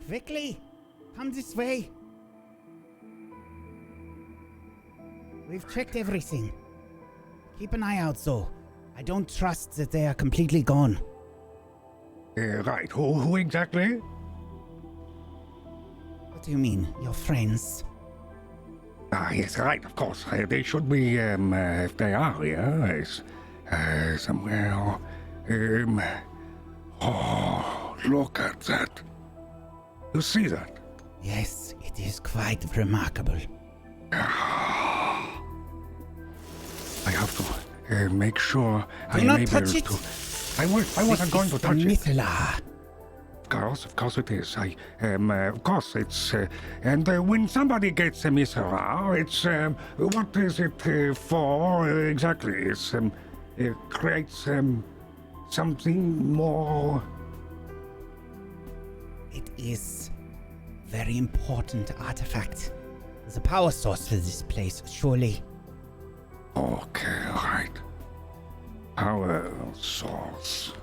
Quickly! Come this way! We've checked everything. Keep an eye out, though. I don't trust that they are completely gone. Right, who exactly? What do you mean, your friends? Yes, right, of course. They should be, if they are here, somewhere. Oh, look at that. You see that? Yes, it is quite remarkable. I have to make sure Do I'm not able touch it. to. I wasn't going to touch it. Mithila. Of course it is. Of course it's. And when somebody gets a Mithra, it's. What is it for exactly? It creates something more. It is very important artifact. The power source for this place, surely. Okay, right. Power source.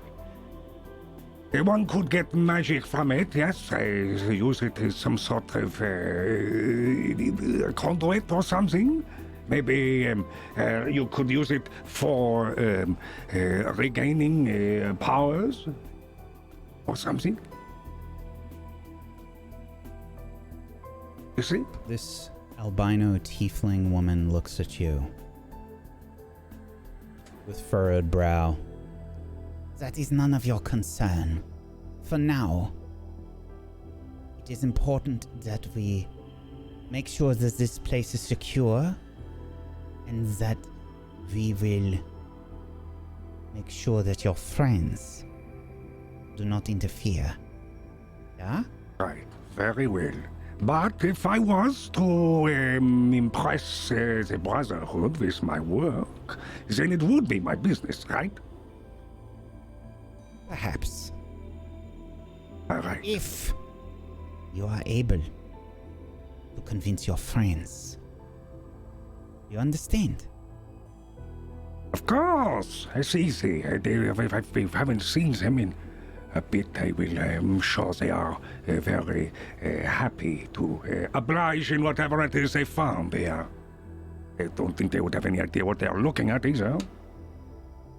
One could get magic from it, yes. Use it as some sort of conduit or something. Maybe you could use it for regaining powers or something. You see? This albino tiefling woman looks at you with furrowed brow. That is none of your concern. For now, it is important that we make sure that this place is secure and that we will make sure that your friends do not interfere. Yeah? Right, very well. But if I was to impress the Brotherhood with my work, then it would be my business, right? Perhaps. All right. If you are able to convince your friends. You understand? Of course, it's easy. If we haven't seen them in a bit, I'm sure they are very happy to oblige in whatever it is they found here. I don't think they would have any idea what they are looking at either.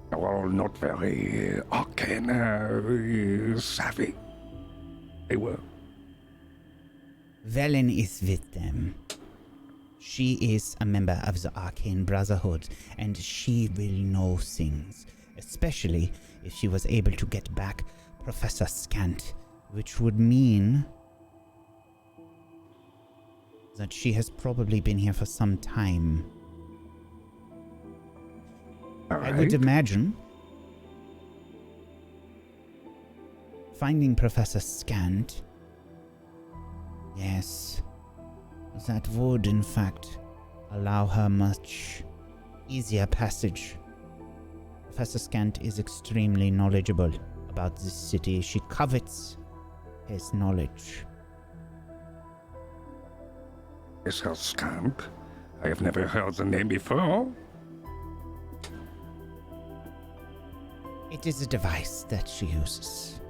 They're all not very arcane savvy. They were. Velen is with them. She is a member of the Arcane Brotherhood, and she will know things, especially if she was able to get back Professor Scant, which would mean that she has probably been here for some time. Right. I would imagine finding Professor Scant, yes, that would in fact allow her much easier passage. Professor Scant is extremely knowledgeable about this city. She covets his knowledge. Mr. Scamp? I have never heard the name before. It is a device that she uses.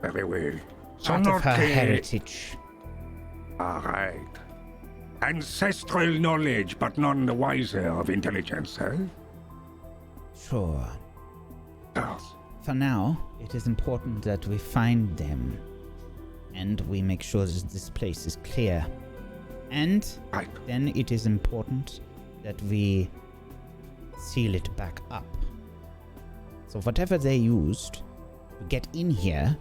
Very well. So Part not of her heritage. All right. Ancestral knowledge, but none the wiser of intelligence, eh? Sure. Yes. For now, it is important that we find them, and we make sure that this place is clear. And Right. then it is important that we seal it back up. So whatever they used to get in here,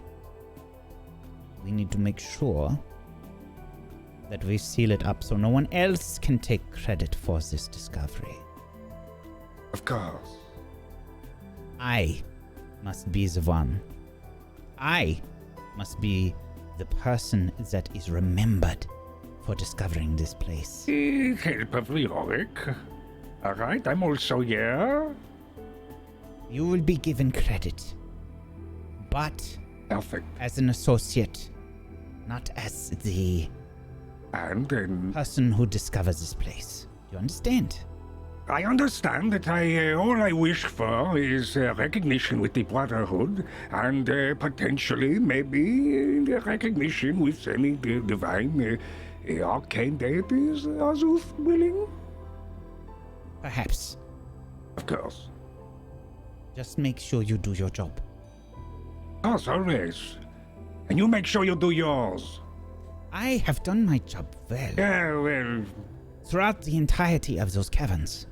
we need to make sure that we seal it up so no one else can take credit for this discovery. Of course. I must be the one. I must be the person that is remembered for discovering this place. Help of Leoric. All right, I'm also here. You will be given credit, but Perfect. as an associate, not as the And then, person who discovers this place. Do you understand? I understand that all I wish for is recognition with the Brotherhood, and potentially maybe recognition with any divine arcane deities. Azuth willing? Perhaps. Of course. Just make sure you do your job. As always. And you make sure you do yours. I have done my job well. Yeah, well... Throughout the entirety of those caverns.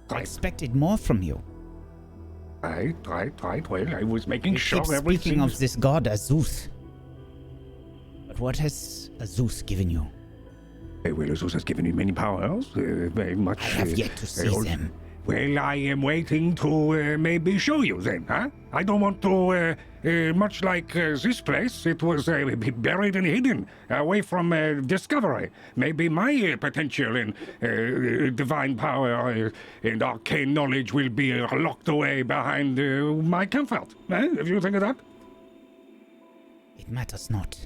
I expected more from you. Right. Well, I was making sure keep everything... Speaking of this god Azuth. But what has Azuth given you? Well, Azuth has given you many powers. Very much... I have yet to see them. Well, I am waiting to maybe show you then, huh? I don't want to, much like this place, it was buried and hidden, away from discovery. Maybe my potential in divine power and arcane knowledge will be locked away behind my comfort. If you think of that? It matters not.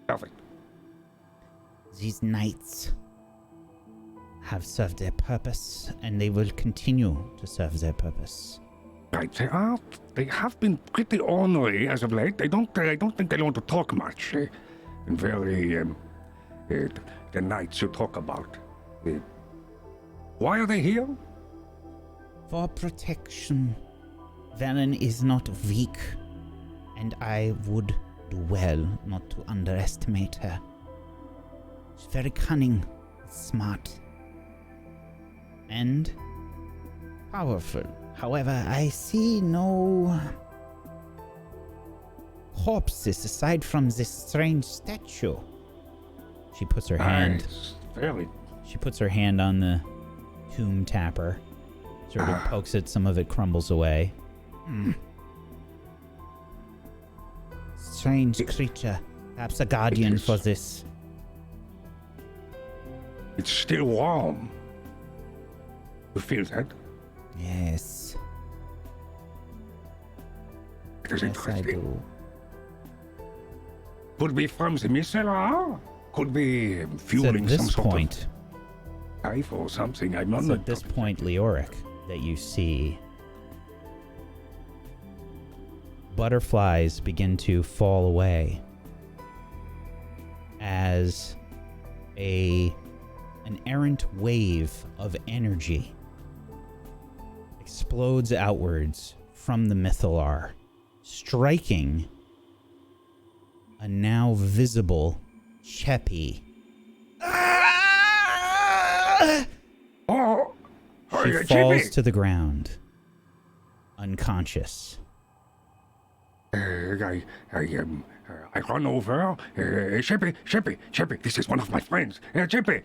Perfect. These knights have served their purpose, and they will continue to serve their purpose. Right, they have been pretty ornery as of late. I don't think they want to talk much. And very, the knights you talk about. Why are they here? For protection. Velen is not weak, and I would do well not to underestimate her. She's very cunning, smart, and powerful. However, I see no corpses aside from this strange statue. She puts her hand. She puts her hand on the tomb tapper. Sort of pokes it. Some of it crumbles away. Strange creature. Perhaps a guardian for this. It's still warm. You feel that? Yes. It is Yes, I interesting. do. Could be from the missile, could be It's fueling at this some sort point, of life or something. I'm not. it's at this point, Leoric, that you see butterflies begin to fall away as an errant wave of energy explodes outwards from the Mythalar, striking a now visible Cheppy. Oh, She Jimmy! falls to the ground, unconscious. I run over. Chippy, this is one of my friends. Chippy,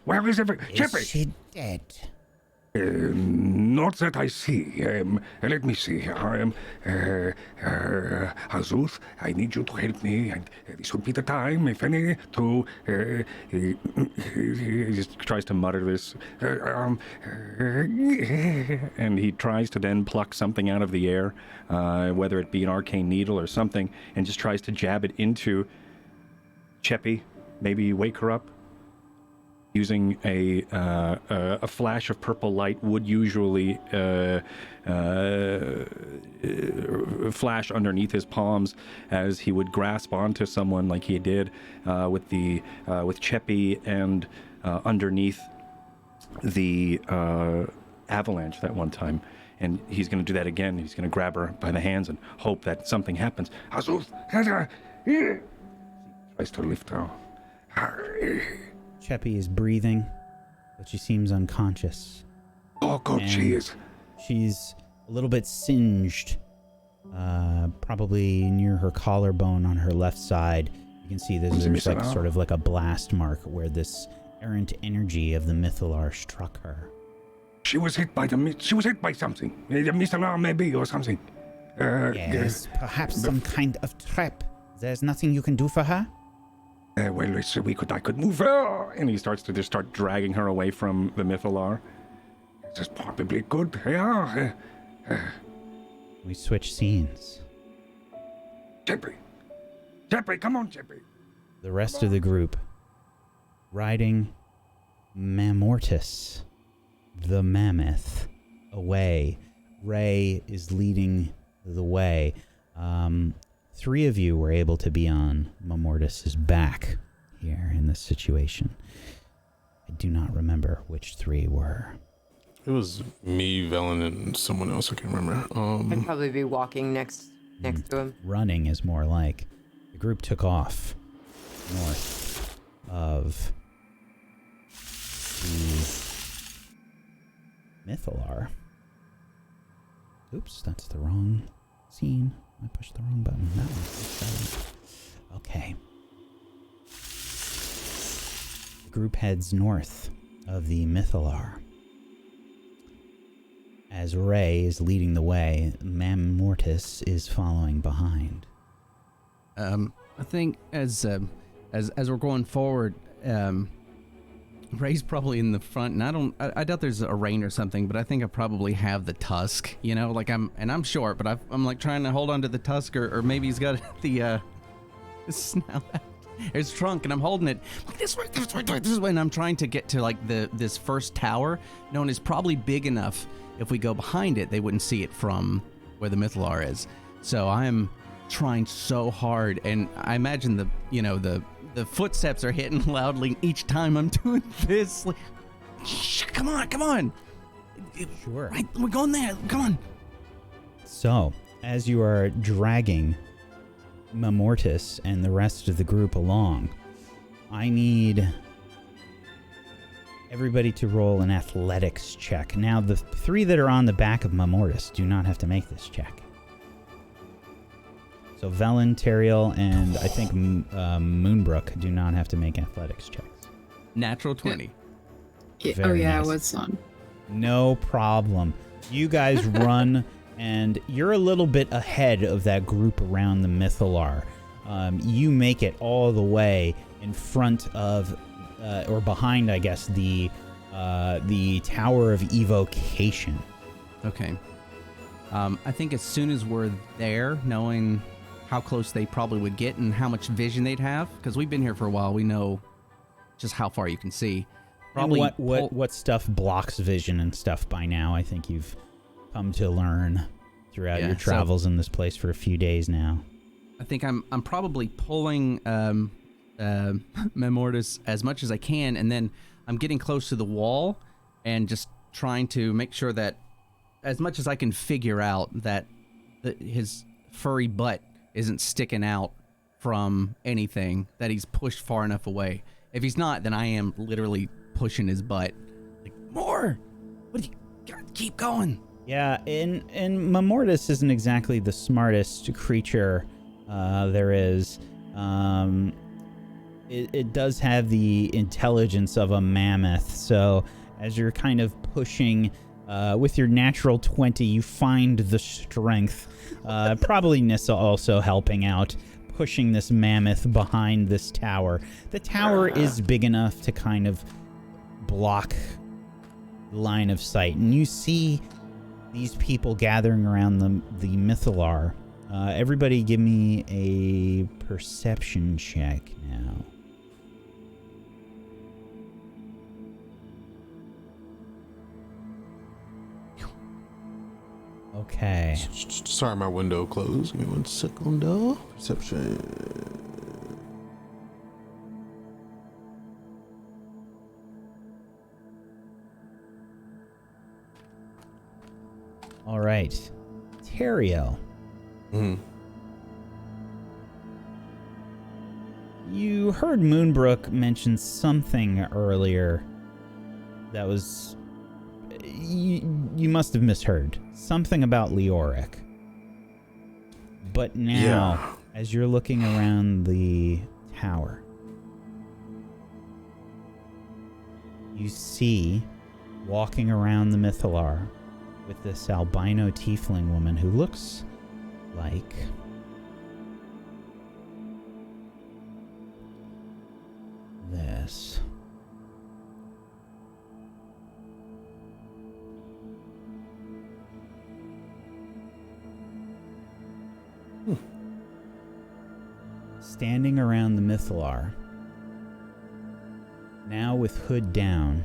where is every... Chippy! Is she dead? Not that I see. Let me see here. Azuth, I need you to help me, and this would be the time, if any, to... He just tries to mutter this. And he tries to then pluck something out of the air, whether it be an arcane needle or something, and just tries to jab it into Cheppy, maybe wake her up. Using a flash of purple light would usually flash underneath his palms as he would grasp onto someone like he did with Cheppy and underneath the avalanche that one time. And he's going to do that again. He's going to grab her by the hands and hope that something happens. Azuth, tries to lift her. Cheppy is breathing, but she seems unconscious. Oh, God, And she is. She's a little bit singed, probably near her collarbone on her left side. You can see there's like sort of like a blast mark where this errant energy of the Mythalar struck her. She was hit by something. The missile maybe, or something. Yes, perhaps some kind of trap. There's nothing you can do for her? Well, I could move her. And he starts to just start dragging her away from the Mythalar. This is probably good. Yeah. We switch scenes. Chippy, come on, Chippy. The rest of the group riding Mamortis the mammoth away. Ray is leading the way. 3 of you were able to be on Mamortis's back here in this situation. I do not remember which 3 were. It was me, Velen, and someone else. I can't remember. I'd probably be walking next to him. Running is more like. The group took off north of the Mythalar. Oops, that's the wrong scene. I pushed the wrong button. That one. Okay. The group heads north of the Mythalar. As Ray is leading the way, Mamortis is following behind. I think as we're going forward, Ray's probably in the front, and I doubt there's a rein or something, but I think I probably have the tusk, you know, like I'm short, but I'm like trying to hold on to the tusk, or maybe he's got the snout out. His trunk, and I'm holding it like this way, and I'm trying to get to like this first tower, knowing it's probably big enough. If we go behind it, they wouldn't see it from where the Mythalar is. So I'm trying so hard, and I imagine the footsteps are hitting loudly each time I'm doing this. Like, come on. Sure. Right, we're going there. Come on. So, as you are dragging Mamortis and the rest of the group along, I need everybody to roll an athletics check. Now, the 3 that are on the back of Mamortis do not have to make this check. So Velen, Teriel, and I think Moonbrook do not have to make athletics checks. Natural 20. Yeah. Very Oh yeah, nice. I was on. No problem. You guys run, and you're a little bit ahead of that group around the Mythalar. You make it all the way in front of, or behind, I guess, the Tower of Evocation. Okay. I think as soon as we're there, knowing how close they probably would get and how much vision they'd have, because we've been here for a while, we know just how far you can see. Probably and what stuff blocks vision and stuff by now. I think you've come to learn throughout your travels in this place for a few days now. I think I'm probably pulling Mamortis as much as I can, and then I'm getting close to the wall and just trying to make sure that as much as I can figure out that his furry butt isn't sticking out from anything, that he's pushed far enough away. If he's not, then I am literally pushing his butt. Like, more! What do you gotta keep going? Yeah, and Mamortis isn't exactly the smartest creature there is. It does have the intelligence of a mammoth, so as you're kind of pushing with your natural 20, you find the strength. Probably Nissa also helping out, pushing this mammoth behind this tower. The tower is big enough to kind of block line of sight, and you see these people gathering around the Mythalar. Everybody give me a perception check now. Okay. Sorry, my window closed. Give me 1 second. Perception. All right. Teriel. You heard Moonbrook mention something earlier that was... You must have misheard. Something about Leoric. But now, as you're looking around the tower, you see, walking around the Mythalar, with this albino tiefling woman who looks like this. Standing around the Mythalar, now with hood down,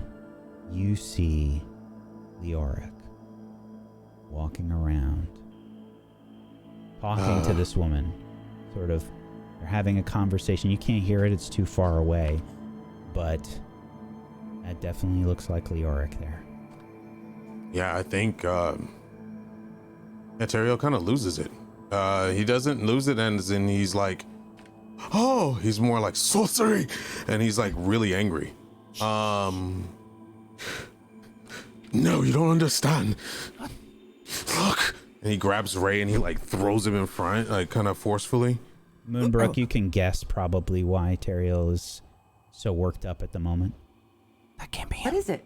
you see Leoric walking around, talking to this woman. Sort of, they're having a conversation. You can't hear it, it's too far away. But that definitely looks like Leoric there. Yeah, I think Etereal kind of loses it. He doesn't lose it, and then he's like, oh, he's more like sorcery, and he's like really angry. No, you don't understand. Look, and he grabs Ray and he like throws him in front, like kind of forcefully. Moonbrook, you can guess probably why Teriel is so worked up at the moment. That can't be him. What is it?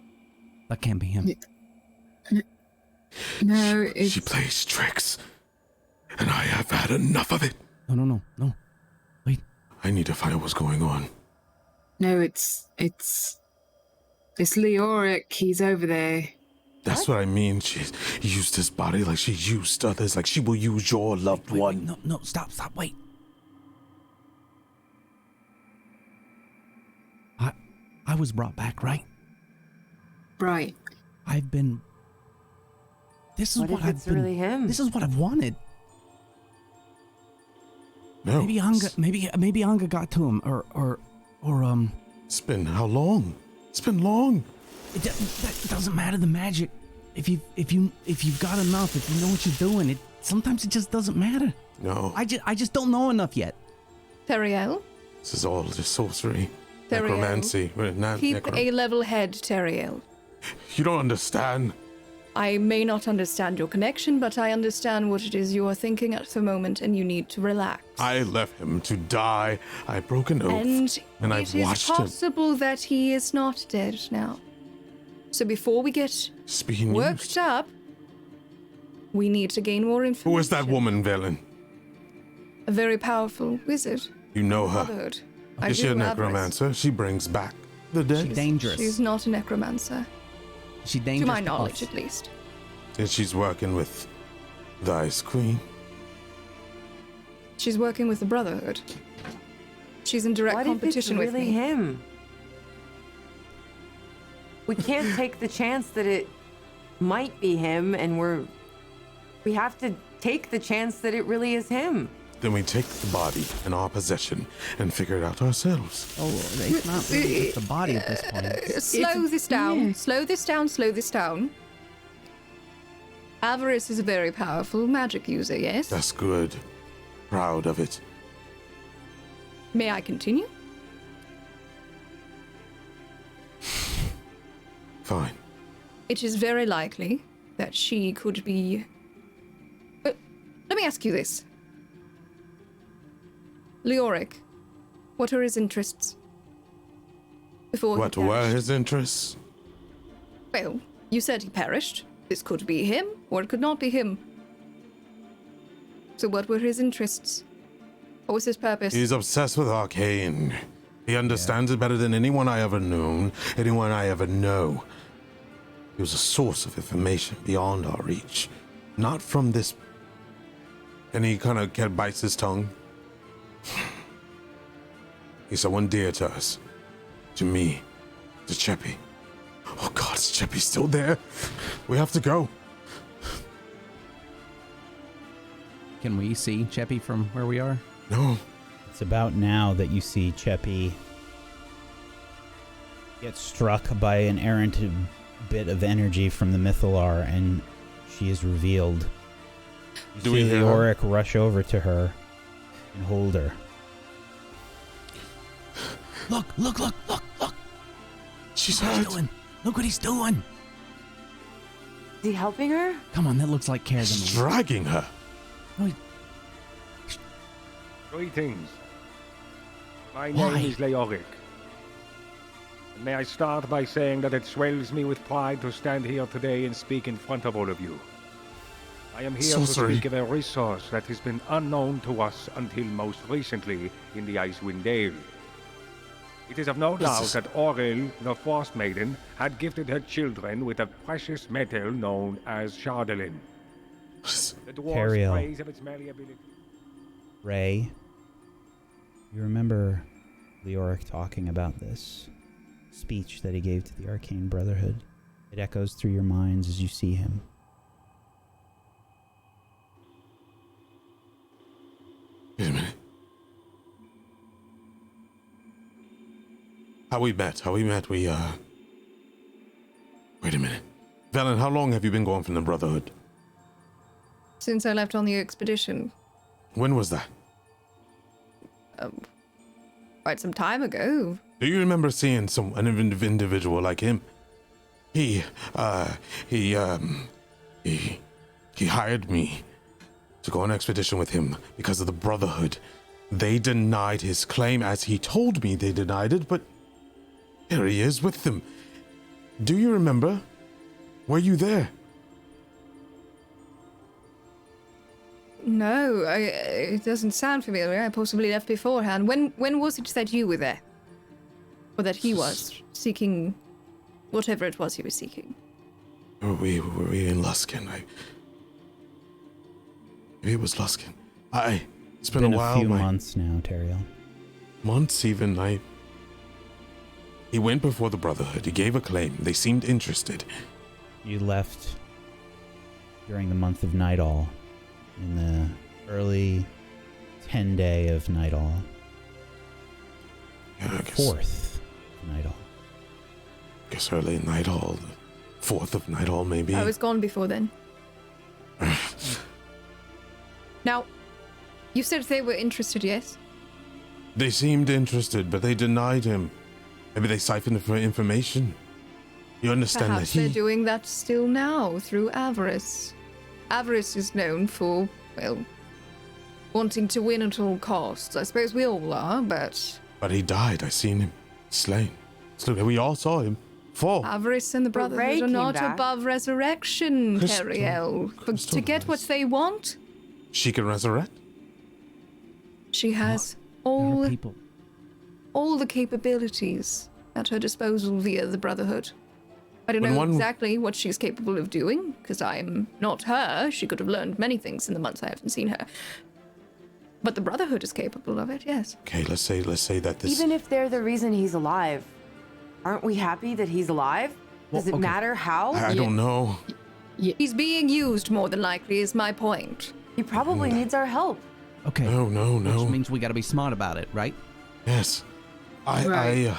That can't be him. No, it's... She plays tricks, and I have had enough of it. No. Wait. I need to find out what's going on. No, it's Leoric. He's over there. That's what I mean. She used his body like she used others, like she will use your loved one. Wait, no, stop, wait. I was brought back, right? Right. I've been... This is What what if I've it's been... really him? This is what I've wanted. No. Maybe Anga got to him, or It's been how long? It's been long. that doesn't matter. The magic. If you've got enough, if you know what you're doing, sometimes it just doesn't matter. No. I just don't know enough yet. Teriel, This is all just sorcery. Teriel, Necromancy. keep a level head, Teriel. You don't understand. I may not understand your connection, but I understand what it is you are thinking at the moment, and you need to relax. I left him to die. I broke an oath. And I've it is watched him. possible that he is not dead now. So before we get It's being worked used. up, we need to gain more information. Who is that woman, Velen? A very powerful wizard. You know her. Brotherhood. I Is she a do, Avarice. necromancer? She brings back the dead. She's dangerous. She's not a necromancer. She's dangerous. To my us. knowledge, at least. And she's working with the Ice Queen. She's working with the Brotherhood. She's in direct What competition if it's with really me. him? We can't take the chance that it might be him, and we have to take the chance that it really is him. Then we take the body in our possession and figure it out ourselves. Oh, it's not really just the body at this point. Slow this down. yeah. Slow this down. Avarice is a very powerful magic user, yes? That's good. Proud of it. May I continue? Fine. It is very likely that she could be... let me ask you this. Leoric, what are his interests? Before he What were perished? his interests? Well, you said he perished. This could be him, or it could not be him. So what were his interests? What was his purpose? He's obsessed with arcane. He understands it better than anyone I ever known, anyone I ever know. He was a source of information beyond our reach. Not from this... And he kind of bites his tongue. He's someone dear to us. To me. To Cheppy. Oh God, is Cheppy still there? We have to go. Can we see Cheppy from where we are? No. It's about now that you see Cheppy get struck by an errant bit of energy from the Mythalar, and she is revealed. You Do see we hear her? Leoric rush over to her and hold her. Look! She's Look what he's hurt. doing. Look what he's doing. Is he helping her? Come on, that looks like care to He's me. dragging her. No, Greetings. My Why? name is Leoric. And may I start by saying that it swells me with pride to stand here today and speak in front of all of you. I am here Sorcery. to speak of a resource that has been unknown to us until most recently in the Icewind Dale. It is of no doubt is- that Auril, the Frostmaiden, had gifted her children with a precious metal known as Chardolin. The dwarves Teriel. praise of its malleability. Ray, you remember Leoric talking about this speech that he gave to the Arcane Brotherhood? It echoes through your minds as you see him. Wait a minute. How we met? Wait a minute. Velen, how long have you been gone from the Brotherhood? Since I left on the expedition, When was that? quite some time ago. Do you remember seeing an individual like him? He hired me to go on an expedition with him because of the Brotherhood. They denied his claim as he told me they denied it, but here he is with them. Do you remember? Were you there? No, it doesn't sound familiar. I possibly left beforehand. When was it that you were there? Or that he was seeking whatever it was he was seeking? Were we in Luskin? Maybe it was Luskin. It's been a while. A few months now, Teriel. Months even. He went before the Brotherhood. He gave a claim. They seemed interested. You left during the month of Nightall, in the early 10-day of Nightall. Yeah, I guess. 4th Nightall. I guess early Nightall, the 4th of Nightall, maybe. I was gone before then. Now, you said they were interested, yes? They seemed interested, but they denied him. Maybe they siphoned for information. You understand Perhaps that they're doing that still now through avarice. Avarice is known for, well, wanting to win at all costs. I suppose we all are, but... But he died. I seen him slain. We all saw him fall. Avarice and the Ray Brotherhood are came not back. above resurrection, Teriel. But to get what they want, She can resurrect? she has There are all people. the capabilities at her disposal via the Brotherhood. I don't When know one- exactly what she's capable of doing, because I'm not her. She could have learned many things in the months I haven't seen her. But the Brotherhood is capable of it, yes. Okay, let's say that this... Even if they're the reason he's alive, aren't we happy that he's alive? Does it okay. matter how? I don't know. He's being used more than likely, is my point. He probably needs our help. Okay. No. Which means we got to be smart about it, right? Yes. Right.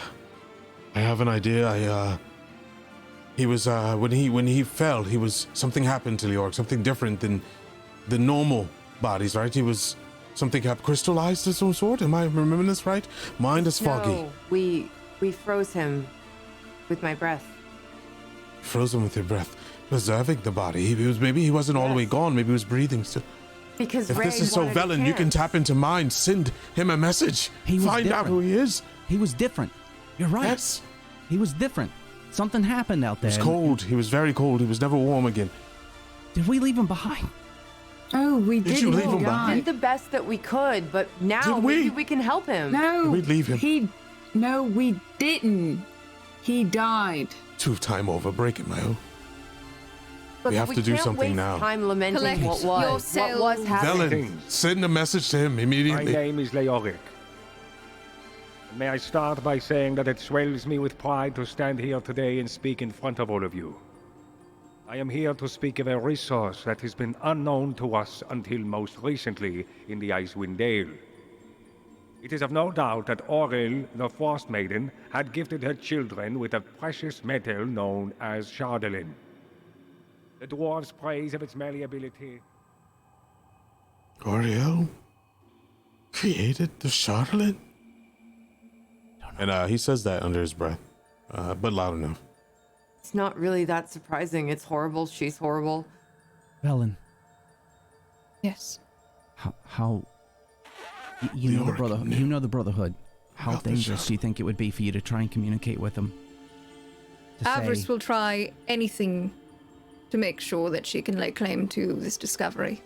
I have an idea. He was, when he fell, something happened to Leoric, something different than the normal bodies, right? He was, something got crystallized of some sort. Am I remembering this right? Mind is foggy. No, we froze him with my breath. Frozen with your breath, preserving the body. Maybe he wasn't all the way Yes. gone. Maybe he was breathing still. Because If Ray this is so wanted a Velen, you can chance. tap into mind, send him a message, He was find out different. who he is. He was different. You're right. Yes. He was different. Something happened out He there. was cold. He was very cold. He was never warm again. Did we leave him behind? Oh, we Did did. you leave he him behind? Did the best that we could, but now Did we? maybe we can help him. No, Did we leave him? No, we didn't. He died. 2 time over. Break it, Mayo. Look, We have to do can't something waste now. time lamenting Collect what was. yourselves. What was happening. Velen, send a message to him My immediately. name is Leoric. And may I start by saying that it swells me with pride to stand here today and speak in front of all of you. I am here to speak of a resource that has been unknown to us until most recently in the Icewind Dale. It is of no doubt that Auril, the Frostmaiden, had gifted her children with a precious metal known as Chardolin. The dwarves praise of its malleability. Oriel created the Chardolin? And he says that under his breath, but loud enough. It's not really that surprising. It's horrible. She's horrible. Velen, Yes. how you know the Leoric Brotherhood. knew You know the Brotherhood. How about the dangerous shot. do you think it would be for you to try and communicate with them? To Avarice say, will try anything to make sure that she can lay claim to this discovery.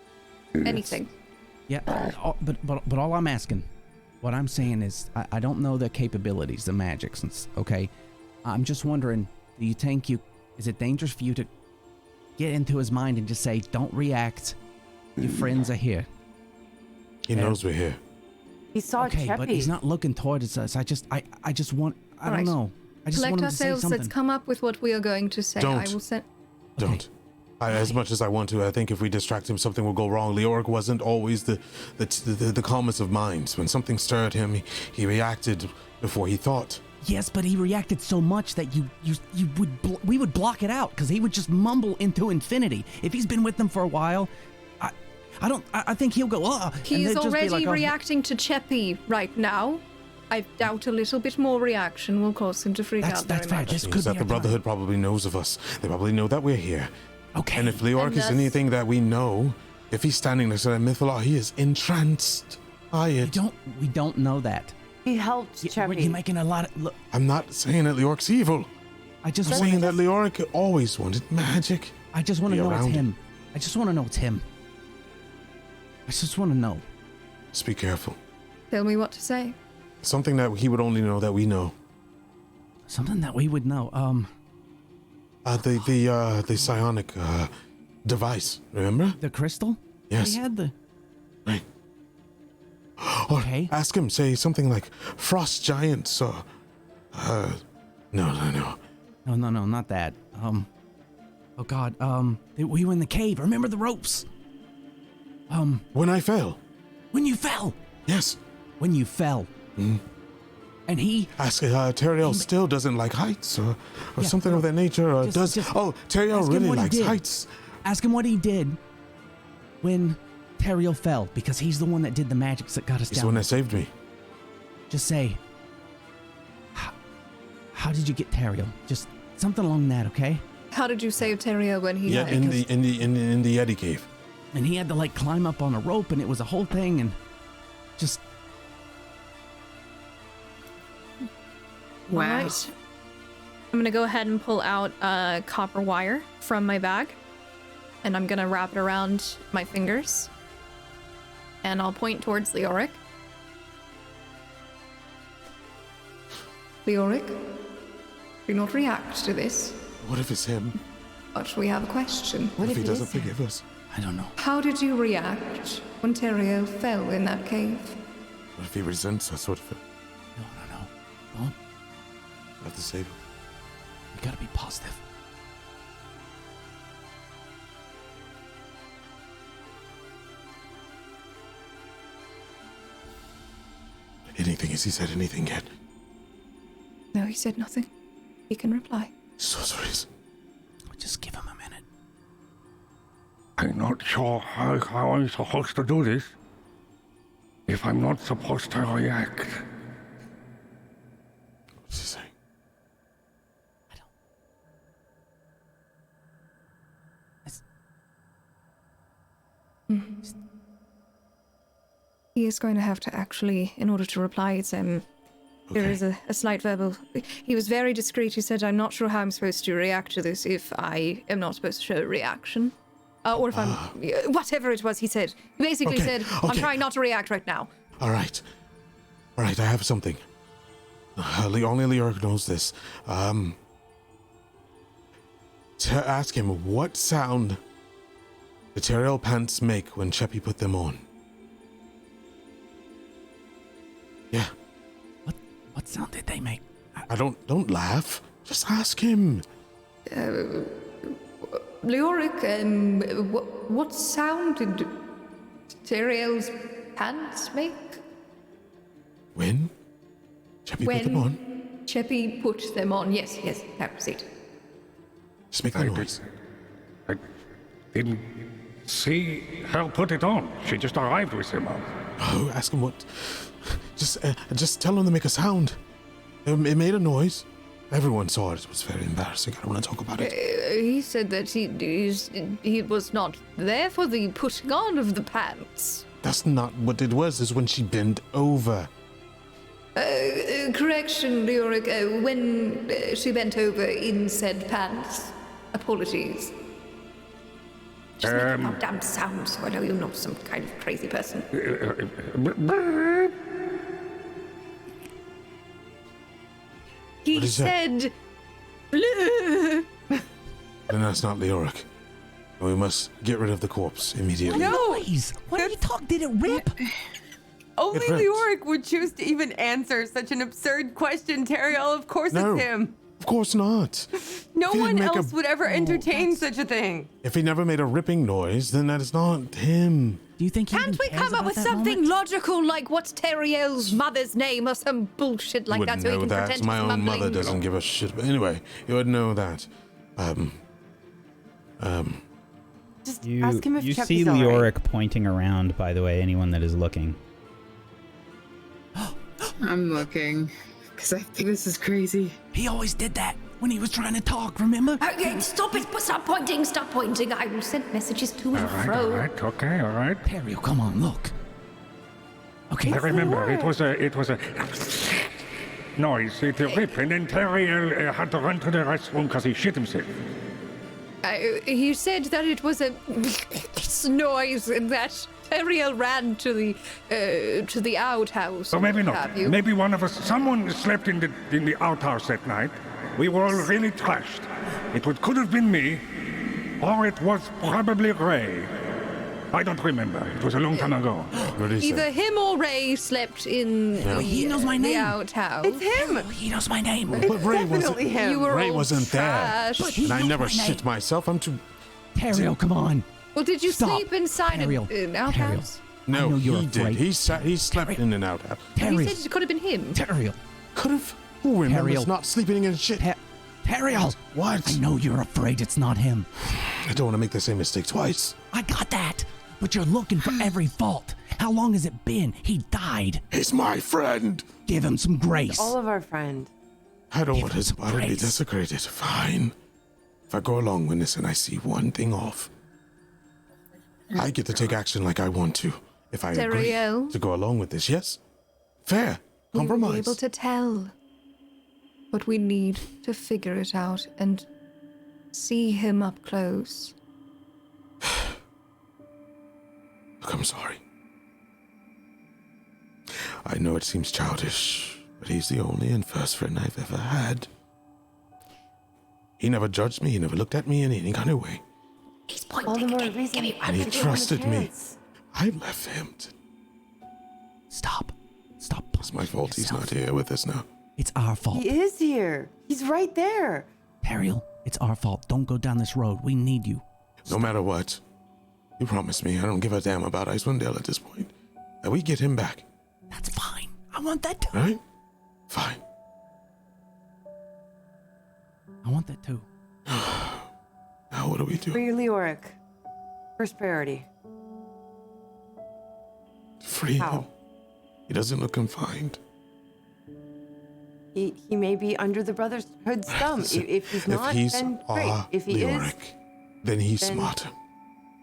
Anything. yeah, but all I'm asking, what I'm saying is, I don't know their capabilities, the magics, okay? I'm just wondering, do you think is it dangerous for you to get into his mind and just say, don't react, your friends are here? He knows we're here. He saw Okay, Cheppy. but he's not looking towards us. I just want, I Alright. don't know. I just Collect want him to say ourselves. something. Let's come up with what we are going to say. Don't. I will send. Don't. As much as I want to, I think if we distract him, something will go wrong. Leoric wasn't always the calmest of minds. When something stirred him, he reacted before he thought. Yes, but he reacted so much that we would block it out because he would just mumble into infinity. If he's been with them for a while, I think he'll go, oh. He's already reacting to Cheppy right now. I doubt a little bit more reaction will cause him to freak out very fair. much. This Means could that be the our Brotherhood time. probably knows of us. They probably know that we're here. Okay. And if Leoric And is thus- anything that we know, if he's standing next to that Mythalor, he is entranced by it. we don't know that. He helped You're Cheppy. making a lot of. Look, I'm not saying that Leoric's evil. I just I'm want saying that Leoric always wanted magic. I just want be to know it's around him. I just want to know it's him. I just want to know. Just be careful. Tell me what to say. Something that he would only know that we know. Something that we would know. The psionic device. Remember? The crystal? Yes. He had the. Right. Or Okay. ask him. Say something like frost giants or. No. No, not that. Oh God. We were in the cave. Remember the ropes? When I fell. When you fell. Yes. When you fell. Mm. And he. Ask Teriel still doesn't like heights or Yeah, something of that nature. Or just- Teriel ask him really what he likes did. heights. Ask him what he did when Teriel fell, because he's the one that did the magics that got us He's the down. one that saved me. Just say, how did you get Teriel? Just something along that, okay? How did you save Terrio when he Yeah, died? in the Yeti cave. And he had to like climb up on a rope, and it was a whole thing, and just Wow. Alright. I'm gonna go ahead and pull out a copper wire from my bag, and I'm gonna wrap it around my fingers, and I'll point towards Leoric. Leoric, do not react to this, What if it's him? but we have a question. What if he it doesn't is him? forgive us? I don't know. How did you react when Terrio fell in that cave? What if he resents us? What if No. Don't. we have to save him? You gotta be positive. Anything? Has he said anything yet? No, he said nothing. He can reply. Sorceries. Just give him a minute. I'm not sure how I'm supposed to do this. If I'm not supposed to react. What's he saying? He is going to have to actually, in order to reply, it's there is a slight verbal. He was very discreet. He said, "I'm not sure how I'm supposed to react to this if I am not supposed to show a reaction, or if I'm whatever it was." He said. He basically Okay, said, "I'm okay. trying not to react right now." All right, I have something. Only Leoric knows this. To ask him what sound the Teriel pants make when Cheppy put them on. Yeah, What sound did they make? I don't laugh. Just ask him. Leoric, what sound did Teriel's pants make When Cheppy put them on, Cheppy put them on? Yes, now proceed. just make that noise. I didn't see her put it on. She just arrived with him. Oh, ask him what. Just tell him to make a sound. It made a noise. Everyone saw it. It was very embarrassing. I don't want to talk about it. He said that he was not there for the putting on of the pants. That's not what it was. Is when she bent over. Correction, Leoric. When she bent over in said pants. Apologies. Just make a damn sound so I know you're not some kind of crazy person. He What is that? said... "Bleh." Then that's not Leoric. We must get rid of the corpse immediately. Noise! What are you talking? Did it rip? Only It hurts. Leoric would choose to even answer such an absurd question, Teriel. Of course No. it's him. Of course not. No If he one didn't make else would ever entertain such a thing. If he never made a ripping noise, then that is not him. Do you think he Can't even we cares come up about with that something moment? logical like what's Teriel's mother's name or some bullshit like Wouldn't that so he know can that. pretend My he's own mumbling? mother doesn't give a shit. But anyway, you would know that. Just You, ask him if you Cheppy's see all right. Leoric pointing around, by the way, anyone that is looking. I'm looking. Because I think this is crazy. He always did that when he was trying to talk, remember? Okay, stop it! Stop pointing! Stop pointing! I will send messages to and All right, fro. all right, okay, all right. Terry, come on, look. Okay, I remember it was a noise. It ripped, and then Terry had to run to the restroom because he shit himself. He said that it was a noise and that Teriel ran to the outhouse. So maybe what not. have you. Maybe one of us, someone slept in the outhouse that night. We were all really trashed. Could have been me, or it was probably Ray. I don't remember. It was a long time ago. What did he Either say? him or Ray slept in he knows my the name. outhouse. It's him. he knows my name. But Ray wasn't. Definitely him. You were Ray all wasn't there. trash. But he And I knows never my name. shit myself. I'm too. Terry, come on. Well, did you Stop. sleep inside Teriel. an outhouse? No, know you're he did. afraid. He slept Terry. in an outhouse. He Terry, said it could have been him. Terry, Could have. Who remembers Teriel. not sleeping in shit? Terry. What? I know you're afraid it's not him. I don't want to make the same mistake twice. I got that. But you're looking for every fault. How long has it been? He died. He's my friend. Give him some grace. All of our friend. I don't Give want him his some body to be grace. desecrated. Fine. If I go along with this and I see one thing off, I get to take action like I want to. If I agree Teriel. to go along with this, yes? Fair. We will be Compromise. able to tell. But we need to figure it out and see him up close. Look, I'm sorry. I know it seems childish, but he's the only and first friend I've ever had. He never judged me, he never looked at me in any kind of way. He's All the pointing more again. reason And he to give him a trusted me. chance. I left him to... Stop. Stop. It's my fault he's yourself. not here with us now. It's our fault. He is here. He's right there. Periel, it's our fault. Don't go down this road. We need you. No matter what, you promised me I don't give a damn about Icewind Dale at this point. That we get him back, That's fine. I want that too. right? Fine. I want that too. Now what do we For do? you, Leoric. First priority. Free him. How? He doesn't look confined. He may be under the Brotherhood's thumb. Listen, If he's not, then great. our If he is, Leoric, then he's then- smarter.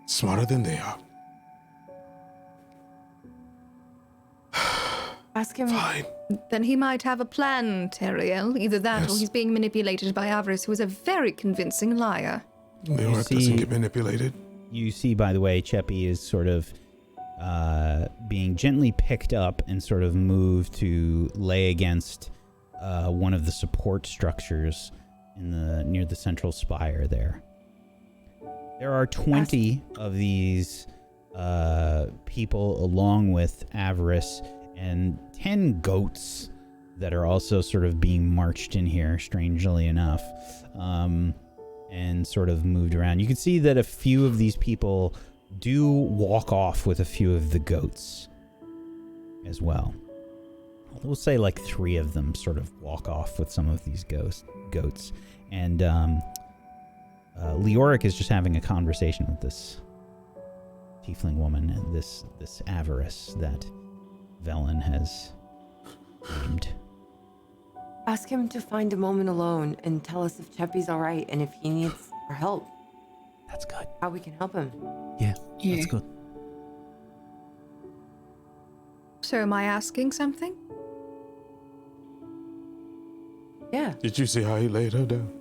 Smarter than they are. ask him. Fine. Then he might have a plan, Teriel. Either that or Yes. he's being manipulated by Avarice, who is a very convincing liar. Leoric see- doesn't get manipulated. You see, by the way, Cheppy is sort of being gently picked up and sort of moved to lay against one of the support structures in the near the central spire there. There are 20 of these people along with Avarice and 10 goats that are also sort of being marched in here, strangely enough, and sort of moved around. You can see that a few of these people do walk off with a few of the goats as well. We'll say like 3 of them sort of walk off with some of these goats. And Leoric is just having a conversation with this tiefling woman and this Avarice that Velen has named. Ask him to find a moment alone and tell us if Cheppy's all right and if he needs our help, That's good. how we can help him. Yeah, Yeah. that's good. So am I asking something? Yeah, Did you see how he laid her down?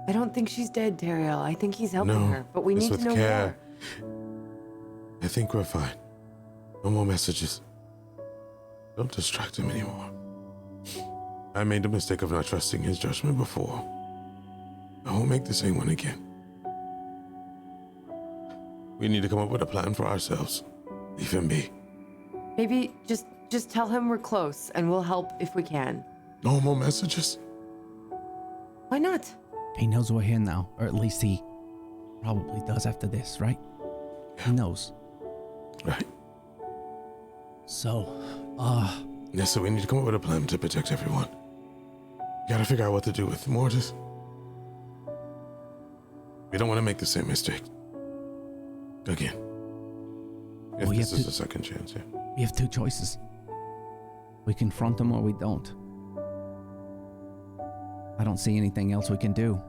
I don't think she's dead, Teriel. I think he's helping No, her, but we it's need to with know care. more. I think we're fine. No more messages. Don't distract him anymore. I made the mistake of not trusting his judgment before. I won't make the same one again. We need to come up with a plan for ourselves Leave him be. Maybe just tell him we're close and we'll help if we can. No more messages? Why not? He knows we're here now, or at least he probably does after this, right? He knows. Right. So, Yes, so we need to come up with a plan to protect everyone. Gotta figure out what to do with Mortis. We don't want to make the same mistake. Again. If We this have is to- a second chance, yeah. we have two choices. We confront him or we don't. I don't see anything else we can do.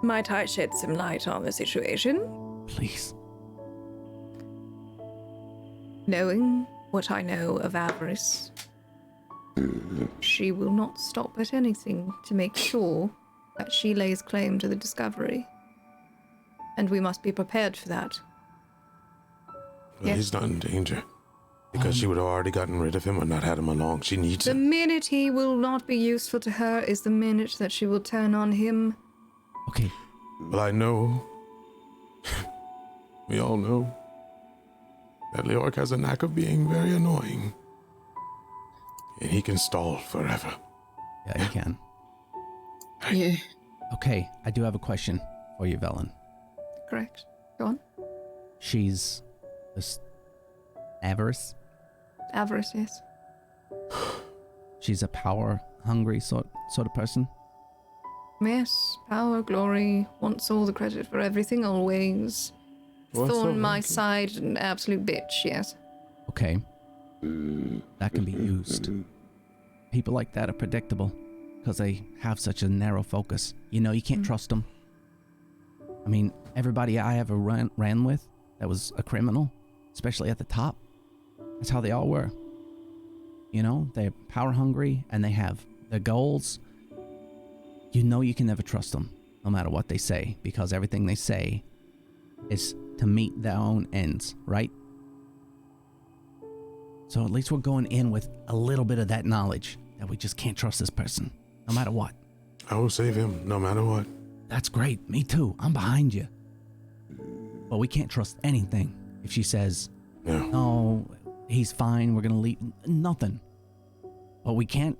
Might I shed some light on the situation? Please. Knowing what I know of Avarice, she will not stop at anything to make sure that she lays claim to the discovery. And we must be prepared for that. Well, Yes. he's not in danger. Because she would have already gotten rid of him or not had him along. She needs The him. minute he will not be useful to her is the minute that she will turn on him. Okay, Well, I know. We all know. That Leoric has a knack of being very annoying. And he can stall forever. yeah, you can. Yeah. Okay, I do have a question for you, Velen. Correct. Go on. She's this Avarice. Avarice, yes. She's a power-hungry sort of person. Yes, power, glory, wants all the credit for everything, always. What's Thorn so my lucky? side, an absolute bitch, yes. Okay, that can be used. People like that are predictable because they have such a narrow focus. You know, you can't trust them. I mean, everybody I ever ran with that was a criminal, especially at the top, that's how they all were. You know, they're power hungry and they have their goals. You know you can never trust them, no matter what they say, because everything they say is to meet their own ends, right? So at least we're going in with a little bit of that knowledge that we just can't trust this person, no matter what. I will save him no matter what. That's great. Me too. I'm behind you. But we can't trust anything. If she says, No. no, he's fine, we're going to leave. Nothing. But we can't.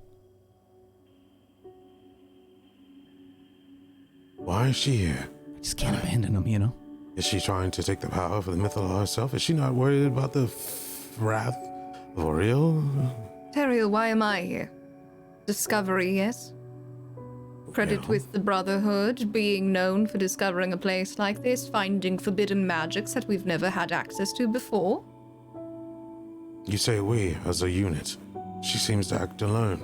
Why is she here? I just can't abandon him, you know? Is she trying to take the power for the Mythal herself? Is she not worried about the wrath of Oriel? Teriel, why am I here? Discovery, yes. Credit Well. with the Brotherhood, being known for discovering a place like this, finding forbidden magics that we've never had access to before. You say we, as a unit. She seems to act alone.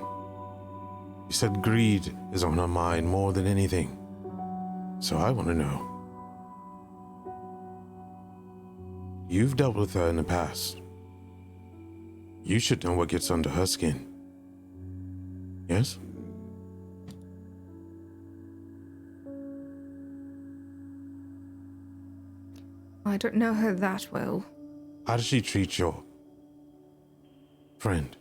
You said greed is on her mind more than anything. So I want to know. You've dealt with her in the past. You should know what gets under her skin. Yes? I don't know her that well. How does she treat your friend?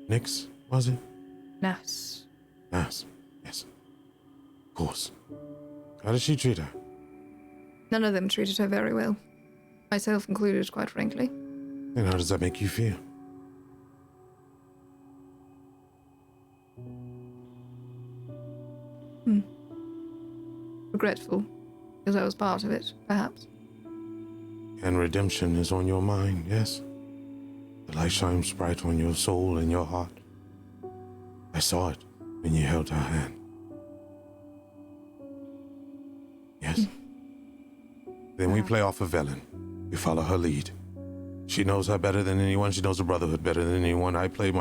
Nyx, was it? Nas. Yes. Yes. Of course. How does she treat her? None of them treated her very well. Myself included, quite frankly. And how does that make you feel? Regretful, because I was part of it, perhaps. And redemption is on your mind, yes? The light shines bright on your soul and your heart. I saw it when you held her hand. Yes? Then we play off of Velen. We follow her lead. She knows her better than anyone. She knows the Brotherhood better than anyone. I place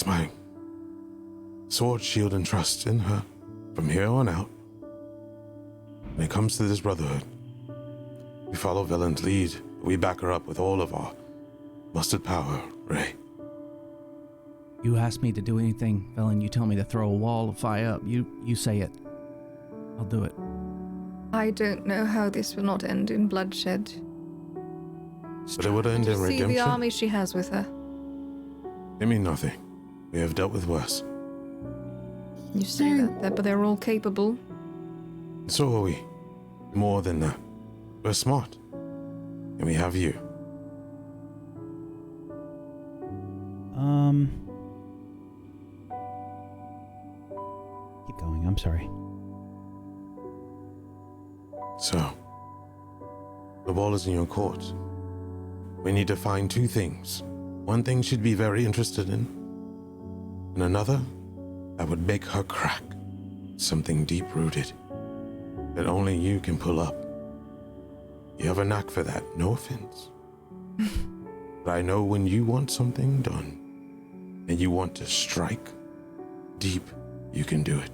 my sword, shield, and trust in her from here on out. When it comes to this Brotherhood, we follow Velen's lead. We back her up with all of our mustered power, Ray. You ask me to do anything, Velen, you tell me to throw a wall of fire up. You say it. I'll do it. I don't know how this will not end in bloodshed. But it would end in See the redemption. army she has with her. They mean nothing. We have dealt with worse. You say that, but they're all capable. So are we. More than that. We're smart. And we have you. Keep going, I'm sorry. So, the ball is in your court. We need to find two things. One thing she'd be very interested in, and another that would make her crack. Something deep-rooted that only you can pull up. You have a knack for that, no offense. But I know when you want something done, and you want to strike deep, you can do it.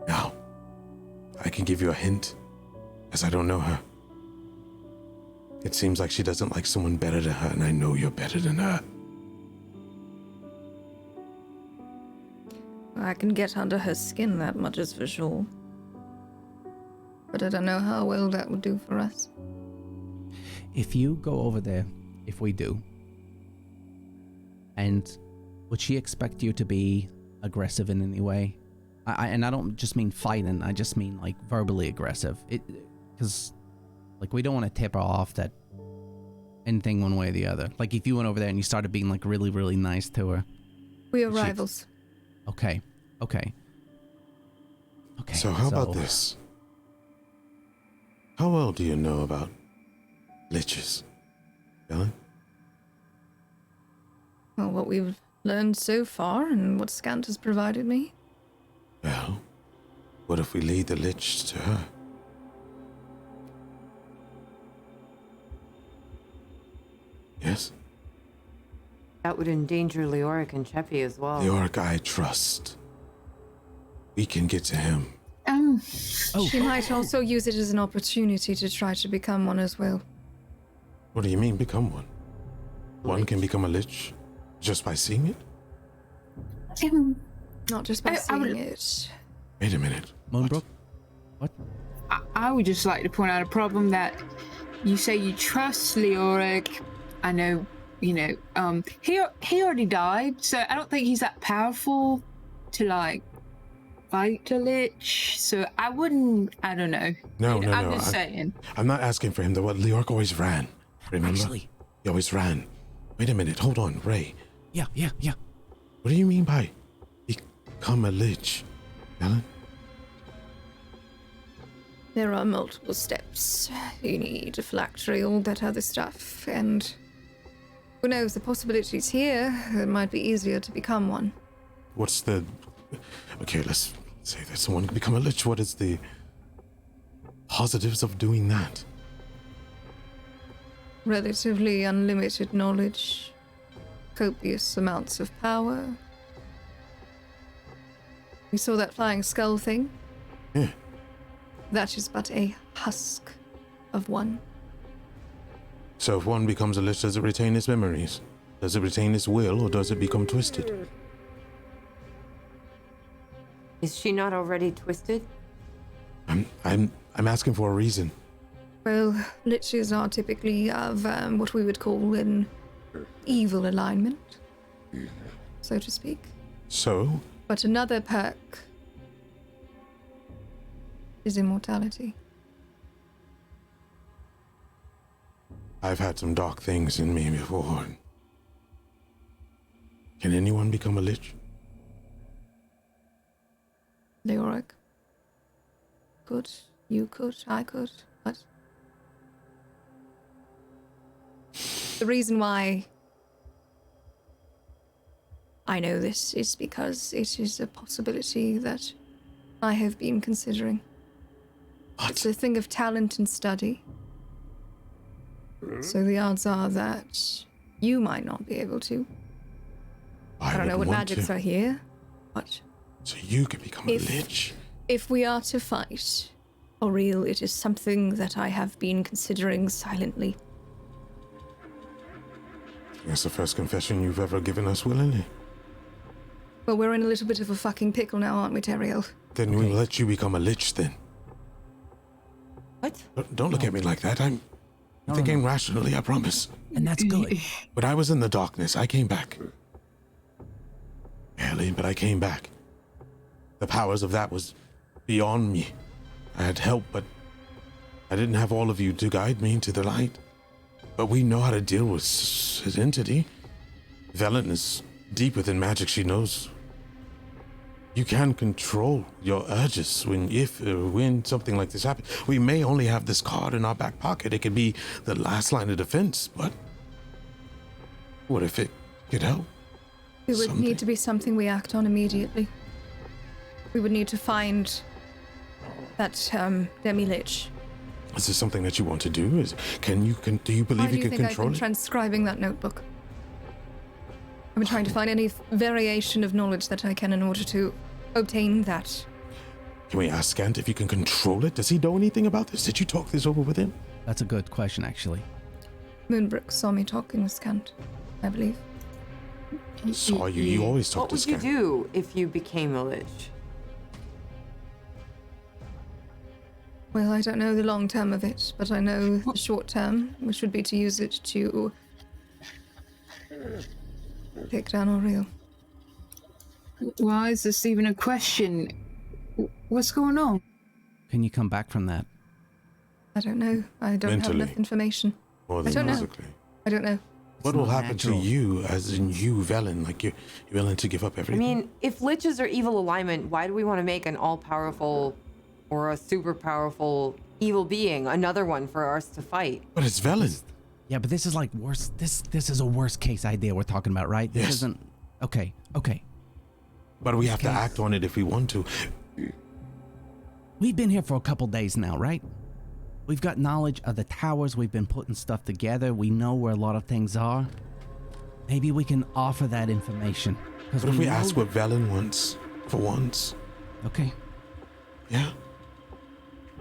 Now, I can give you a hint, as I don't know her. It seems like she doesn't like someone better than her, and I know you're better than her. I can get under her skin, that much is for sure. But I don't know how well that would do for us. If you go over there, if we do, and would she expect you to be aggressive in any way? And I don't just mean fighting, I just mean like verbally aggressive. Because like we don't want to tip her off that anything one way or the other. Like if you went over there and you started being like really, really nice to her. We are rivals. Okay. So how about this? How well do you know about liches, Ellen? Well, what we've learned so far and what Scant has provided me. Well, what if we lead the lich to her? Yes? That would endanger Leoric and Cheppy as well. Leoric I trust. We can get to him. She might also use it as an opportunity to try to become one as well. What do you mean, become one? One can become a lich just by seeing it? Not just by seeing it. Wait a minute. Moonbrook? What? I would just like to point out a problem that you say you trust Leoric. I know, he already died, so I don't think he's that powerful to like fight a lich. So I don't know. No. I'm just saying. I'm not asking for him though. What Leoric always ran. Remember? Actually. He always ran. Wait a minute, hold on, Ray. Yeah. What do you mean by become a lich, Ellen? There are multiple steps. You need a phylactery, all that other stuff, and who knows, the possibilities here, it might be easier to become one. What's the... Okay, let's say that someone can become a lich. What is the positives of doing that? Relatively unlimited knowledge, copious amounts of power. We saw that flying skull thing? Yeah. That is but a husk of one. So if one becomes a lich, does it retain its memories? Does it retain its will, or does it become twisted? Is she not already twisted? I'm asking for a reason. Well, liches are typically of what we would call an evil alignment, so to speak. So? But another perk is immortality. I've had some dark things in me before. Can anyone become a lich? Leoric. Could. You could. I could. But the reason why I know this is because it is a possibility that I have been considering. What? It's a thing of talent and study. So the odds are that you might not be able to. I don't know what magics are here, but... So you can become a lich? If we are to fight, for real, it is something that I have been considering silently. That's the first confession you've ever given us willingly. Well, we're in a little bit of a fucking pickle now, aren't we, Teriel? Then we'll let you become a lich then. What? Don't look at me like that. I'm thinking rationally, I promise. And that's good. When I was in the darkness, I came back. Barely, but I came back. The powers of that was beyond me. I had help, but I didn't have all of you to guide me to the light. But we know how to deal with this entity. Velen is deep within magic. She knows. You can control your urges when something like this happens. We may only have this card in our back pocket. It could be the last line of defense, but what if it could help? It would need to be something we act on immediately. We would need to find that demi-lich. Is this something that you want to do? Do you believe you can control I've been it? transcribing that notebook. I've been trying to find any variation of knowledge that I can in order to obtain that. Can we ask Scant if you can control it? Does he know anything about this? Did you talk this over with him? That's a good question, actually. Moonbrook saw me talking with Scant, I believe. Saw you. You always talk What to would you Scant. do if you became a lich? Well, I don't know the long term of it, but I know the short term, which would be to use it to take down Oriel. Why is this even a question? What's going on? Can you come back from that? I don't know. I don't have Mentally. enough information. More I than don't know. physically. I don't know. What not will happen natural. to you, as in you, Velen? Like you're willing to give up I everything? mean, if liches are evil alignment, why do we want to make an all-powerful or a super powerful evil being another one for us to fight? But it's Velen. Yeah, but this is like worse. This is a worst case idea we're talking about, right? This Yes. isn't. Okay. But we have to Okay. act on it if we want to. We've been here for a couple days now, right? We've got knowledge of the towers. We've been putting stuff together. We know where a lot of things are. Maybe we can offer that information. What if we know ask what Velen wants for once? Okay. Yeah.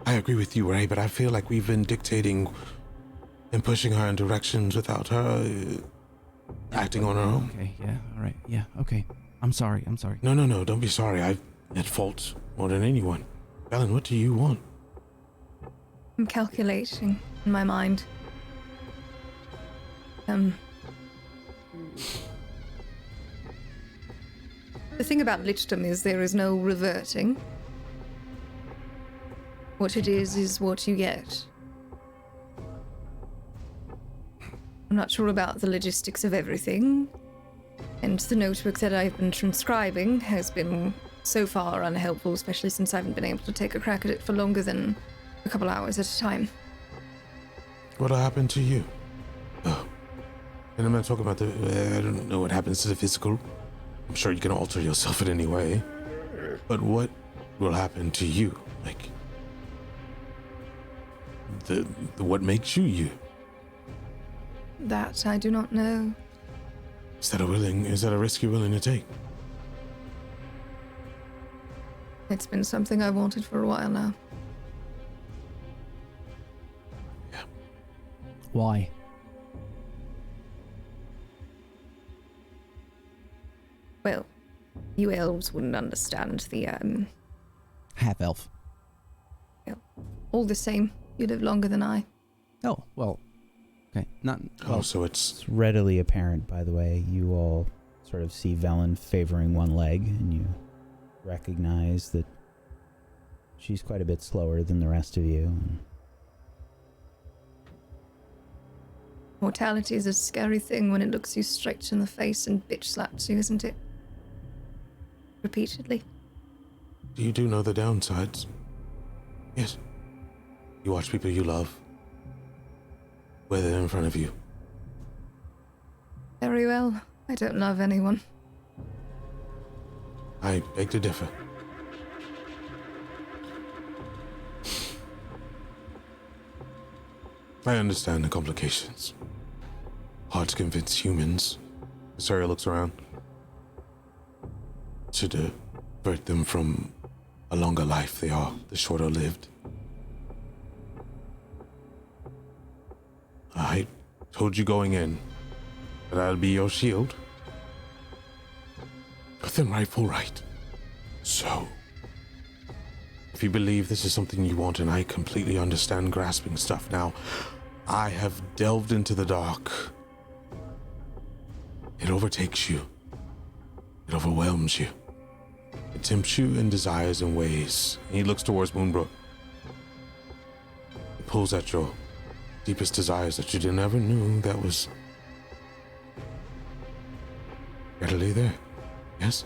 I agree with you, Ray, but I feel like we've been dictating and pushing her in directions without her acting on her own. Okay. Yeah. All right. Yeah. Okay. I'm sorry. No, don't be sorry. I'm at fault more than anyone. Velen, what do you want? I'm calculating in my mind. The thing about lichdom is there is no reverting. What it is what you get. I'm not sure about the logistics of everything, and the notebook that I've been transcribing has been so far unhelpful, especially since I haven't been able to take a crack at it for longer than a couple hours at a time. What'll happen to you? Oh. And I'm not talking about I don't know what happens to the physical. I'm sure you can alter yourself in any way. But what will happen to you? Like, what makes you you? That I do not know. Is that a risk you're willing to take? It's been something I wanted for a while now. Why? Well, you elves wouldn't understand the, Half elf. all the same, you live longer than I. Oh well. Okay. Not. Oh, so it's It's readily apparent, by the way. You all sort of see Velen favoring one leg, and you recognize that she's quite a bit slower than the rest of you. And Mortality is a scary thing when it looks you straight in the face and bitch slaps you, isn't it? Repeatedly. you do know the downsides. Yes. You watch people you love, whether they're in front of you. Very well. I don't love anyone. I beg to differ. I understand the complications. Hard to convince humans. Sarah looks around. To divert them from a longer life they are, the shorter lived. I told you going in that I'll be your shield. Within rightful right. So, if you believe this is something you want, and I completely understand grasping stuff now, I have delved into the dark. It overtakes you. It overwhelms you. It tempts you in desires and ways. And he looks towards Moonbrook. It pulls at your deepest desires that you never knew that was readily there. Yes?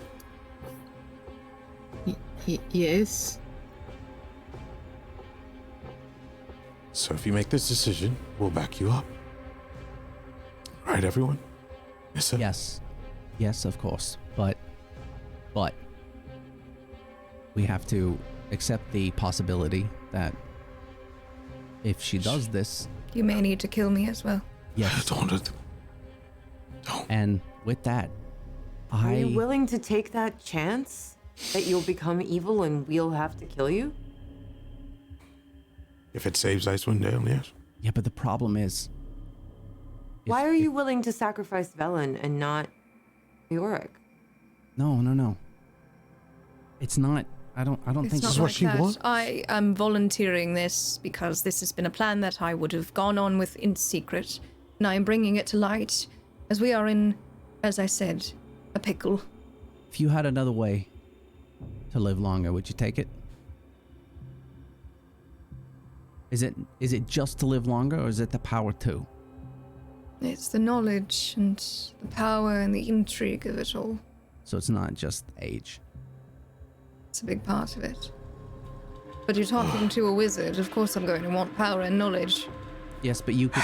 Yes. So if you make this decision, we'll back you up. Right, everyone? Yes, sir? Yes. Yes, of course. But we have to accept the possibility that if she does this, You may need to kill me as well. yes. Don't. And with that, Are you willing to take that chance that you'll become evil and we'll have to kill you? If it saves Icewind Dale, yes. Yeah, but the problem is, Why are you willing to sacrifice Velen and not Leoric? No. It's not. I don't It's think not is what like she that. wants? I am volunteering this because this has been a plan that I would have gone on with in secret, and I am bringing it to light as we are in, as I said, a pickle. If you had another way to live longer, would you take it? Is it just to live longer, or is it the power too? It's the knowledge and the power and the intrigue of it all. So it's not just age. It's a big part of it. But you're talking to a wizard. Of course I'm going to want power and knowledge. Yes, but you could,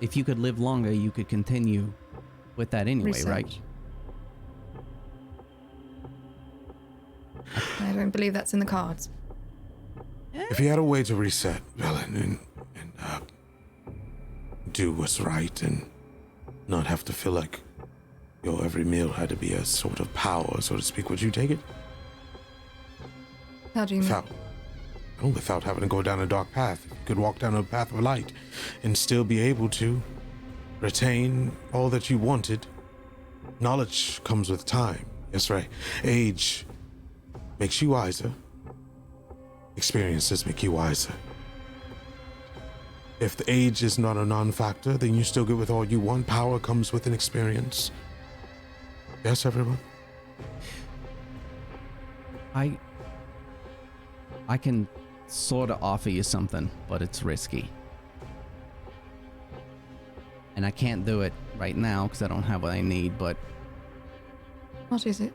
if you could live longer, you could continue with that anyway, Research. right? I don't believe that's in the cards. If you had a way to reset, Velen, and do what's right and not have to feel like your every meal had to be a sort of power, so to speak, would you take it? How do you mean? Without having to go down a dark path. You could walk down a path of light and still be able to retain all that you wanted. Knowledge comes with time. That's right. Age makes you wiser. Experiences make you wiser. If the age is not a non-factor, then you still get with all you want. Power comes with an experience. Yes, everyone? I can sort of offer you something, but it's risky. And I can't do it right now because I don't have what I need, but What is it?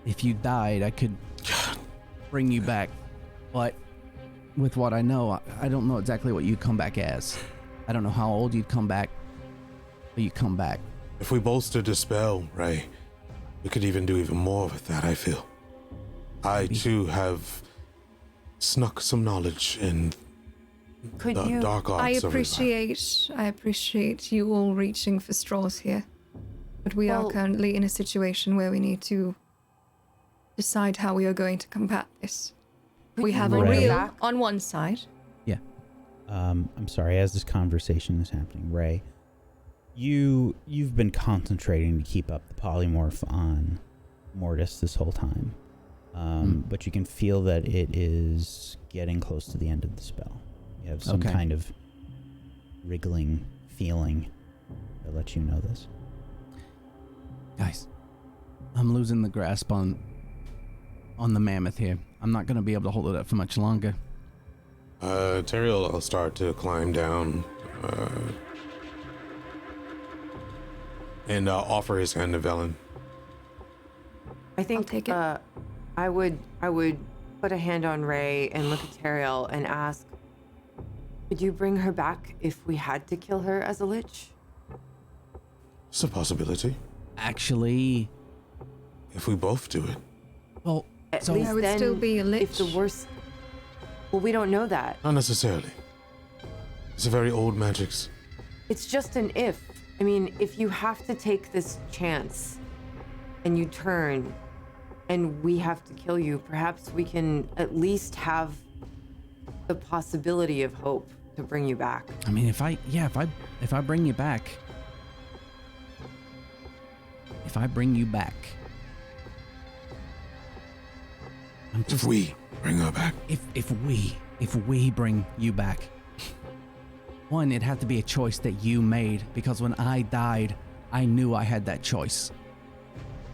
if you died, I could bring you back. But with what I know, I don't know exactly what you'd come back as. I don't know how old you'd come back, but you'd come back. If we bolster the spell, Ray, we could even do even more with that, I feel. I, too, have snuck some knowledge in Could the you? dark arts I of his life. appreciate you all reaching for straws here. But we are Well- currently in a situation where we need to decide how we are going to combat this. Could We you have a bring her real back? on one side. Yeah. I'm sorry, as this conversation is happening, Ray, you've been concentrating to keep up the polymorph on Mortis this whole time. But you can feel that it is getting close to the end of the spell. You have some Okay. kind of wriggling feeling that lets you know this. Guys, I'm losing the grasp on the mammoth here. I'm not going to be able to hold it up for much longer. Teriel will start to climb down and offer his hand to Velen. I think take it. I would put a hand on Ray and look at Teriel and ask, could you bring her back if we had to kill her as a lich? It's a possibility. Actually, If we both do it. well, At so least I would then, still be a if the lich. worst... Well, we don't know that. Not necessarily. It's a very old magics. It's just an if. I mean, if you have to take this chance and you turn and we have to kill you, perhaps we can at least have the possibility of hope to bring you back. I mean, if I bring you back, I'm just If we bring her back. if we bring you back, one, it had to be a choice that you made, because when I died, I knew I had that choice.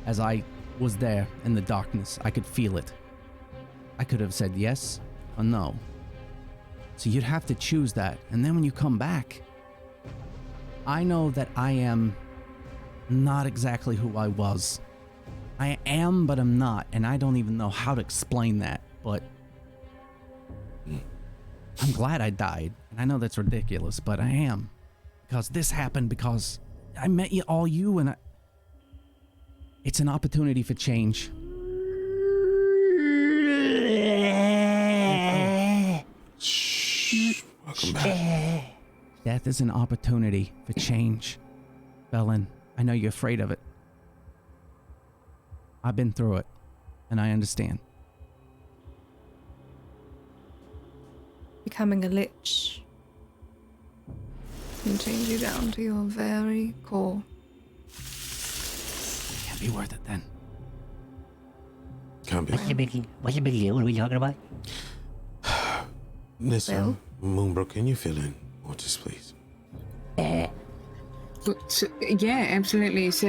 As I was there in the darkness. I could feel it. I could have said yes or no. So you'd have to choose that. And then when you come back, I know that I am not exactly who I was. I am, but I'm not. And I don't even know how to explain that. But I'm glad I died. And I know that's ridiculous, but I am. Because this happened because I met you and it's an opportunity for change. Shh. Welcome back. Death is an opportunity for change. Velen, I know you're afraid of it. I've been through it, and I understand. Becoming a lich can change you down to your very core. Can't be worth it then. Can't be. What's the big deal? What are we talking about? Listen, Moonbrook, can you fill in? Mortis, please. So, yeah, absolutely. So,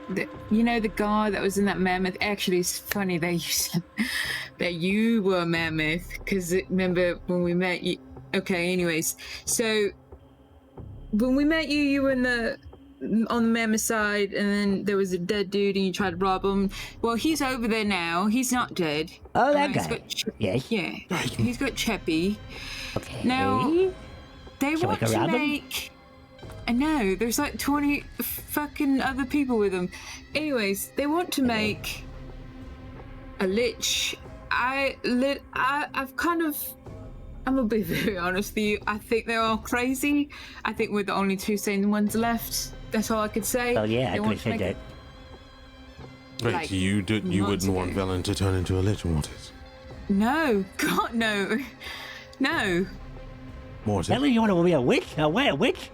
the guy that was in that mammoth. Actually, it's funny that you said that you were a mammoth, because remember when we met you? Okay. Anyways, so when we met you, you were on the mammoth side, and then there was a dead dude, and you tried to rob him. Well, he's over there now. He's not dead. Oh, that guy. Yes. Yeah. He's got Cheppy. Okay. Now, they Shall want we go to rob him? make. I know, there's like 20 fucking other people with them. Anyways, they want to make a lich. I'm gonna be very honest with you. I think they're all crazy. I think we're the only two sane ones left. That's all I could say. Oh yeah, I They could want have to said make that. Wait, like, you months wouldn't want ago. Velen to turn into a lich, Mortis? No, God, no. No. Mortis? That you want to be a witch? A what? A witch?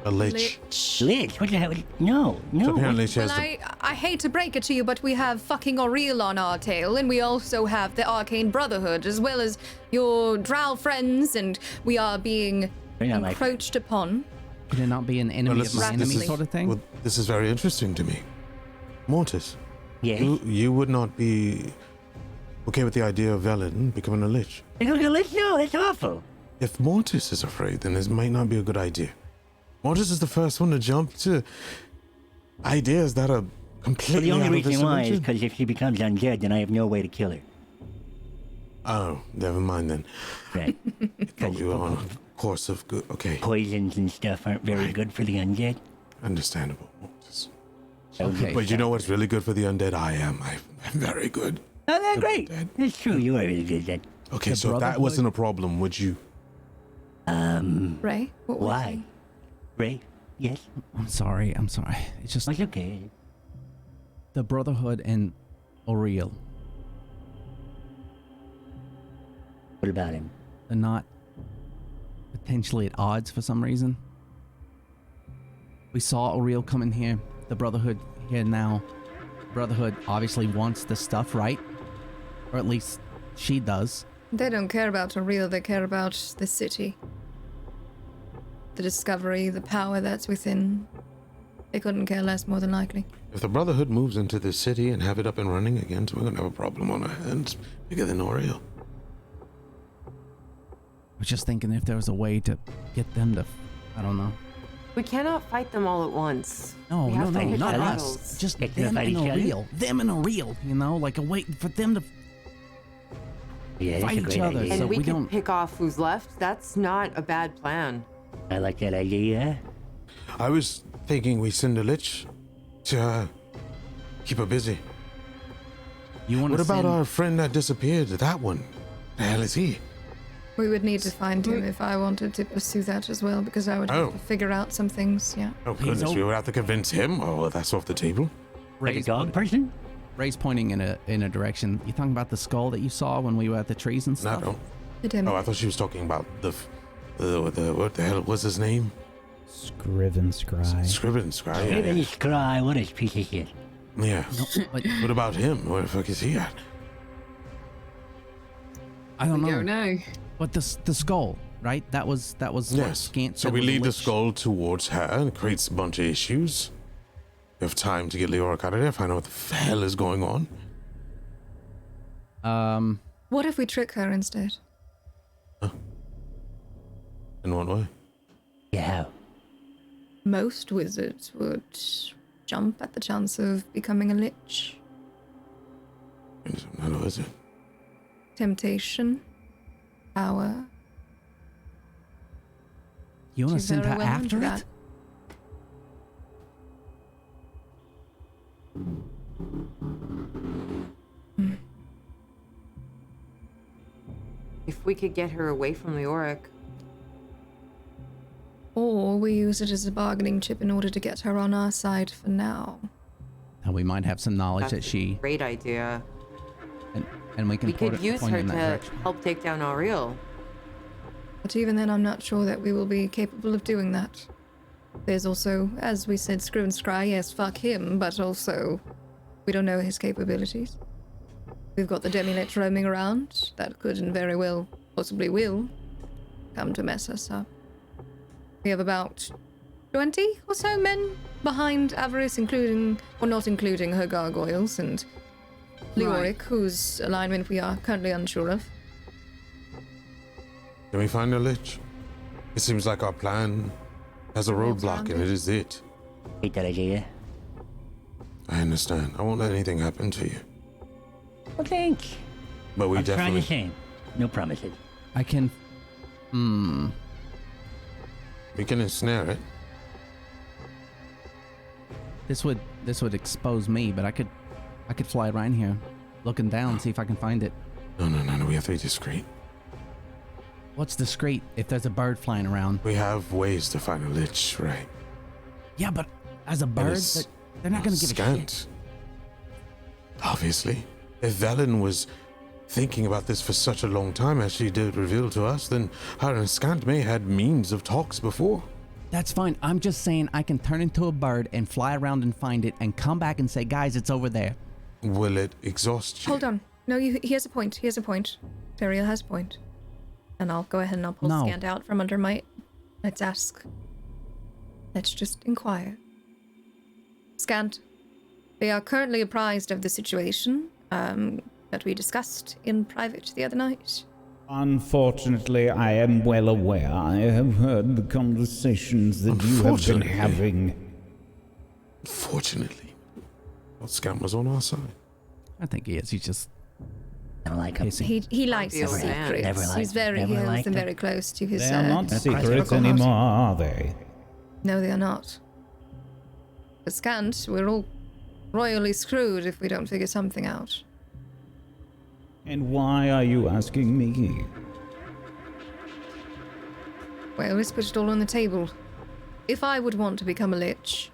A lich. Lich? What the hell? No. So apparently she has Well, the... I hate to break it to you, but we have fucking Auril on our tail, and we also have the Arcane Brotherhood, as well as your drow friends, and we are being They're not like- encroached upon. Can it not be an enemy Well, of my enemy sort of thing? Well, this is very interesting to me. Mortis, Yes. you would not be okay with the idea of Velen becoming a lich. They go to the lich? No, that's awful. If Mortis is afraid, then this might not be a good idea. Mortis is the first one to jump to ideas that are Well, completely the only out of this reason why is dimension. because if she becomes undead, then I have no way to kill her. Oh, never mind then. Right. Thought we were on a course of good. Okay, Poisons and stuff aren't very good for the undead. understandable, Mortis. Okay. But you know what's really good for the undead? I'm very good. Oh, that's great. Undead. That's true. You are really good then. Okay, The so if that Brotherhood- wasn't a problem, would you? Ray? What was Why? it? Ray? Yes? I'm sorry. It's just It's okay. the Brotherhood and Auril. What about him? They're not potentially at odds for some reason. We saw Auril come in here. The Brotherhood here now. Brotherhood obviously wants the stuff, right? Or at least she does. They don't care about Auril, they care about the city. The discovery, the power that's within. They couldn't care less, more than likely. If the Brotherhood moves into this city and have it up and running again, so we're gonna have a problem on our hands bigger than Oriel. I was just thinking if there was a way to get them to, I don't know. We cannot fight them all at once. No, We no, have to no, pick not our us. battles. Just They're gonna them fight and each other? Auril. Them and Auril, you know, like a way for them to Yeah, that's Fight a each great other, idea. And so we we can don't- pick off who's left. That's not a bad plan. I like that idea. I was thinking we send a lich to keep her busy. You want What to about send, our friend that disappeared? That one? The hell is he? We would need to find him if I wanted to pursue that as well, because I would Oh. have to figure out some things, yeah. Oh He's goodness, we over- would have to convince him. Oh, well, that's off the table. Like a Ray's, dog person? Ray's pointing in a direction. You talking about the skull that you saw when we were at the trees and No, stuff? no. It him. Oh, I thought she was talking about the what the hell was his name? Scriven Scry. Scriven Scry. Yeah, Even yeah. cry. What a piece of shit. Yeah. But What about him? Where the fuck is he at? I don't We know. don't know. But the skull, right? That was what Yes. Scant So said we was a lead the witch. skull towards her and it creates a bunch of issues. We have time to get Leoric out of there, find out what the hell is going on. What if we trick her instead? In what way? Yeah. Most wizards would jump at the chance of becoming a lich. I'm not a wizard. Temptation. Power. You want to She's send her very well known after for it? that. If we could get her away from Leoric. Or we use it as a bargaining chip in order to get her on our side for now. And we might have some knowledge That's that she, a great idea. and we can We could use point her in that to direction. help take down Ariel. But even then, I'm not sure that we will be capable of doing that. There's also, as we said, Screw and Scry, yes, fuck him, but also, we don't know his capabilities. We've got the Demi-Lich roaming around. That could and very well, possibly will, come to mess us up. We have about 20 or so men behind Avarice, including, or not including her gargoyles, and Leoric, whose alignment we are currently unsure of. Can we find a lich? It seems like our plan has a roadblock, and it is it. Hate that idea. I understand. I won't let anything happen to you. Well, thanks. But we I'm trying definitely... the same. No promises. I can. We can ensnare it. This would expose me, but I could fly around here, looking down, see if I can find it. No. We have to be discreet. What's discreet if there's a bird flying around? We have ways to find a lich, right? Yeah, but as a bird, it's they're not going to give a scant. shit. Obviously. If Velen was thinking about this for such a long time as she did reveal to us, then her and Scant may had means of talks before. That's fine. I'm just saying I can turn into a bird and fly around and find it and come back and say, guys, it's over there. Will it exhaust you? Hold on. No, he has a point. He has a point. Teriel has a point. And I'll go ahead and I'll pull No. Scant out from under my... Let's ask. Let's just inquire. Scant, they are currently apprised of the situation that we discussed in private the other night. Unfortunately, I am well aware. I have heard the conversations that you have been having. Fortunately. Well, Scant was on our side. I think he is. He's just Don't like him. pacing. He likes his Never liked- secrets. never liked- He's very never he holds liked them him. very close to his. They are not That's secrets right. anymore, are they? No, they are not. But Scant, we're all royally screwed if we don't figure something out. And why are you asking me? Well, let's put it all on the table. If I would want to become a lich,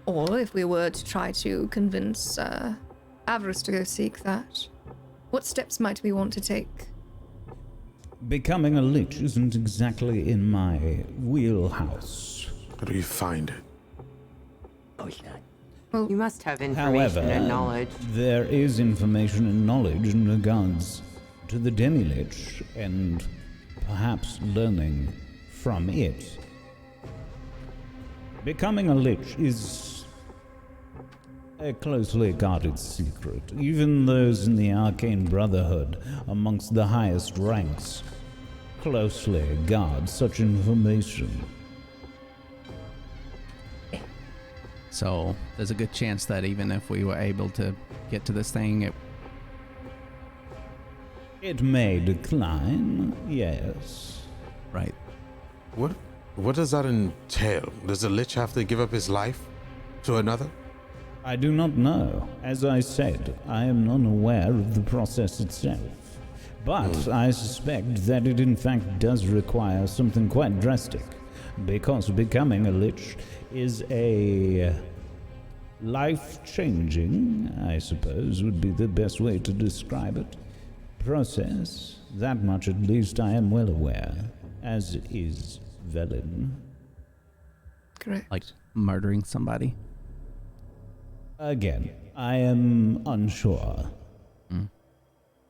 or if we were to try to convince Avarice to go seek that, what steps might we want to take? Becoming a lich isn't exactly in my wheelhouse. How do you find it? Oh, it's not. You must have information However, and knowledge. there is information and knowledge in regards to the Demi-Lich, and perhaps learning from it. Becoming a lich is a closely guarded secret. Even those in the Arcane Brotherhood, amongst the highest ranks, closely guard such information. So there's a good chance that even if we were able to get to this thing, It may decline, yes. right? What does that entail? Does a lich have to give up his life to another? I do not know. As I said, I am unaware of the process itself. But I suspect that it in fact does require something quite drastic, because becoming a lich is a life-changing, I suppose would be the best way to describe it, process. That much at least I am well aware, as is Velen. Correct. Like murdering somebody. Again, I am unsure.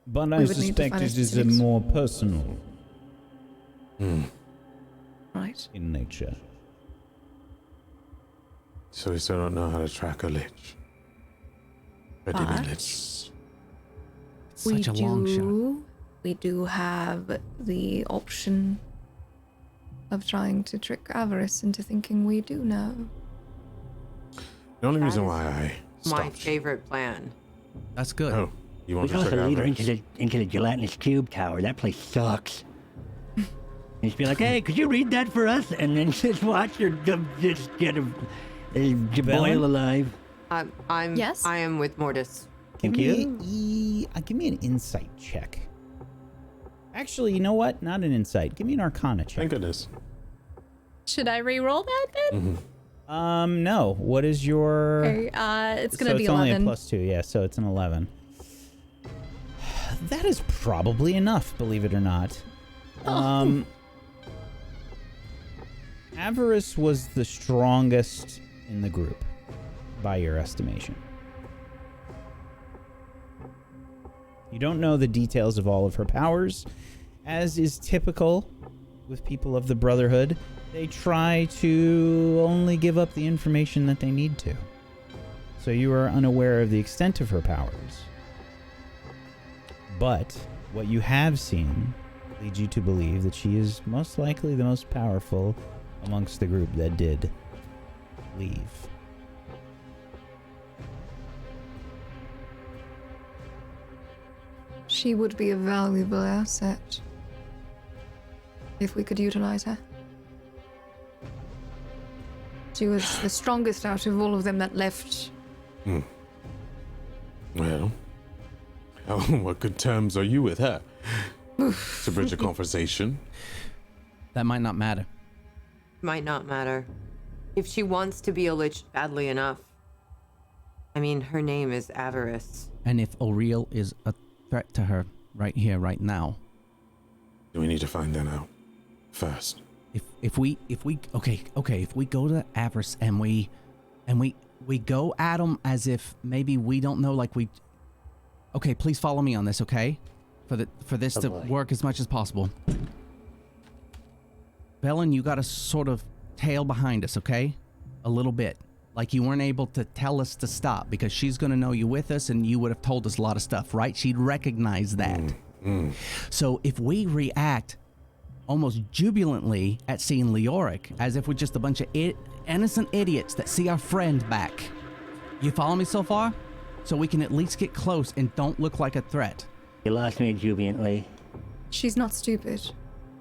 But I We would need to suspect find it is a specifics. more personal Right. in nature. So we still don't know how to track a lich. But But- it's Such a long shot. We do have the option of trying to trick Avarice into thinking we do know. the only reason That why I My stopped. favorite plan. That's good. Oh, you We want can to check also out? lead her Avarice? into the gelatinous cube tower. That place sucks. And just be like, hey, could you read that for us? And then just watch her just get a boil alive. Yes? I am with Mortis. Thank you. Give me an insight check. Actually, you know what? Not an insight. Give me an arcana check. Thank goodness. Should I re-roll that then? No. What is your... Okay, it's gonna so be it's only a 11. +2, yeah, so it's an 11. That is probably enough, believe it or not. Avarice was the strongest in the group, by your estimation. You don't know the details of all of her powers. As is typical with people of the Brotherhood, they try to only give up the information that they need to. So you are unaware of the extent of her powers. But what you have seen leads you to believe that she is most likely the most powerful amongst the group that did leave. She would be a valuable asset if we could utilize her. She was the strongest out of all of them that left. Well, what good terms are you with her? To bridge a conversation. That might not matter. Might not matter. If she wants to be a lich badly enough. I mean, her name is Avarice. And if Oriel is a threat to her right here, right now, We need to find that out first. if we go to Avarice and we go at them as if maybe we don't know, like we. Okay, please follow me on this, okay? For this to boy. work as much as possible. Bellin, you got to sort of tail behind us, okay? A little bit. Like you weren't able to tell us to stop because she's going to know you with us and you would have told us a lot of stuff, right? She'd recognize that. So if we react almost jubilantly at seeing Leoric, as if we're just a bunch of innocent idiots that see our friend back. You follow me so far? So we can at least get close and don't look like a threat. You lost me jubilantly. She's not stupid.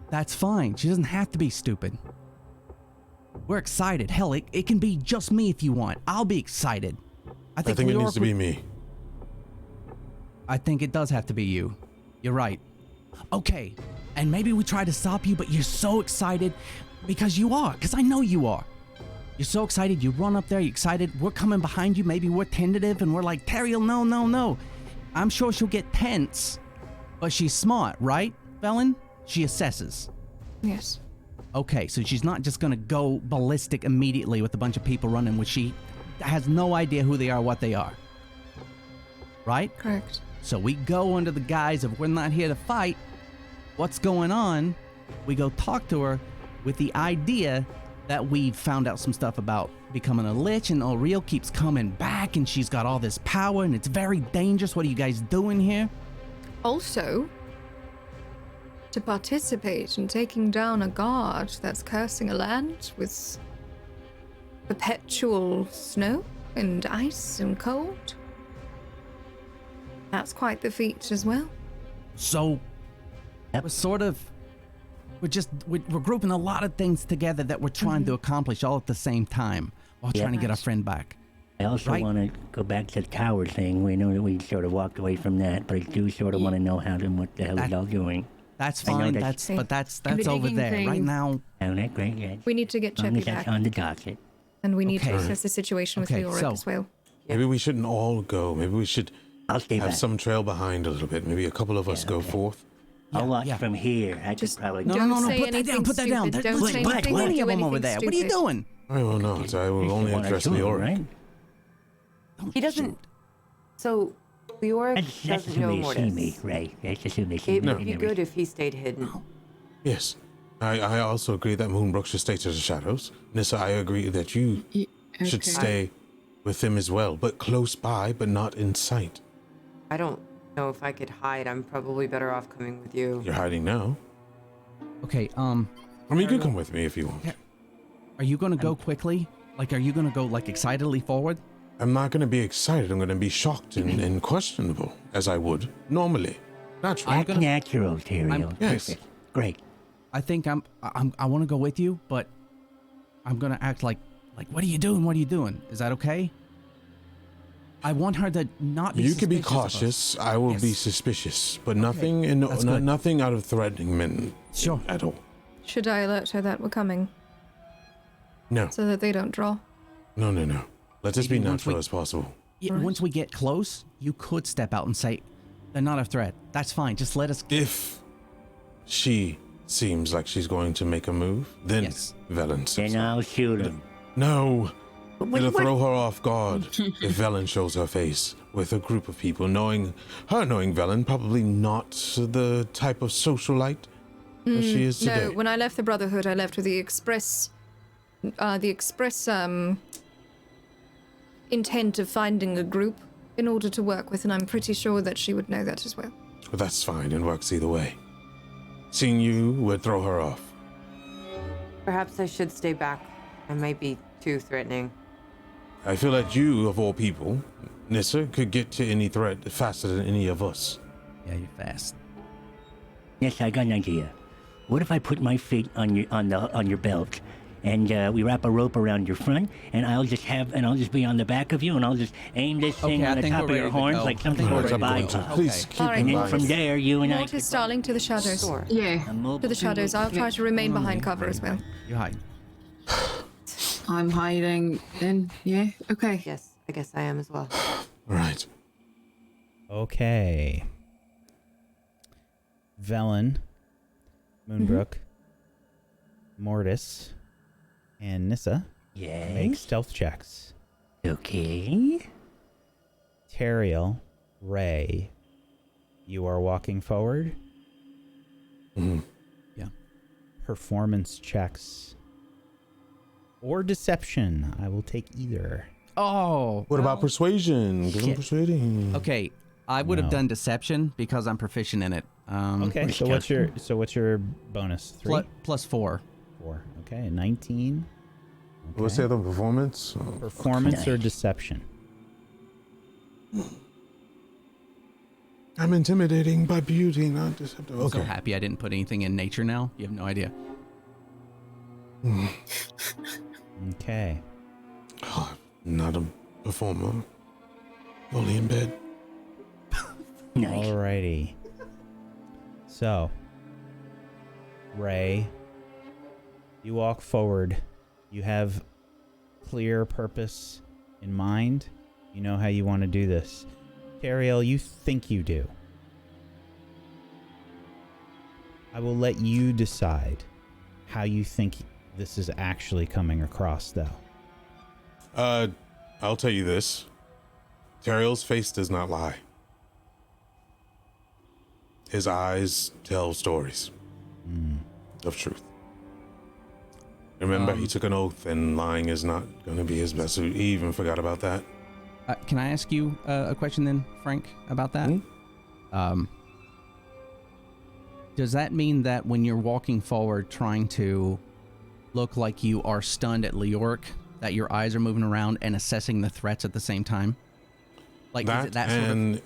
That's fine. She doesn't have to be stupid. We're excited. Hell, it can be just me if you want. I'll be excited. I think it Leoric needs to be me. I think it does have to be you. You're right. Okay, and maybe we try to stop you, but you're so excited because you are, because I know you are. You're so excited, you run up there, you're excited, we're coming behind you, maybe we're tentative, and we're like, Teriel, no. I'm sure she'll get tense, but she's smart, right, Felon? She assesses. Yes. Okay, so she's not just gonna go ballistic immediately with a bunch of people running, which she has no idea who they are, what they are. Right? Correct. So we go under the guise of we're not here to fight. What's going on? We go talk to her with the idea that we found out some stuff about becoming a lich, and Oriel keeps coming back and she's got all this power and it's very dangerous. What are you guys doing here? Also, to participate in taking down a guard that's cursing a land with perpetual snow and ice and cold. That's quite the feat as well. So we're sort of we're grouping a lot of things together that we're trying to accomplish all at the same time while trying to get our friend back. I also Right. want to go back to the tower thing. We know that we sort of walked away from that, but I do sort of want to know what the hell That- we're all doing. That's I know fine. that's- That's And the over digging there thing. right now. Oh, that's great, yes. We need to get As long Cheppy as that's back, on the docket. and we need to Okay. assess the situation with Okay, Leoric so- as well. Maybe we shouldn't all go. Maybe we should I'll stay have back. some trail behind a little bit. Maybe a couple of us go okay. forth. I'll watch yeah. from here. I could Just probably... No, Don't no, say put that down, anything put that down. stupid. There's Don't like say plenty anything. of Do them over anything there. What are you stupid. doing? I will not. I will only One or address two, Leoric. right? He doesn't. So, Leoric That's doesn't know assume they see Mortis. me, right? Let's assume they see It me. would be good if he stayed hidden. Yes. I also agree that Moonbrook should stay to the shadows. Nissa, I agree that you should Okay. stay with him as well, but close by, but not in sight. I don't know if I could hide. I'm probably better off coming with you. You're hiding now. Okay, I mean, you can come with me if you want. are you gonna go quickly? Like, are you gonna go, like, excitedly forward? I'm not going to be excited. I'm going to be shocked and questionable, as I would normally. Naturally. I'm Act gonna- natural, Tyrael. Yes. Perfect. Great. I think I want to go with you, but I'm gonna act like, what are you doing? What are you doing? Is that okay? I want her to not be You can be suspicious of us. cautious. I will be Yes. suspicious, but nothing and That's good. nothing out of threatening men Sure. at all. Should I alert her that we're coming No, so that they don't draw? no. Let this be Maybe once natural we- as possible. Yeah, Right. once we get close, you could step out and say, they're not a threat. That's fine. Just let us. If she seems like she's going to make a move, then Yes. Velen says, Then I'll shoot him. no. What- It'll what- throw her off guard if Velen shows her face with a group of people, knowing Velen, probably not the type of socialite that she is today. No, when I left the Brotherhood, I left with the express intent of finding a group in order to work with, and I'm pretty sure that she would know that as well. But that's fine and works either way. Seeing you would throw her off. Perhaps I should stay back. I might be too threatening. I feel that you, of all people, Nissa, could get to any threat faster than any of us. Yeah, you're fast. Yes, I got an idea. What if I put my feet on your belt, and we wrap a rope around your front, and I'll just be on the back of you, and I'll just aim this thing Okay, I on the think top we're of your ready to horns go. like something All for right, a I'm going to. bypass. Please keep Alright. in And then mind. from there, you and I. Mortis, darling, to the shadows. Sure. Yeah, A mobile To the shadows. I'll try to remain behind cover as well. You hide. I'm hiding. Then yeah, okay. Yes, I guess I am as well. Right. Okay. Velen, Moonbrook, Mortis, and Nissa make Yes. stealth checks. Okay. Teriel, Ray, you are walking forward. Mhm. Yeah. Performance checks or deception. I will take either. Oh. What about well, persuasion? Because I'm shit. persuading. Okay, I would have No. done deception because I'm proficient in it. Okay, so what's your bonus? 3? Plus 4. 4. Okay, 19. What's the other performance? Oh, Performance or Nice. deception? I'm intimidating by beauty, not deceptive. I'm so Okay. happy I didn't put anything in nature now. You have no idea. Okay. Oh, not a performer. Only in bed. Nice. Alrighty. So, Ray, you walk forward. You have clear purpose in mind. You know how you want to do this. Teriel, you think you do. I will let you decide how you think this is actually coming across, though. I'll tell you this. Teriel's face does not lie. His eyes tell stories of truth. Remember, he took an oath, and lying is not going to be his best. He even forgot about that. Can I ask you a question then, Frank, about that? Does that mean that when you're walking forward trying to look like you are stunned at Leoric, that your eyes are moving around and assessing the threats at the same time? Like, is it that sort of... and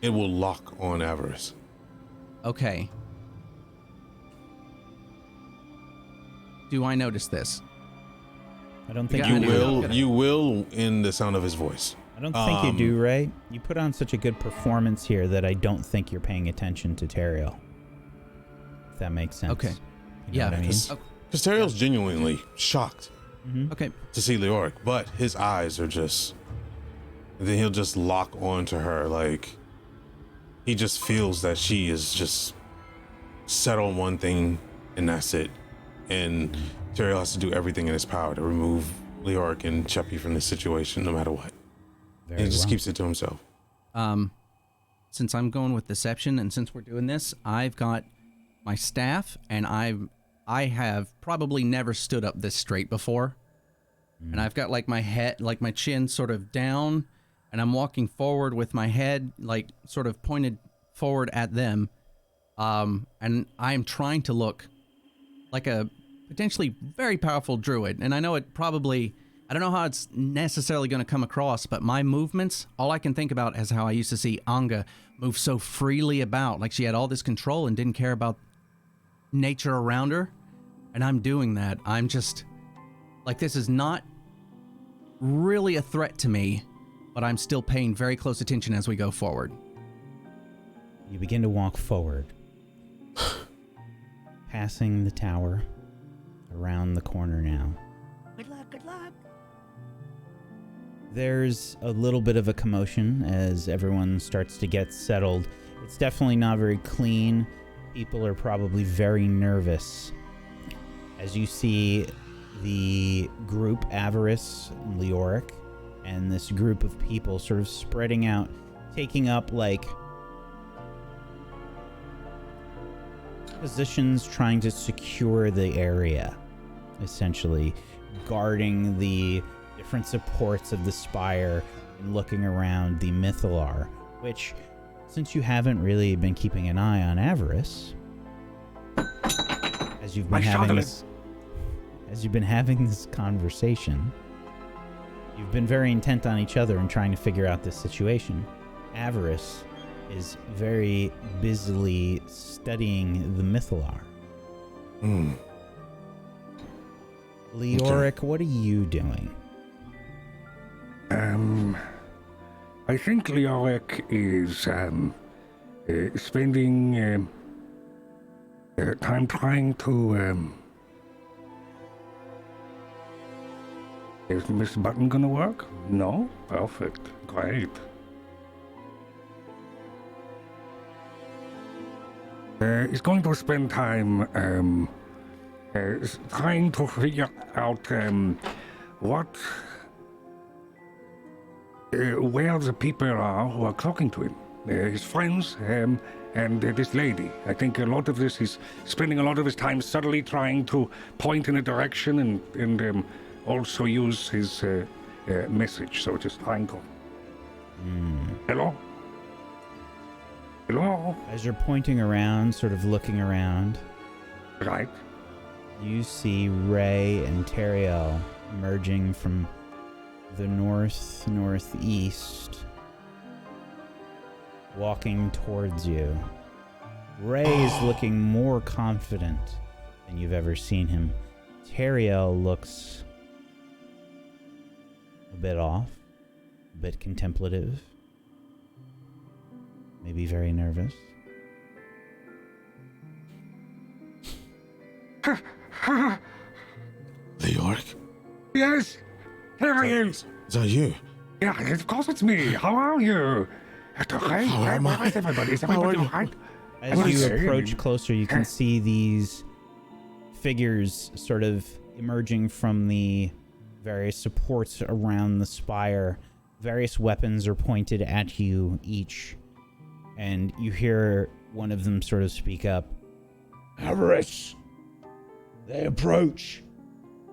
it will lock on avarice. Okay. Do I notice this? I don't think Yeah, you I will. know. You will in the sound of his voice. I don't think you do, Ray. You put on such a good performance here that I don't think you're paying attention to Teriel. If that makes sense. Okay. You know Yeah. what I mean? Because Teriel's genuinely shocked Okay. to see Leoric, but his eyes are just... And then he'll just lock onto her, like... He just feels that she is just set on one thing, and that's it. And Teriel has to do everything in his power to remove Leoric and Cheppy from this situation, no matter what. And he just keeps it to himself. Since I'm going with deception and since we're doing this, I've got my staff and I have probably never stood up this straight before. and I've got like my head, like my chin sort of down, and I'm walking forward with my head like sort of pointed forward at them. And I'm trying to look like a potentially very powerful druid. And I know it probably, I don't know how it's necessarily going to come across, but my movements, all I can think about is how I used to see Anga move so freely about, like she had all this control and didn't care about nature around her. And I'm doing that. I'm just, like, this is not really a threat to me, but I'm still paying very close attention as we go forward. You begin to walk forward, passing the tower, around the corner now. Good luck, good luck. There's a little bit of a commotion as everyone starts to get settled. It's definitely not very clean. People are probably very nervous. As you see the group Avarice and Leoric and this group of people sort of spreading out, taking up like positions trying to secure the area, essentially guarding the different supports of the spire and looking around the Mythalar, which, since you haven't really been keeping an eye on Avarice, as you've been having this conversation, you've been very intent on each other and trying to figure out this situation. Avarice is very busily studying the Mythalar. Leoric, what are you doing? I think Leoric is spending time trying to. Is this button gonna work? No? Perfect. Great. Is going to spend time trying to figure out what where the people are who are talking to him. His friends and this lady. I think a lot of this is spending a lot of his time subtly trying to point in a direction and also use his message. So just trying to. Hello? Hello? As you're pointing around, sort of looking around, Right. you see Ray and Teriel emerging from the northeast, walking towards you. Ray is looking more confident than you've ever seen him. Teriel looks a bit off, a bit contemplative, maybe very nervous. Leoric? Yes. Here he is. Is that you? Yeah, of course it's me. How are you? Hey, How am where I? is everybody? Is How everybody are you? all right? As you approach closer, you can see these figures sort of emerging from the various supports around the spire. Various weapons are pointed at you each, and you hear one of them sort of speak up. Avarice! They approach!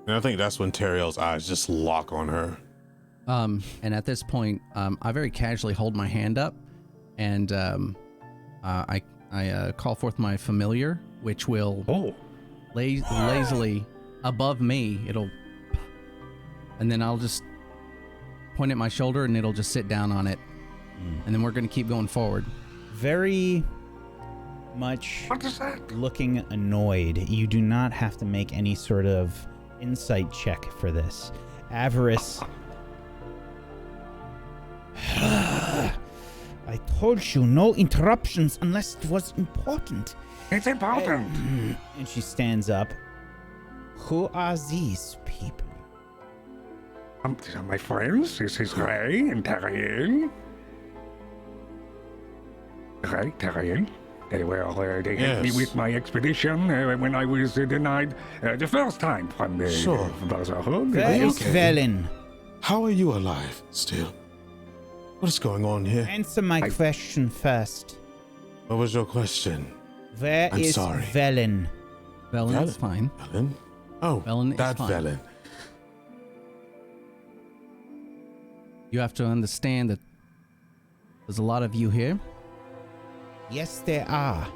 And I think that's when Teriel's eyes just lock on her. And at this point, I very casually hold my hand up, and I call forth my familiar, which will lazily above me. And then I'll just point at my shoulder, and it'll just sit down on it, and then we're gonna keep going forward. Very much What is that? looking annoyed. You do not have to make any sort of insight check for this. Avarice. I told you no interruptions unless it was important. It's important. And she stands up. Who are these people? These are my friends. This is Ray and Teriel. Ray, Teriel. They helped me Yes. with my expedition when I was denied the first time from the Sure. Brotherhood. Where is okay? Velen? How are you alive still? What is going on here? Answer my question first. What was your question? Where I'm is sorry. Velen? Velen is fine. Velen? Oh, Velen is that fine. Velen. You have to understand that there's a lot of you here. Yes, there are.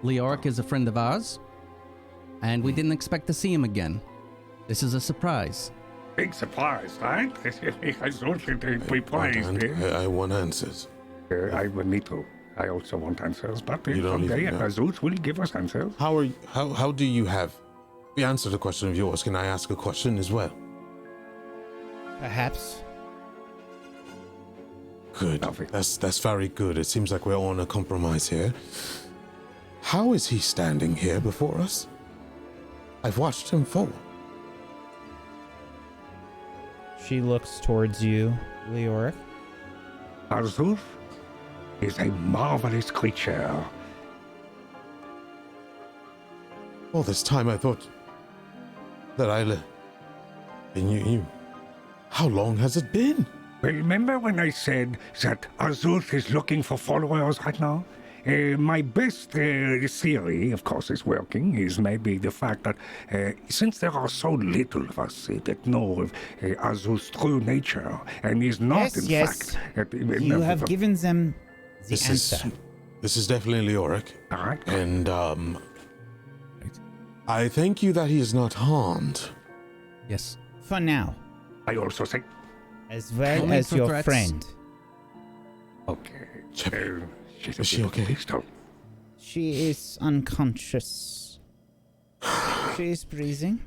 Leoric is a friend of ours, and we didn't expect to see him again. This is a surprise. Big surprise, right? I thought you'd be pleased. I want answers. Me too. I also want answers, but You don't someday even know. Zeus will give us answers. How do you have? We answered a question of yours. Can I ask a question as well? Perhaps. Good. Lovely. That's very good. It seems like we're on a compromise here. How is he standing here before us? I've watched him fall. She looks towards you, Leoric. Zeus is a marvelous creature. All this time I thought that and you. How long has it been? Remember when I said that Zeus is looking for followers right now? My best theory, of course, is working, is maybe the fact that since there are so little of us that know of Zeus' true nature, and is not Yes. fact... You have given them the This answer. this is definitely Leoric. All right. And I thank you that he is not harmed. Yes. For now, I also say... as well Only as for your threats. friend. Okay. Chippy. She's Is she okay? She is unconscious. She is breathing.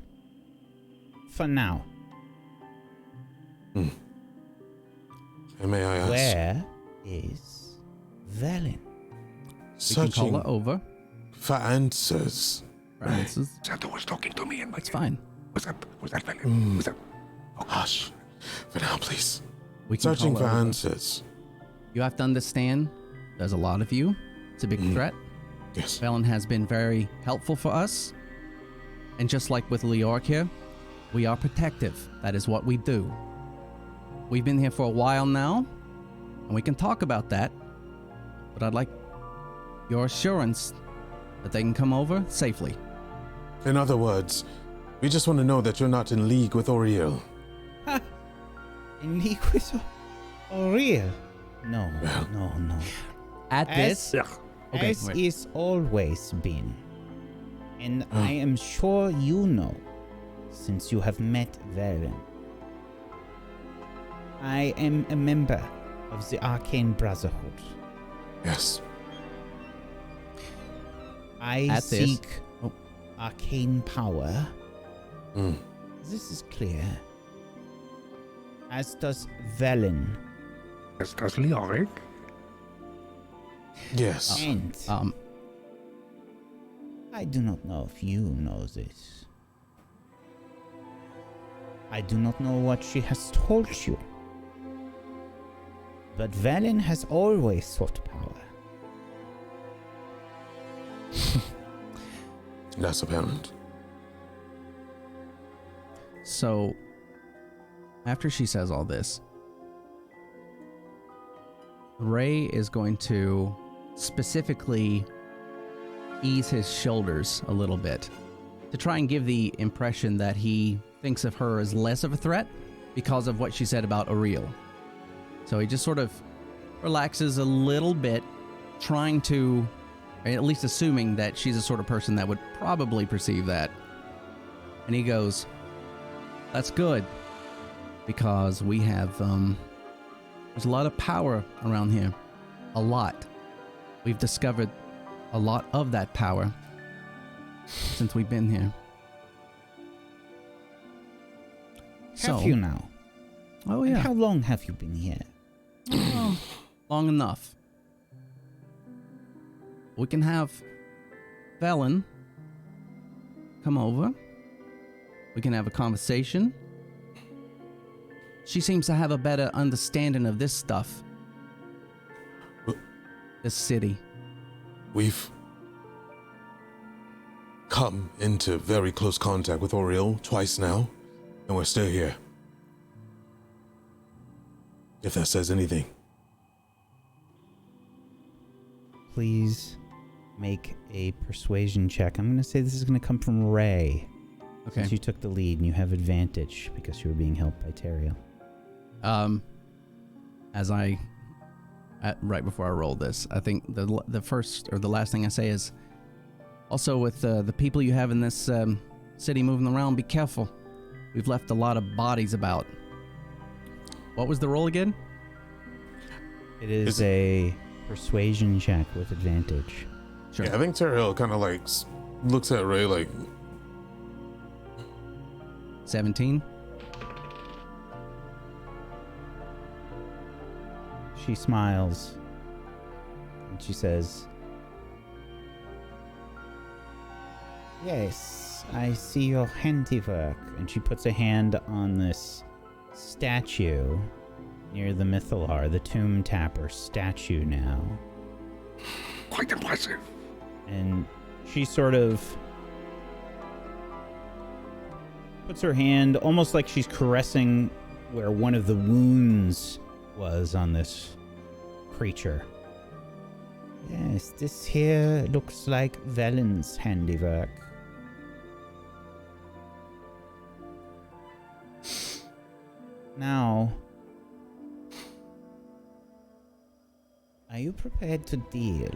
For now. And may I ask? Where is Velen? We can call Searching her over. for answers. Francis. That was talking to me in my It's fine. Was that Velen? Mm. Was that... Hush. For now, please. We can Searching call for her over. answers. You have to understand, there's a lot of you. It's a big threat. Yes. Velen has been very helpful for us. And just like with Leoric here, we are protective. That is what we do. We've been here for a while now, and we can talk about that. But I'd like your assurance that they can come over safely. In other words, we just want to know that you're not in league with Oriel. In liquid or real? No, Well. no. At As- this, okay, As wait. is always been. And I am sure you know, since you have met Velen. I am a member of the Arcane Brotherhood. Yes. I At this- seek arcane power. Mm. This is clear. As does Velen. As does Leoric. Yes. And um, I do not know if you know this. I do not know what she has told you. But Velen has always sought power. That's apparent. so after she says all this, Ray is going to specifically ease his shoulders a little bit to try and give the impression that he thinks of her as less of a threat because of what she said about Oriel. So he just sort of relaxes a little bit, trying to, or at least assuming that she's the sort of person that would probably perceive that. And he goes, "That's good, because we have, there's a lot of power around here. A lot. We've discovered a lot of that power since we've been here." Have you now? Oh And yeah. how long have you been here? Long enough. We can have Velen come over. We can have a conversation. She seems to have a better understanding of this stuff. This city. We've come into very close contact with Oriel twice now, and we're still here. If that says anything. Please make a persuasion check. I'm going to say this is going to come from Ray. Okay. Since you took the lead and you have advantage because you were being helped by Teriel. as right before I roll this. I think the first or the last thing I say is also with the people you have in this city moving around, be careful. We've left a lot of bodies about. What was the roll again? It is a persuasion check with advantage. Sure. Yeah, I think Terrell kind of like looks at Ray like 17. She smiles and she says, "Yes, I see your handiwork." And she puts a hand on this statue near the Mythalar, the Tomb Tapper statue now. Quite impressive. And she sort of puts her hand almost like she's caressing where one of the wounds was on this creature. "Yes, this here looks like Valen's handiwork." Now, are you prepared to deal?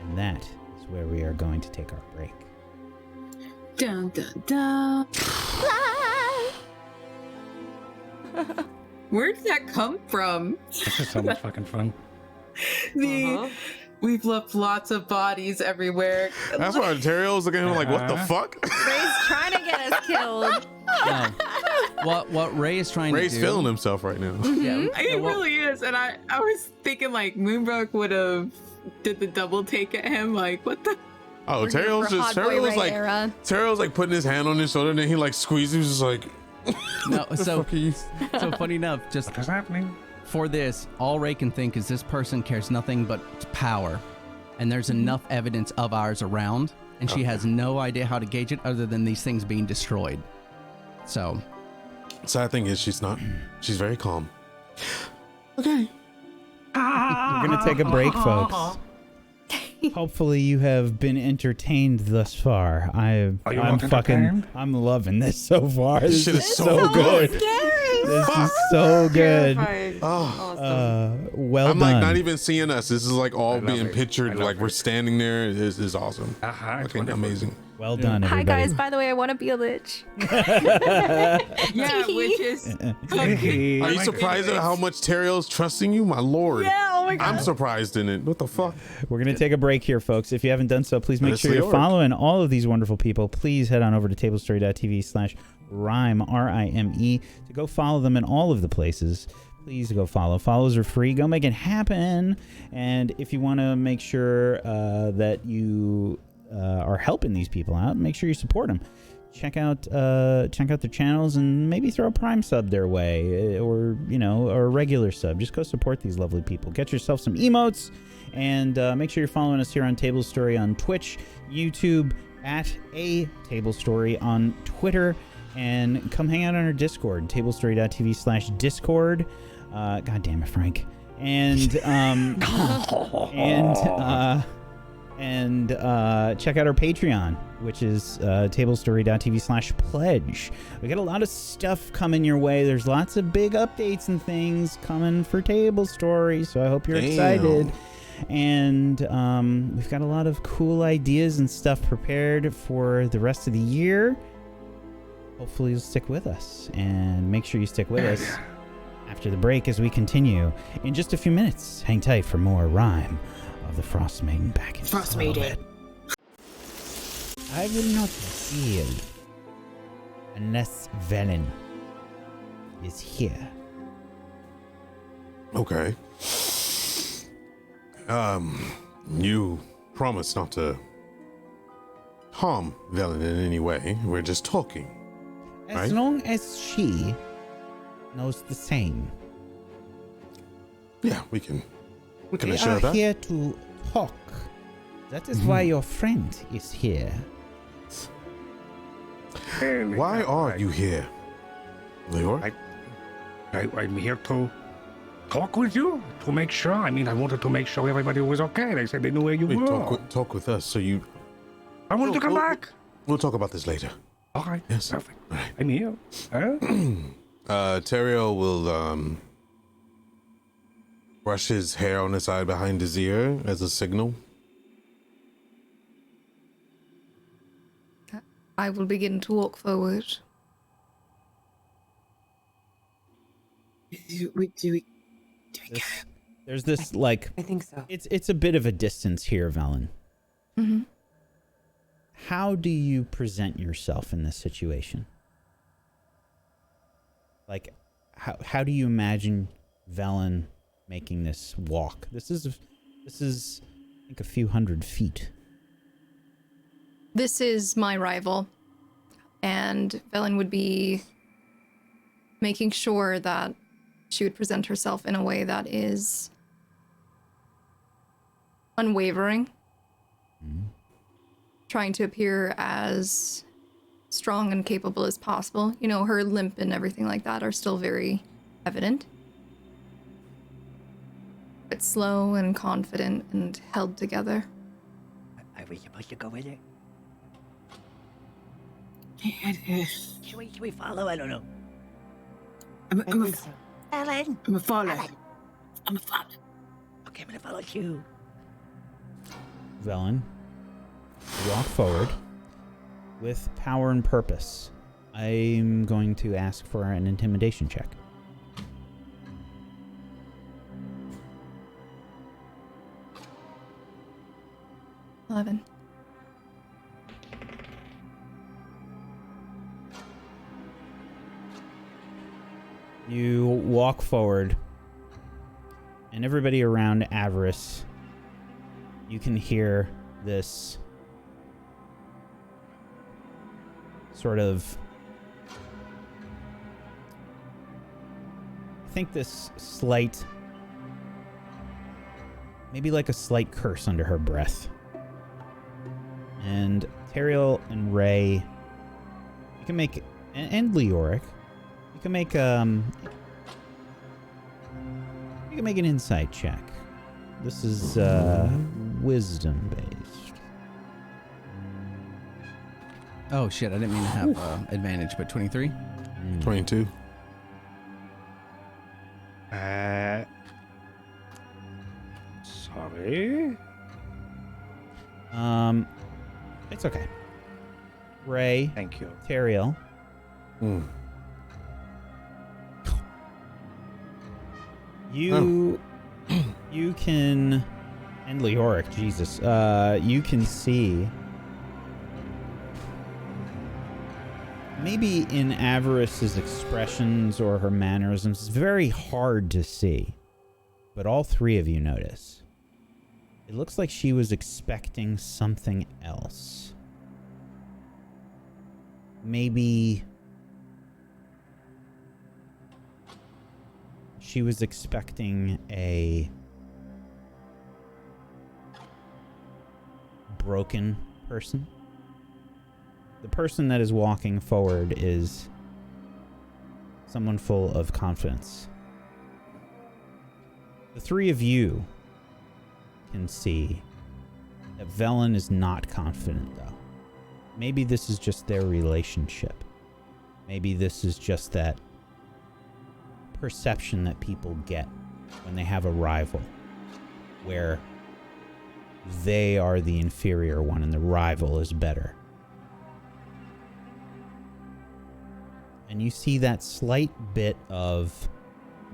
And that is where we are going to take our break. Dun dun dun. Where did that come from? This is so much fucking fun. We've left lots of bodies everywhere. that's why Terrell was looking at him like, what the fuck? Ray's trying to get us killed. No. What Ray is trying Ray's to do... feeling himself right now. Yeah, It really is, and I was thinking like Moonbrook would have did the double take at him, like what the. Oh, Terrell was like Era. Terrell's like putting his hand on his shoulder and then he like squeezes, just like No, so funny enough, just What is happening? for this, all Ray can think is this person cares nothing but power, and there's enough evidence of ours around, and she has no idea how to gauge it other than these things being destroyed. So, sad thing is she's very calm. Okay. We're going to take a break, folks. Hopefully you have been entertained thus far. Are you not entertained? I'm loving this so far. This shit is so good. This is so good. Terrifying. Oh. Well I'm done. like not even seeing us. This is like all love being it. pictured. I love Like we're it. standing there. This is awesome. It's Okay, wonderful. amazing. Well done, Hi everybody. guys, by the way, I want to be a lich. Yeah, which is. Are you surprised at how much Terrell's trusting you? My lord. Yeah, oh my god. I'm surprised in it. What the fuck? We're going to take a break here, folks. If you haven't done so, please make Let's sure see you're org. following all of these wonderful people. Please head on over to tablestory.tv/rime, R-I-M-E, to go follow them in all of the places. Please go follow. Follows are free. Go make it happen. And if you want to make sure that you are helping these people out, make sure you support them. Check out their channels and maybe throw a Prime sub their way, or or a regular sub. Just go support these lovely people. Get yourself some emotes, and make sure you're following us here on Table Story on Twitch, YouTube, at a Table Story on Twitter, and come hang out on our Discord, tablestory.tv/discord. God damn it, Frank. And check out our Patreon, which is tablestory.tv/pledge. We got a lot of stuff coming your way. There's lots of big updates and things coming for Table Story, so I hope you're excited. And we've got a lot of cool ideas and stuff prepared for the rest of the year. Hopefully you'll stick with us, and make sure you stick with us after the break as we continue in just a few minutes. Hang tight for more Rime of the Frostmaiden back in just a little bit. I will not deal unless Velen is here. Okay. You promise not to harm Velen in any way. We're just talking. As Right. long as she knows the same. Yeah, we can We assure are that. here to talk. That is why your friend is here. Why are you here, Leor? I'm here to talk with you, to make sure. I mean, I wanted to make sure everybody was okay. They said they knew where you Wait, were. talk with us. So you. I wanted to come We'll- back. We'll talk about this later. All right. Yes. Perfect. All right. I'm here. Huh? Terrio will brush his hair on the side behind his ear as a signal. I will begin to walk forward. Do we go? There's this, like... I think so. It's a bit of a distance here, Velen. Mm-hmm. How do you present yourself in this situation? Like, how do you imagine Velen making this walk? This is, I think, a few hundred feet. This is my rival, and Velen would be making sure that she would present herself in a way that is unwavering, trying to appear as strong and capable as possible. You know, her limp and everything like that are still very evident, but slow and confident and held together. Are we supposed to go with her? Should we follow? I don't know. I'm I think so. Ellen. a follower. Ellen. I'm a follower. Okay, I'm gonna follow you. Velen, walk forward with power and purpose. I'm going to ask for an intimidation check. $11. You walk forward, and everybody around Avarice, you can hear this sort of... I think this slight... maybe like a slight curse under her breath. And Teriel and Ray, you can make... and Leoric, you can make an insight check. This is wisdom based. Oh shit! I didn't mean to have advantage, but 23. 22. Sorry. It's okay. Ray, Thank you. Teriel, you can, and Leoric, Jesus, you can see maybe in Avarice's expressions or her mannerisms, it's very hard to see, but all three of you notice. It looks like she was expecting something else. Maybe she was expecting a broken person. The person that is walking forward is someone full of confidence. The three of you can see that Velen is not confident, though. Maybe this is just their relationship. Maybe this is just that perception that people get when they have a rival, where they are the inferior one and the rival is better. And you see that slight bit of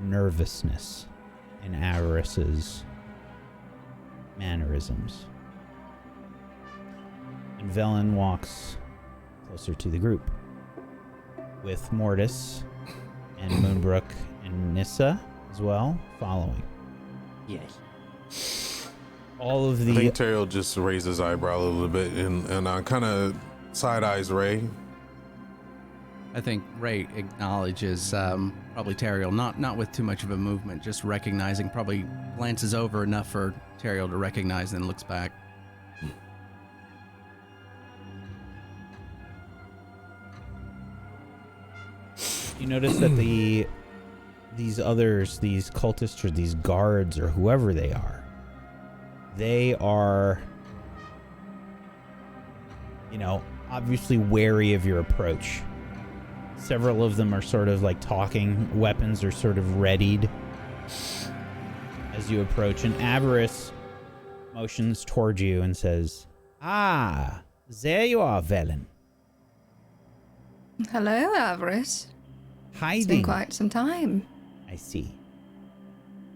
nervousness in Avarice's mannerisms. And Velen walks closer to the group, with Mortis and Moonbrook and Nissa as well following. Yes. All of I the... think Terrell just raised his eyebrow a little bit and kind of side-eyes Ray. I think Ray acknowledges probably Teriel, not with too much of a movement, just recognizing, probably glances over enough for Teriel to recognize, then looks back. You notice that these cultists or these guards or whoever they are, obviously wary of your approach. Several of them are sort of like talking. Weapons are sort of readied as you approach. And Avarice motions towards you and says, "Ah, there you are, Velen. Hello, Avarice. It's been Hiding. quite some time. I see.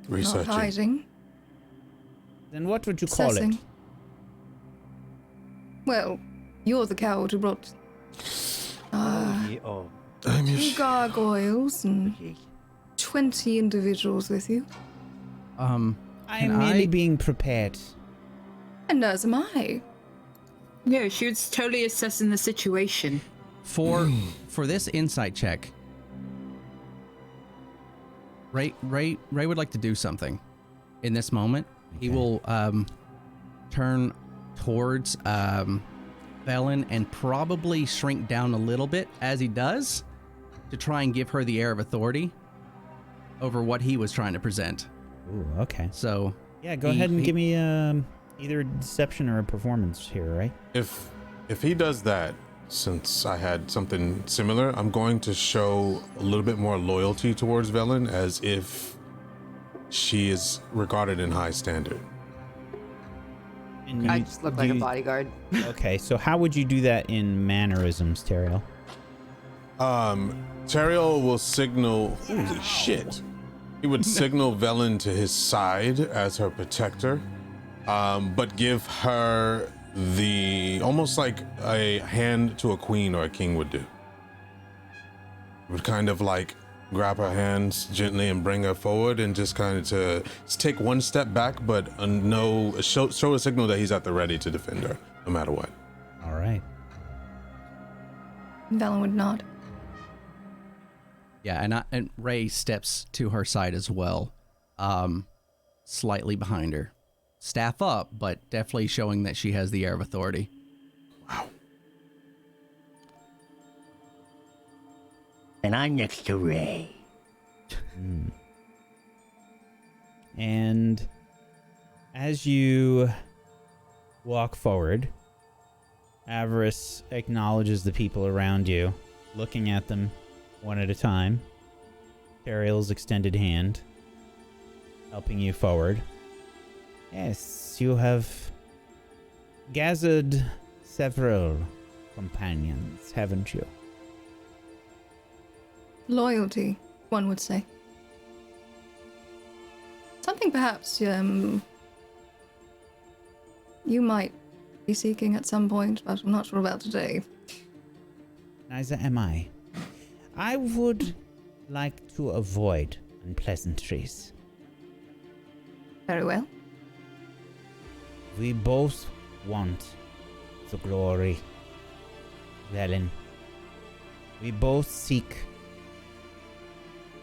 Not Researching. hiding. Then what would you call it? Assessing. Well, you're the coward who brought I'm 2 gargoyles and 20 individuals with you. I'm Can merely I- being prepared. And as am I. Yeah, she was totally assessing the situation. For this insight check, Ray would like to do something. In this moment, he will turn towards Velen and probably shrink down a little bit as he does to try and give her the air of authority over what he was trying to present. Ooh, okay. So Yeah, go He- ahead and he- give me either a deception or a performance here, right? If he does that, since I had something similar, I'm going to show a little bit more loyalty towards Velen, as if she is regarded in high standard. And I you- just look like a you- bodyguard. Okay, so how would you do that in mannerisms, Teriel? Teriel will signal. Holy shit! He would signal Velen to his side as her protector, but give her the almost like a hand to a queen or a king would do. Would kind of like grab her hands gently and bring her forward, and just kind of to take one step back, but show a signal that he's at the ready to defend her, no matter what. All right. Valen would nod. yeah, and Ray steps to her side as well, slightly behind her. Staff up, but definitely showing that she has the air of authority. And I'm next to Ray. And as you walk forward, Avarice acknowledges the people around you, looking at them one at a time. Teriel's extended hand, helping you forward. Yes, you have gathered several companions, haven't you? Loyalty, one would say. Something perhaps you might be seeking at some point, but I'm not sure about today. Neither am I. I would like to avoid unpleasantries. Very well. We both want the glory, Velen. We both seek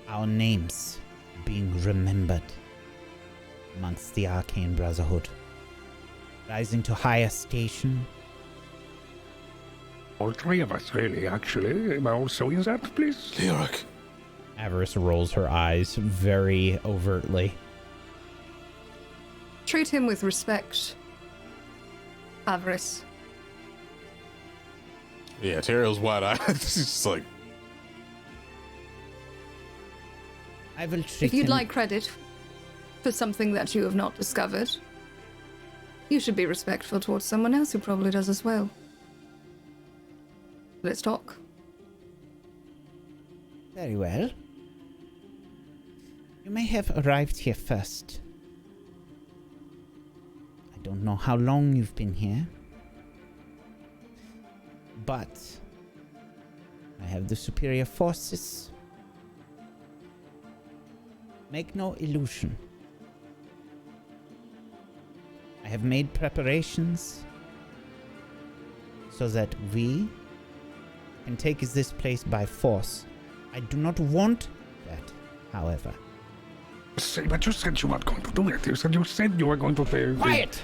our names being remembered amongst the Arcane Brotherhood, rising to higher station. All three of us, really, actually. Am I also in that, please? Leoric. Avarice rolls her eyes very overtly. Treat him with respect, Avarice. Yeah, Teriel's wide eyed. She's just like, I will treat If you'd him- like credit for something that you have not discovered, you should be respectful towards someone else who probably does as well. Let's talk. Very well. You may have arrived here first. I don't know how long you've been here, but I have the superior forces. Make no illusion. I have made preparations so that we can take this place by force. I do not want that, however. Say, but you said you weren't going to do it. You said you were going to do Quiet!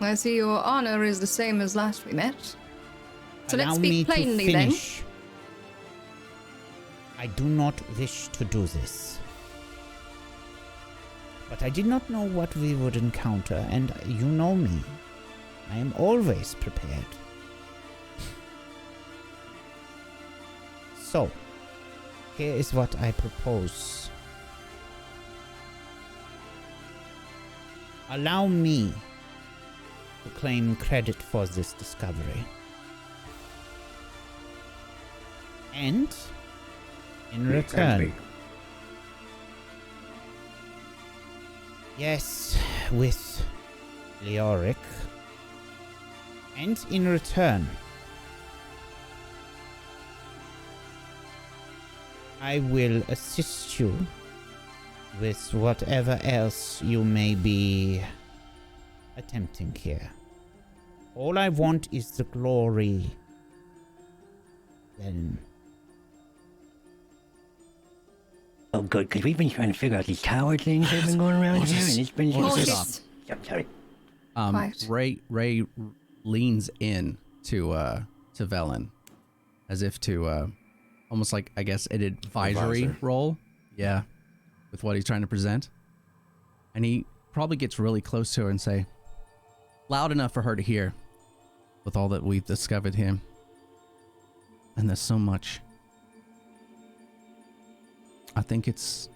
I see your honor is the same as last we met. So Allow let's me speak to plainly then. finish. I do not wish to do this. But I did not know what we would encounter, and you know me. I am always prepared. So, here is what I propose. Allow me to claim credit for this discovery. And, in return, yes, with Leoric, and in return, I will assist you with whatever else you may be attempting here. All I want is the glory. Then. Oh, good, because we've been trying to figure out these tower things that have been going around here, and it's been just... Sorry. Ray leans in to Velen, as if to almost like, I guess, an advisory role. Yeah, with what he's trying to present. And he probably gets really close to her and say, loud enough for her to hear, with all that we've discovered here. And there's so much. I think it's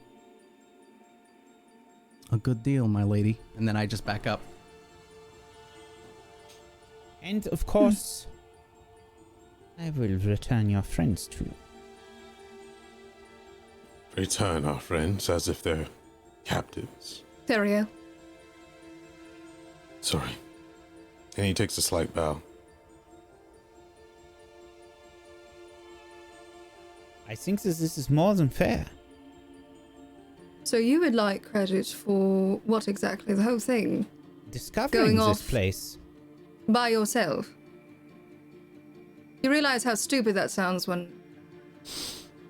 a good deal, my lady. And then I just back up. And of course, I will return your friends to you. Return our friends as if they're captives. Therio. Sorry. And he takes a slight bow. I think that this is more than fair. So you would like credit for what exactly? The whole thing? Discovering Going this off place. By yourself? You realize how stupid that sounds when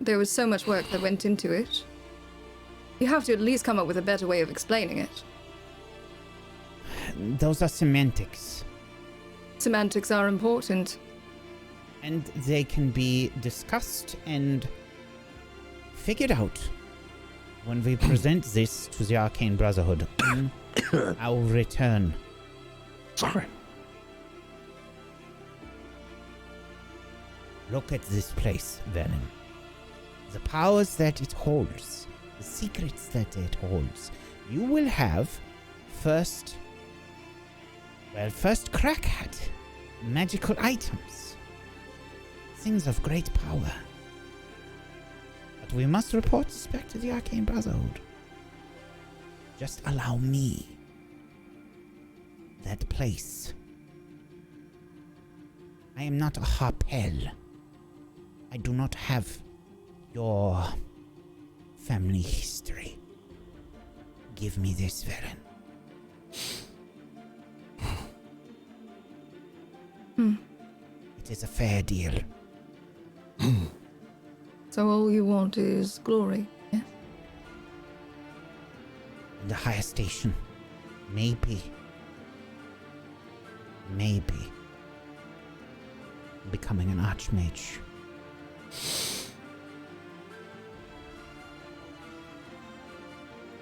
there was so much work that went into it. You have to at least come up with a better way of explaining it. Those are semantics. Semantics are important. And they can be discussed and figured out when we present this to the Arcane Brotherhood on our return. Sorry. Look at this place, Velen. The powers that it holds, the secrets that it holds. You will have first crack at magical items. Things of great power. But we must report this back to the Arcane Brotherhood. Just allow me that place. I am not a Harpel. I do not have your family history. Give me this, Velen. It is a fair deal. So all you want is glory, yeah? And a higher station. Maybe. Becoming an archmage.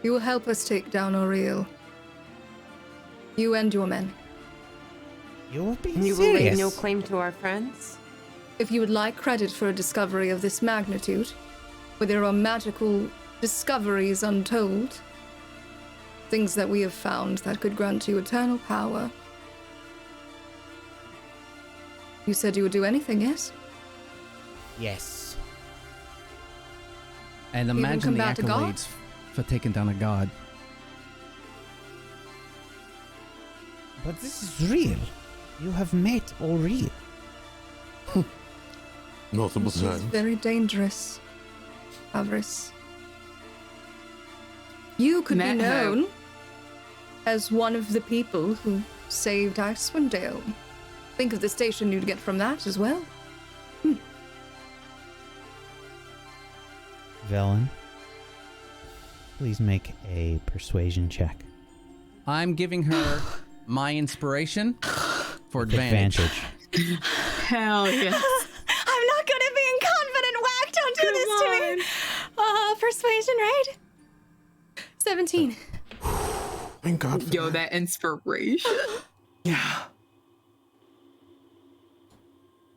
You will help us take down Oriel. You and your men. You're being You will lay no claim to our friends? If you would like credit for a discovery of this magnitude, where there are magical discoveries untold, things that we have found that could grant you eternal power. You said you would do anything, yes? Yes. And Even imagine the combat a god? accolades for taking down a god. But this is real. You have met Oriel. Multiple This is times. very dangerous, Avarice. You could be Met her. known as one of the people who saved Icewind Dale. Think of the station you'd get from that as well. Velen, please make a persuasion check. I'm giving her my inspiration for advantage. Hell yes. I'm not good at being confident, Whack. Don't do this to me. Persuasion, right? 17. Thank God for Yo, that. that inspiration. Yeah.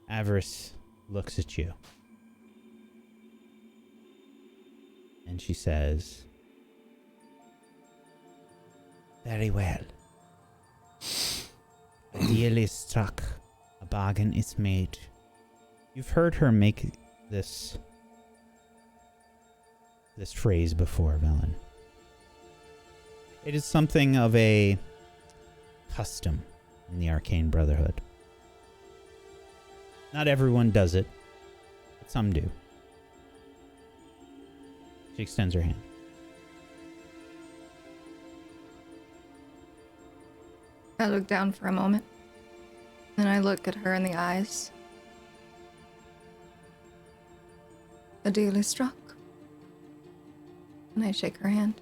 Avarice looks at you. And she says, "Very well. A deal is struck. A bargain is made." You've heard her make this phrase before, Velen. It is something of a custom in the Arcane Brotherhood. Not everyone does it, but some do. She extends her hand. I look down for a moment. Then I look at her in the eyes. The deal is struck. And I shake her hand.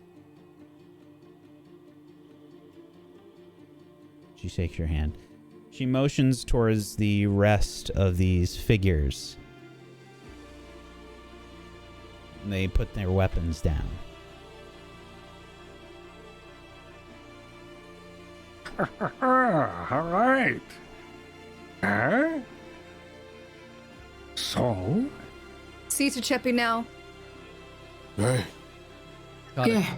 She shakes your hand. She motions towards the rest of these figures. They put their weapons down. All right. Huh? So? See to Cheppy now. Hey, Got it. Yeah.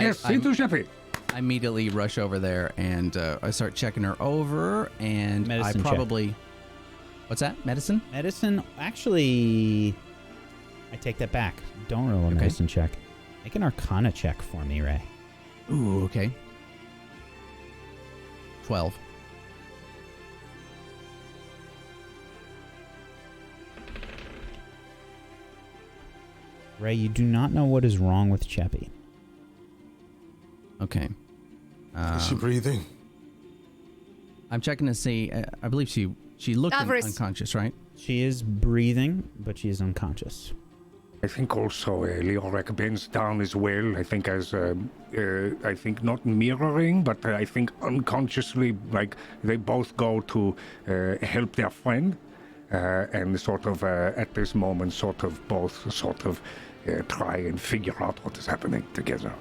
Yes, see to Sheppy. I immediately rush over there and I start checking her over, and Medicine I check. probably... What's that? Medicine? Medicine, actually, I take that back. Don't roll a Okay. medicine check. Make an Arcana check for me, Ray. Ooh, okay. 12. Ray, you do not know what is wrong with Cheppy. Okay. is she breathing? I'm checking to see. I believe she looked Avarice. unconscious, right? She is breathing, but she is unconscious. I think also Leorek bends down as well. I think I think not mirroring, but I think unconsciously, like they both go to help their friend, and sort of at this moment, both try and figure out what is happening together.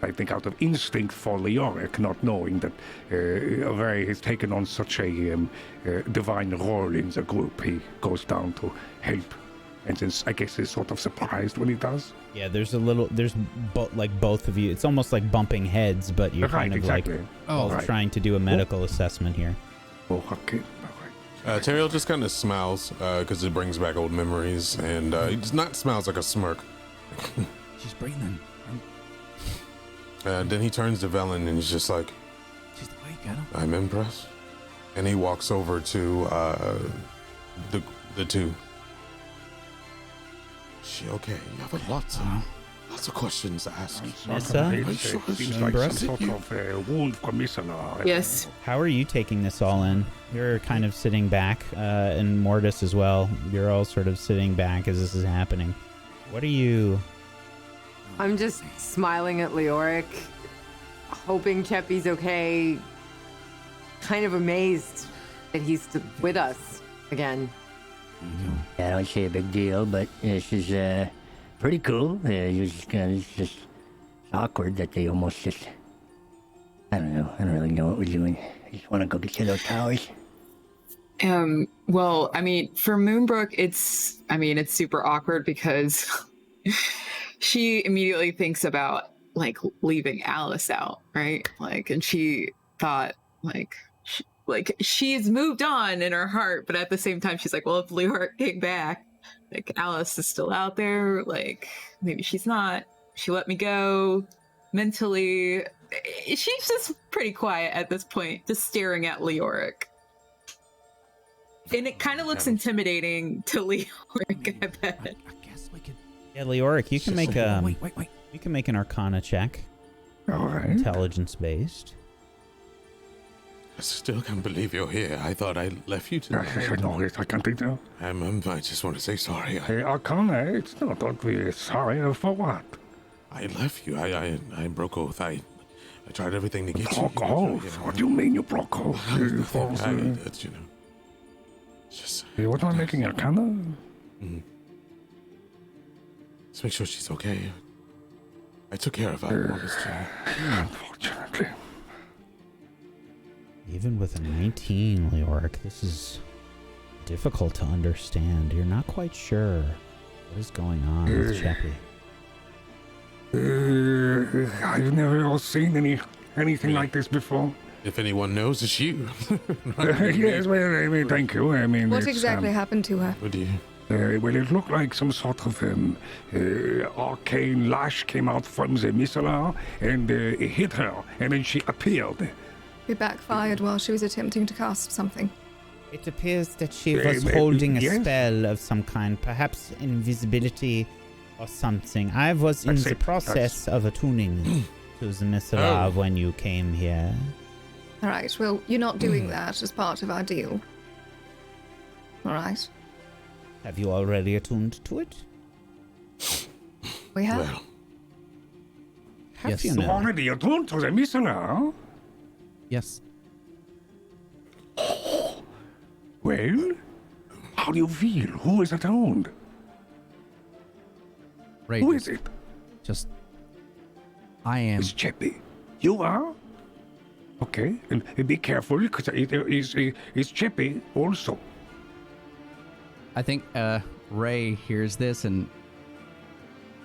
I think out of instinct for Leoric, not knowing that Ray has taken on such a divine role in the group, he goes down to help. And since I guess he's sort of surprised when he does. Yeah, there's both of you. It's almost like bumping heads, but you're kind of exactly. like Oh, both trying to do a medical assessment here. Oh, okay. All right. Teriel just kind of smiles because it brings back old memories, and he does not smiles like a smirk. She's breathing. Then he turns to Velen and he's just like, She's awake, Adam. "I'm impressed." And he walks over to the two. Is she okay? You have lots of questions to ask. Nissa? It sure seems she like breath? some sort of wound from Misala. Yes. How are you taking this all in? You're kind of sitting back, and Mortis as well. You're all sort of sitting back as this is happening. What are you... I'm just smiling at Leoric, hoping Cheppy's okay. Kind of amazed that he's with us again. I don't see a big deal, but this is pretty cool. It's just awkward that they almost just... I don't know. I don't really know what we're doing. I just want to go get to those towers. Well, I mean, for Moonbrook, it's super awkward because she immediately thinks about like leaving Alice out, right? Like, and she thought like she's moved on in her heart, but at the same time, she's like, well, if Leoric came back, like Alice is still out there. Like maybe she's not. She let me go mentally. She's just pretty quiet at this point, just staring at Leoric. And it kind of looks intimidating to Leoric, I bet. I guess we could... Yeah, Leoric, you can make Wait. you can make an Arcana check. All right. Intelligence-based. I still can't believe you're here. I thought I left you to. No, I can't think so. I just want to say sorry. Arcana, it's not that we're sorry for what? I left you. I broke oath. I tried everything to get Broke you. oath? What do you mean you broke oath? It's, just What am I making Arcana? let's make sure she's okay. I took care of her. Unfortunately. Even with a 19, Leoric, this is difficult to understand. You're not quite sure what is going on with Cheppy. I've never seen anything like this before. If anyone knows, it's you. Yes, well, I mean, thank you. I mean, What it's, exactly happened to her? What do you? well, it looked like some sort of arcane lash came out from the missile and it hit her, and then she appeared. It backfired while she was attempting to cast something. It appears that she was holding a yes. spell of some kind, perhaps invisibility or something. I was in That's the it. process of attuning to the Mithilar Oh. when you came here. All right, well, you're not doing that as part of our deal. All right, Have you already attuned to it? we have. Well, Have Yes. you now? Already attuned to the missile, Yes. Well, how do you feel? Who is attuned? Ray, Who is it? just I am. It's Cheppy. You are? Okay, and be careful, because it's Cheppy also. I think Ray hears this, and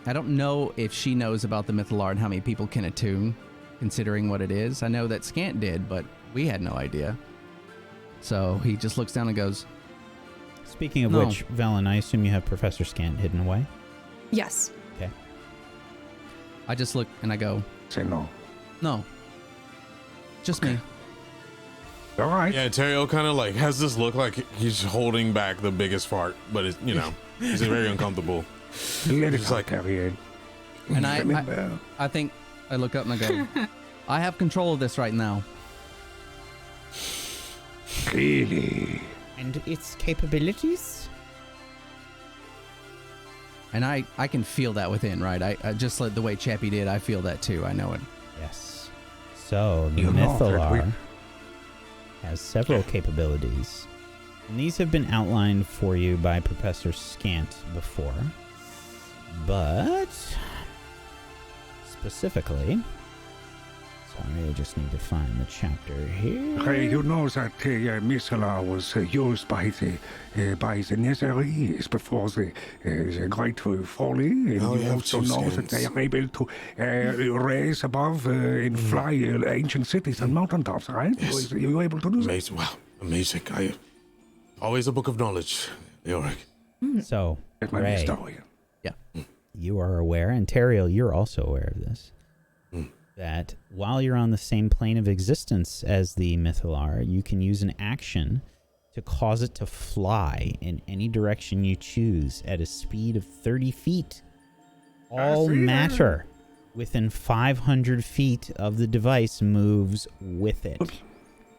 I don't know if she knows about the Mythalar and how many people can attune, considering what it is. I know that Scant did, but we had no idea. So he just looks down and goes, Speaking of No. which, Velen, I assume you have Professor Scant hidden away? Yes. Okay. I just look and I go, Say no. no, just me. All right. yeah, Terrio kind of like has this look like he's holding back the biggest fart, but it's, you know, he's very uncomfortable. Let it Just like- out, Harriet. And Remember. I think I look up and I go, I have control of this right now. Really? And its capabilities? And I can feel that within, right? I just like the way Chappie did, I feel that too. I know it. Yes. So, the You know that we- Mythalar has several capabilities. And these have been outlined for you by Professor Scant before. But, specifically, sorry, I just need to find the chapter here. Hey, you know that Missala was used by the Netherese before the Great Falling, and Oh, you yeah, also two know that they scans. are able to raise above and fly ancient cities and mountaintops, right? Yes. So you able to do that? Amazing. Wow, amazing. Always a book of knowledge, Leoric. So, That's my Ray, story. you are aware, and Teriel, you're also aware of this, that while you're on the same plane of existence as the Mythalar, you can use an action to cause it to fly in any direction you choose at a speed of 30 feet. All see that. matter within 500 feet of the device moves with it. Oops.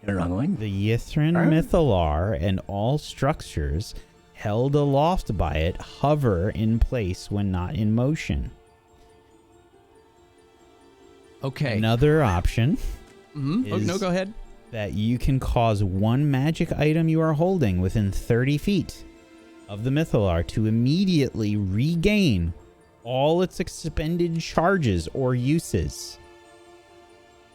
The wrong one. The Yithrin Huh? Mythalar and all structures held aloft by it hover in place when not in motion. Okay. Another option Mm-hmm. Oh, no, is- go ahead. that you can cause one magic item you are holding within 30 feet of the Mythalar to immediately regain all its expended charges or uses.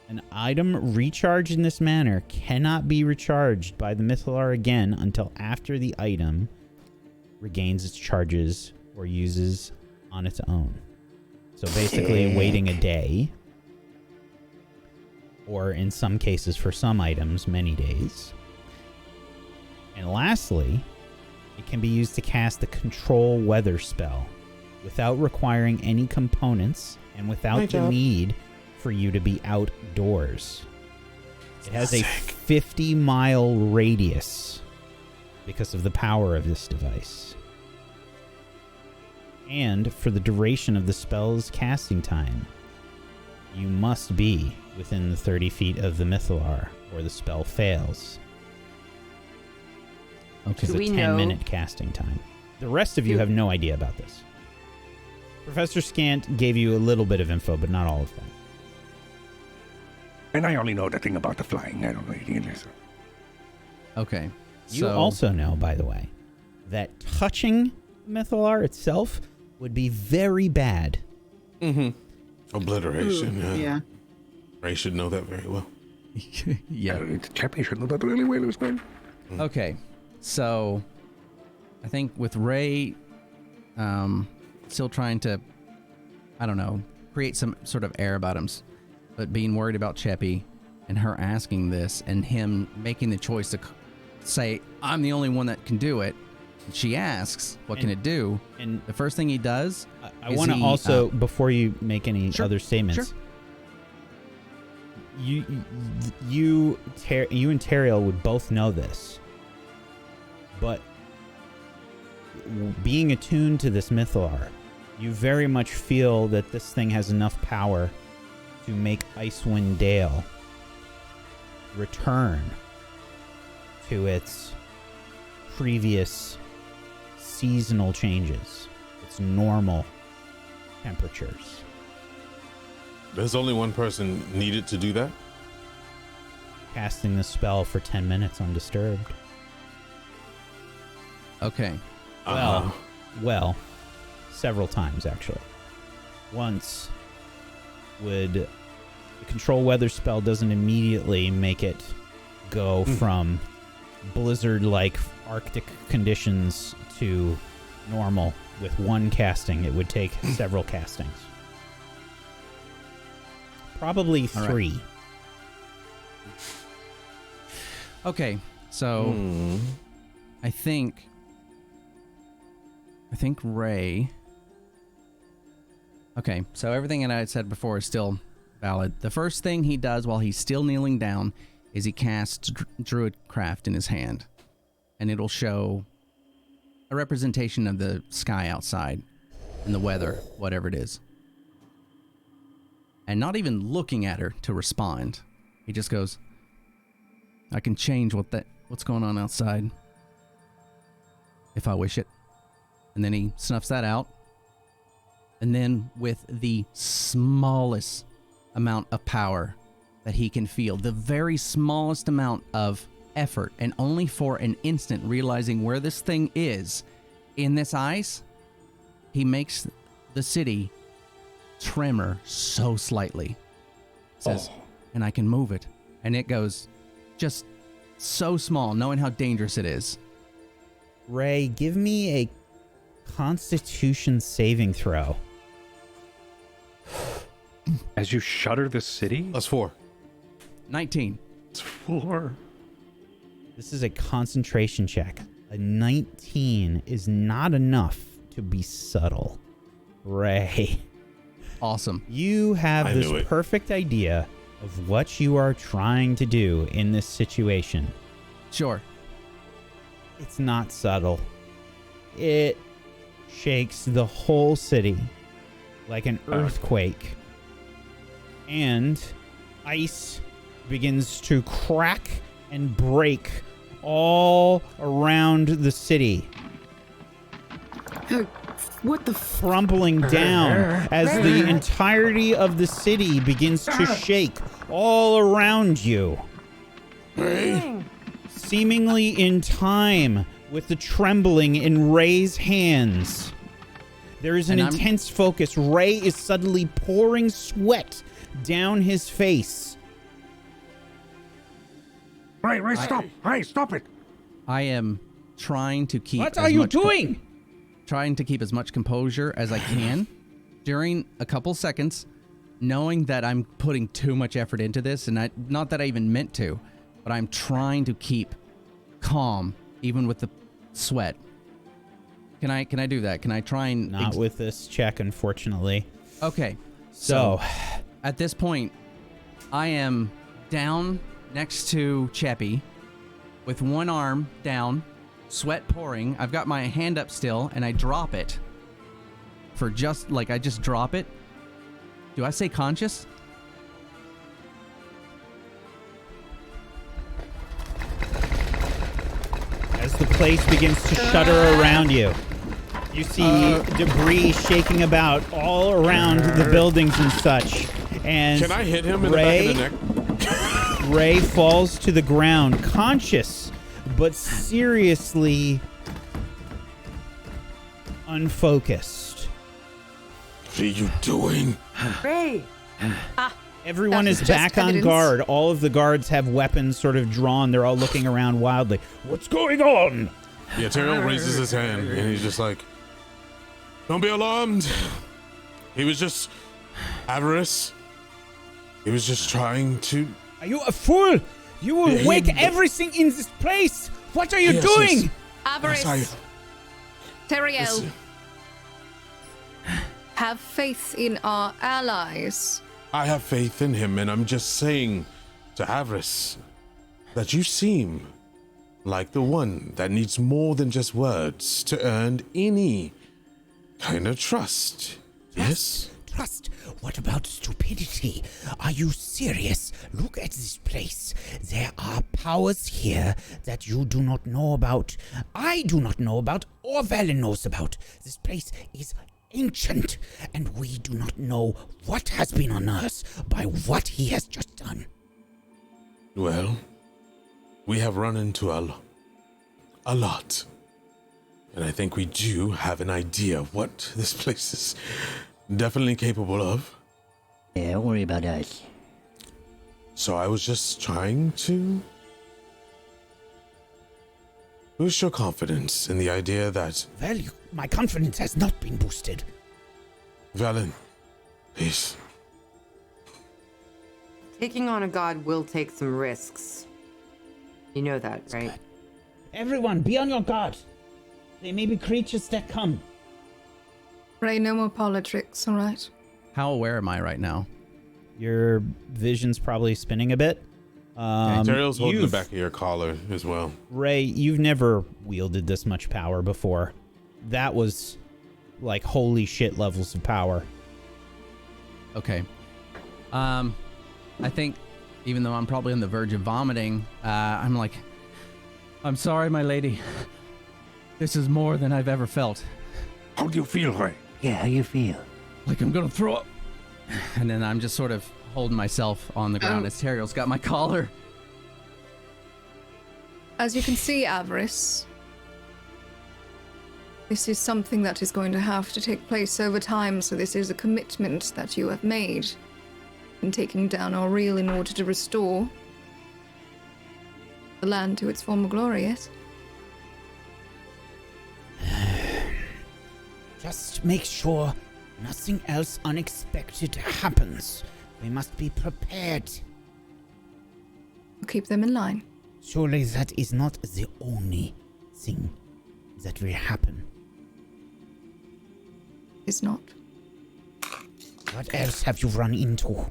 An item recharged in this manner cannot be recharged by the Mythalar again until after the item regains its charges or uses on its own. So basically waiting a day, or in some cases for some items, many days. And lastly, it can be used to cast the Control Weather spell without requiring any components and without the need for you to be outdoors. It has a 50-mile radius because of the power of this device. And for the duration of the spell's casting time, you must be within the 30 feet of the Mythalar, or the spell fails. Which is Do a we know- 10-minute casting time. The rest of you have no idea about this. Professor Scant gave you a little bit of info, but not all of that. And I only know the thing about the flying. I don't know anything else. Okay. You So, also know, by the way, that touching Mythalar itself would be very bad. Mm-hmm. Obliteration. Yeah. Ray should know that very well. yeah. Chappie should know that really well as well. Okay. So, I think with Ray still trying to, I don't know, create some sort of air about him. But being worried about Cheppy and her asking this and him making the choice to say, I'm the only one that can do it. She asks, what can it do? And the first thing he does, I want to also, before you make any other statements, you and Teriel would both know this, but being attuned to this Mythalar, you very much feel that this thing has enough power to make Icewind Dale return to its previous seasonal changes, its normal temperatures. There's only one person needed to do that? Casting the spell for 10 minutes undisturbed. Okay. Well, several times actually. Once the control weather spell doesn't immediately make it go from blizzard-like Arctic conditions to normal with one casting. It would take several castings. Probably 3. Right. Okay, so I think Ray. Okay, so everything that I had said before is still valid. The first thing he does while he's still kneeling down is he casts Druidcraft in his hand, and it'll show a representation of the sky outside and the weather, whatever it is. And not even looking at her to respond, he just goes, I can change what's going on outside if I wish it. And then he snuffs that out. And then with the smallest amount of power that he can feel, the very smallest amount of effort, and only for an instant realizing where this thing is in this ice, he makes the city tremor so slightly. Says, and I can move it. And it goes just so small, knowing how dangerous it is. Ray, give me a Constitution saving throw. As you shudder the city? That's 4. 19. It's 4. This is a concentration check. A 19 is not enough to be subtle. Ray. Awesome. You have this perfect idea of what you are trying to do in this situation. Sure. It's not subtle. It shakes the whole city like an earthquake. And ice begins to crack and break all around the city. What the crumbling down as the entirety of the city begins to shake all around you. Seemingly in time with the trembling in Ray's hands. There is an intense focus. Ray is suddenly pouring sweat down his face. Ray, stop! Ray, stop it! I am trying to keep... What are you doing? Trying to keep as much composure as I can during a couple seconds, knowing that I'm putting too much effort into this, and not that I even meant to, but I'm trying to keep calm, even with the sweat. Can I do that? Can I try and... Not with this check, unfortunately. Okay. So, at this point, I am down next to Cheppy with one arm down, sweat pouring. I've got my hand up still, and I drop it. I just drop it. Do I say conscious? As the place begins to shudder around you, you see debris shaking about all around the buildings and such. And can I hit him in the back of the neck? Ray falls to the ground, conscious, but seriously unfocused. What are you doing? Ray! Everyone is back on guard. All of the guards have weapons sort of drawn. They're all looking around wildly. What's going on? Yeah, Terrell raises his hand, and he's just like, don't be alarmed. He was just Avarice, he was just trying to... Are you a fool? You will wake everything in this place. What are you doing? Yes. Avarice. Teriel. Listen. Have faith in our allies. I have faith in him, and I'm just saying to Avarice that you seem like the one that needs more than just words to earn any kind of trust. Yes? Trust? What about stupidity? Are you serious? Look at this place. There are powers here that you do not know about. I do not know about, or Valen knows about. This place is ancient, and we do not know what has been unearthed by what he has just done. Well, we have run into a lot. And I think we do have an idea of what this place is definitely capable of. Yeah, don't worry about us. So I was just trying to boost your confidence in the idea that... Well, my confidence has not been boosted. Valen, please. Taking on a god will take some risks. You know that, right? Everyone, be on your guard. There may be creatures that come. Ray, no more politics, all right? How aware am I right now? Your vision's probably spinning a bit. Teriel's holding the back of your collar as well. Ray, you've never wielded this much power before. That was like holy shit levels of power. Okay. I think even though I'm probably on the verge of vomiting, I'm like, I'm sorry, my lady. This is more than I've ever felt. How do you feel, Ray? Yeah, how you feel? Like I'm gonna throw up. And then I'm just sort of holding myself on the ground as Teriel's got my collar. As you can see, Avarice, this is something that is going to have to take place over time, so this is a commitment that you have made in taking down our reel in order to restore the land to its former glory, yes? Just make sure nothing else unexpected happens. We must be prepared. We'll keep them in line. Surely that is not the only thing that will happen. It's not. What else have you run into?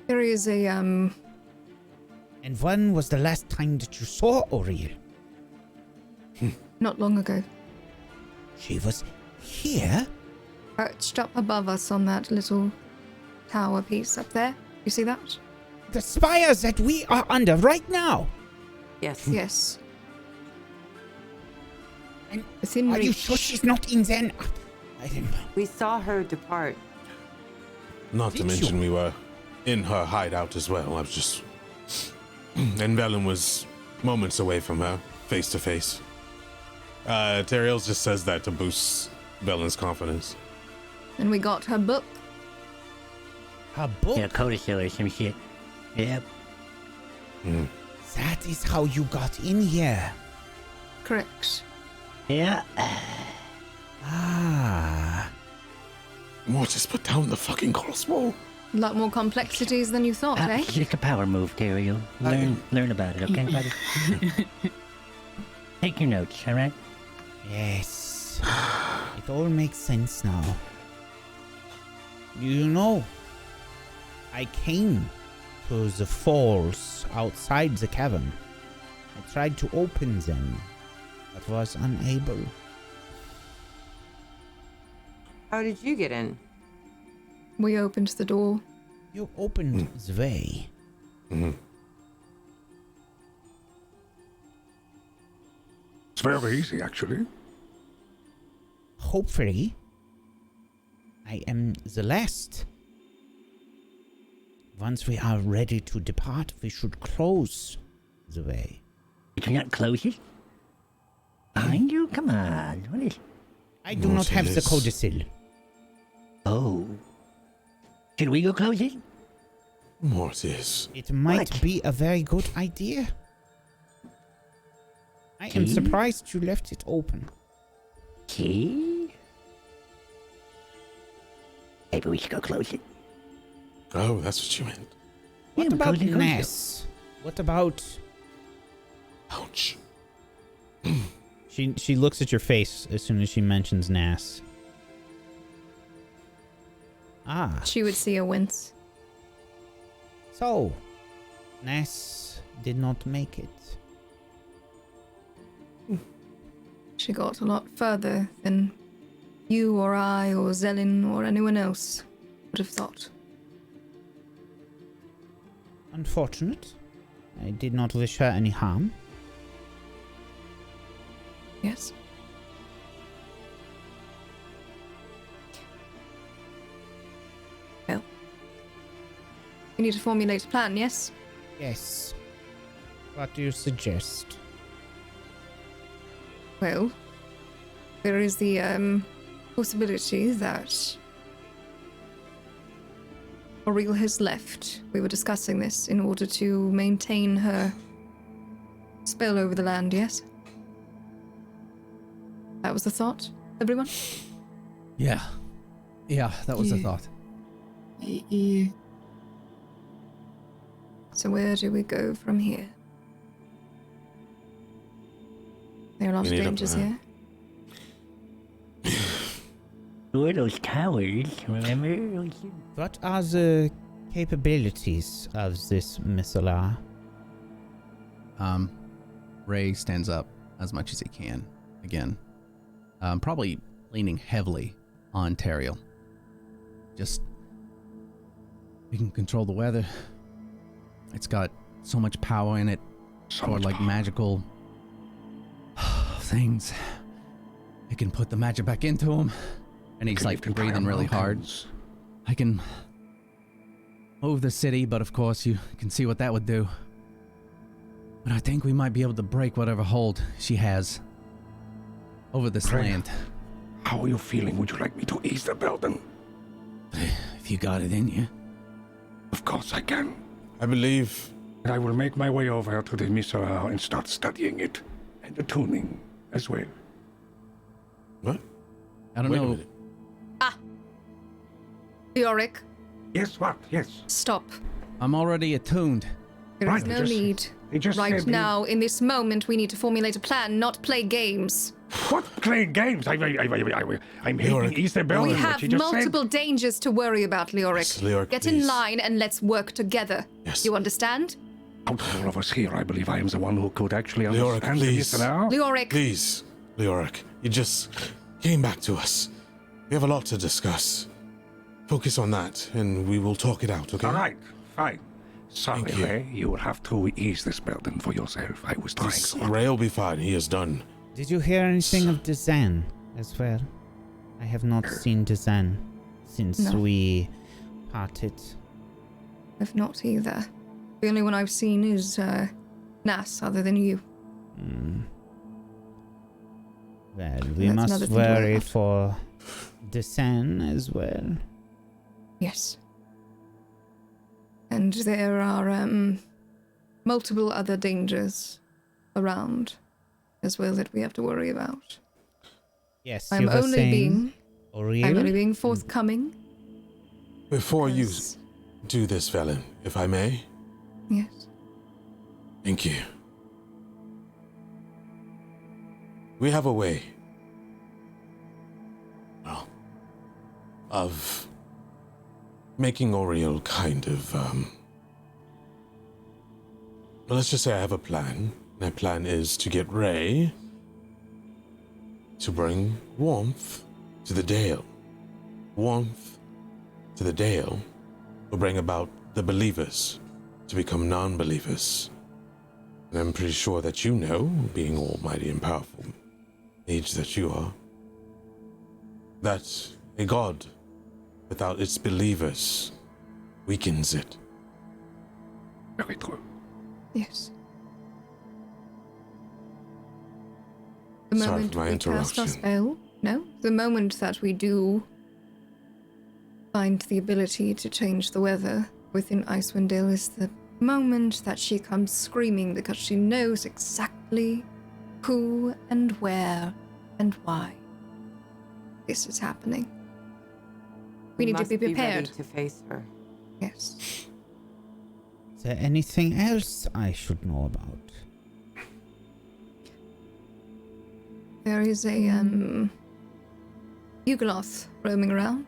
There is a, And when was the last time that you saw Oriel? not long ago, She was here? perched up above us on that little tower piece up there. You see that? The spires that we are under right now. Yes. Yes. And Within are you reach. sure she's not in there? I don't know. We saw her depart. Not to Did mention you? we were in her hideout as well. I was just... and Valen was moments away from her, face to face. Teriel just says that to boost Valen's confidence. And we got her book. Her book? Yeah, codicil or some shit. Yep. That is how you got in here. Correct. Yeah. Ah. Mortis, put down the fucking crossbow. A lot more complexities than you thought, eh? It's just a power move, Teriel. Learn about it, okay, buddy? Take your notes, all right? Yes. It all makes sense now. You know, I came to the falls outside the cavern. I tried to open them, but was unable. How did you get in? We opened the door. You opened the way. It's very easy, actually. Hopefully, I am the last. Once we are ready to depart, we should close the way. You cannot close it? Behind you? Come on. What is... I do not have the Mortis. codicil. Oh. Should we go close it? Mortis. It might What? be a very good idea. I am See? surprised you left it open. key? Maybe we should go close it. Oh, that's what you meant. What Yeah, about close it. Ness? What about... Ouch. She looks at your face as soon as she mentions Nass. Ah, She would see a wince. so Ness did not make it. She got a lot further than you or I or Zelin or anyone else would have thought. Unfortunate. I did not wish her any harm. Yes. Well, we need to formulate a plan, yes? Yes. What do you suggest? Well, there is the possibility that Oriel has left. We were discussing this in order to maintain her spell over the land, yes? That was the thought, everyone? Yeah. Yeah, that was the thought. Yeah. So where do we go from here? There are a lot We of need a dangers plan. here. Or those towers, remember? What are the capabilities of this Missalar? Ray stands up as much as he can. Again. Probably leaning heavily on Teriel. Just... We can control the weather. It's got so much power in it. So Or much like power. magical... things. It can put the magic back into him. And he's Can like lift entire breathing really hard. mountains. I can move the city, but of course you can see what that would do. But I think we might be able to break whatever hold she has over this Right. land. How are you feeling? Would you like me to ease the burden? If you got it in you. Of course I can. I believe And I will make my way over to the Misra and start studying it. And the tuning as well. what? I don't Wait a know. minute. Yorick, Yes, what? Yes. stop. I'm already attuned. There is Right, no just- need. They just Right said now, in this moment, we need to formulate a plan, not play games. What? Playing games? I'm hitting Yorick. Easter Bell. We and what have she just multiple dangers to worry about, Leoric. Yes, Leoric, Get please. in line and let's work together. Yes. You understand? said. Out of all of us here, I believe I am the one who could actually Leoric, understand please. this now. Leoric, Please, Leoric, you just came back to us. We have a lot to discuss. Focus on that, and we will talk it out, okay? All right, fine. Sorry, Thank you. Ray. You will have to ease this burden for yourself. I was trying so hard. Ray will be fine. He is done. Did you hear anything of Dezan as well? I have not seen Dezan since No. we parted. if not either. The only one I've seen is Nas, other than you. Well, we That's another must thing to worry worry about. for Dezan as well. Yes. And there are multiple other dangers around as well that we have to worry about. Yes, I'm you were only saying being Oriel? forthcoming. Before you because- do this, Velen, if I may, Yes. thank you. We have a way, well, of making Oriel kind of, well, let's just say I have a plan. My plan is to get Ray to bring warmth to the Dale. Warmth to the Dale will bring about the believers to become non-believers. And I'm pretty sure that you know, being almighty and powerful, age that you are, that a god without its believers weakens it. Very true. Yes. The Sorry moment for my we cast our interruption. spell, no, the moment that we do find the ability to change the weather within Icewind Dale is the moment that she comes screaming because she knows exactly who and where and why this is happening. We need to must be prepared. ready to face her. Yes. Is there anything else I should know about? There is a Yugoloth roaming around.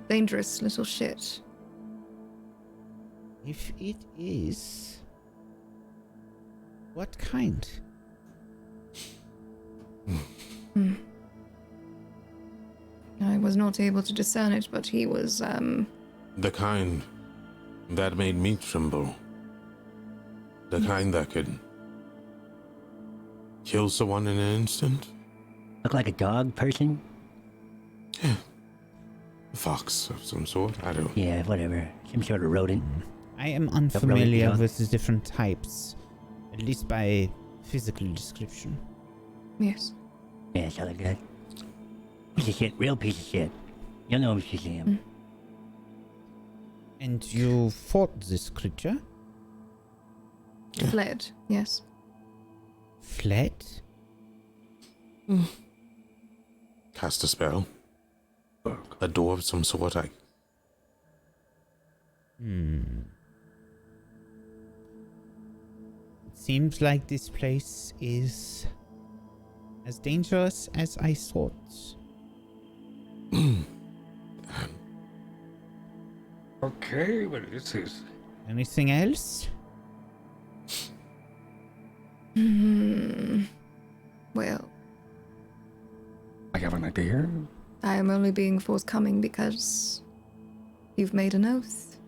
Dangerous little shit. If it is, what kind? I was not able to discern it, but he was The kind that made me tremble. The kind that could kill someone in an instant. Look like a dog person? Yeah. A fox of some sort. I don't. Yeah, whatever. Some sort of rodent. I am really unfamiliar dog. with the different types, at least by physical description. yes. Yeah, it's all good. Piece of shit. Real piece of shit. You'll know if you see him. And you fought this creature? Fled. Yes. Fled? Cast a spell. A door of some sort. It seems like this place is as dangerous as I thought. Okay, well, this is. Anything else? Well, I have an idea. I am only being forthcoming because you've made an oath,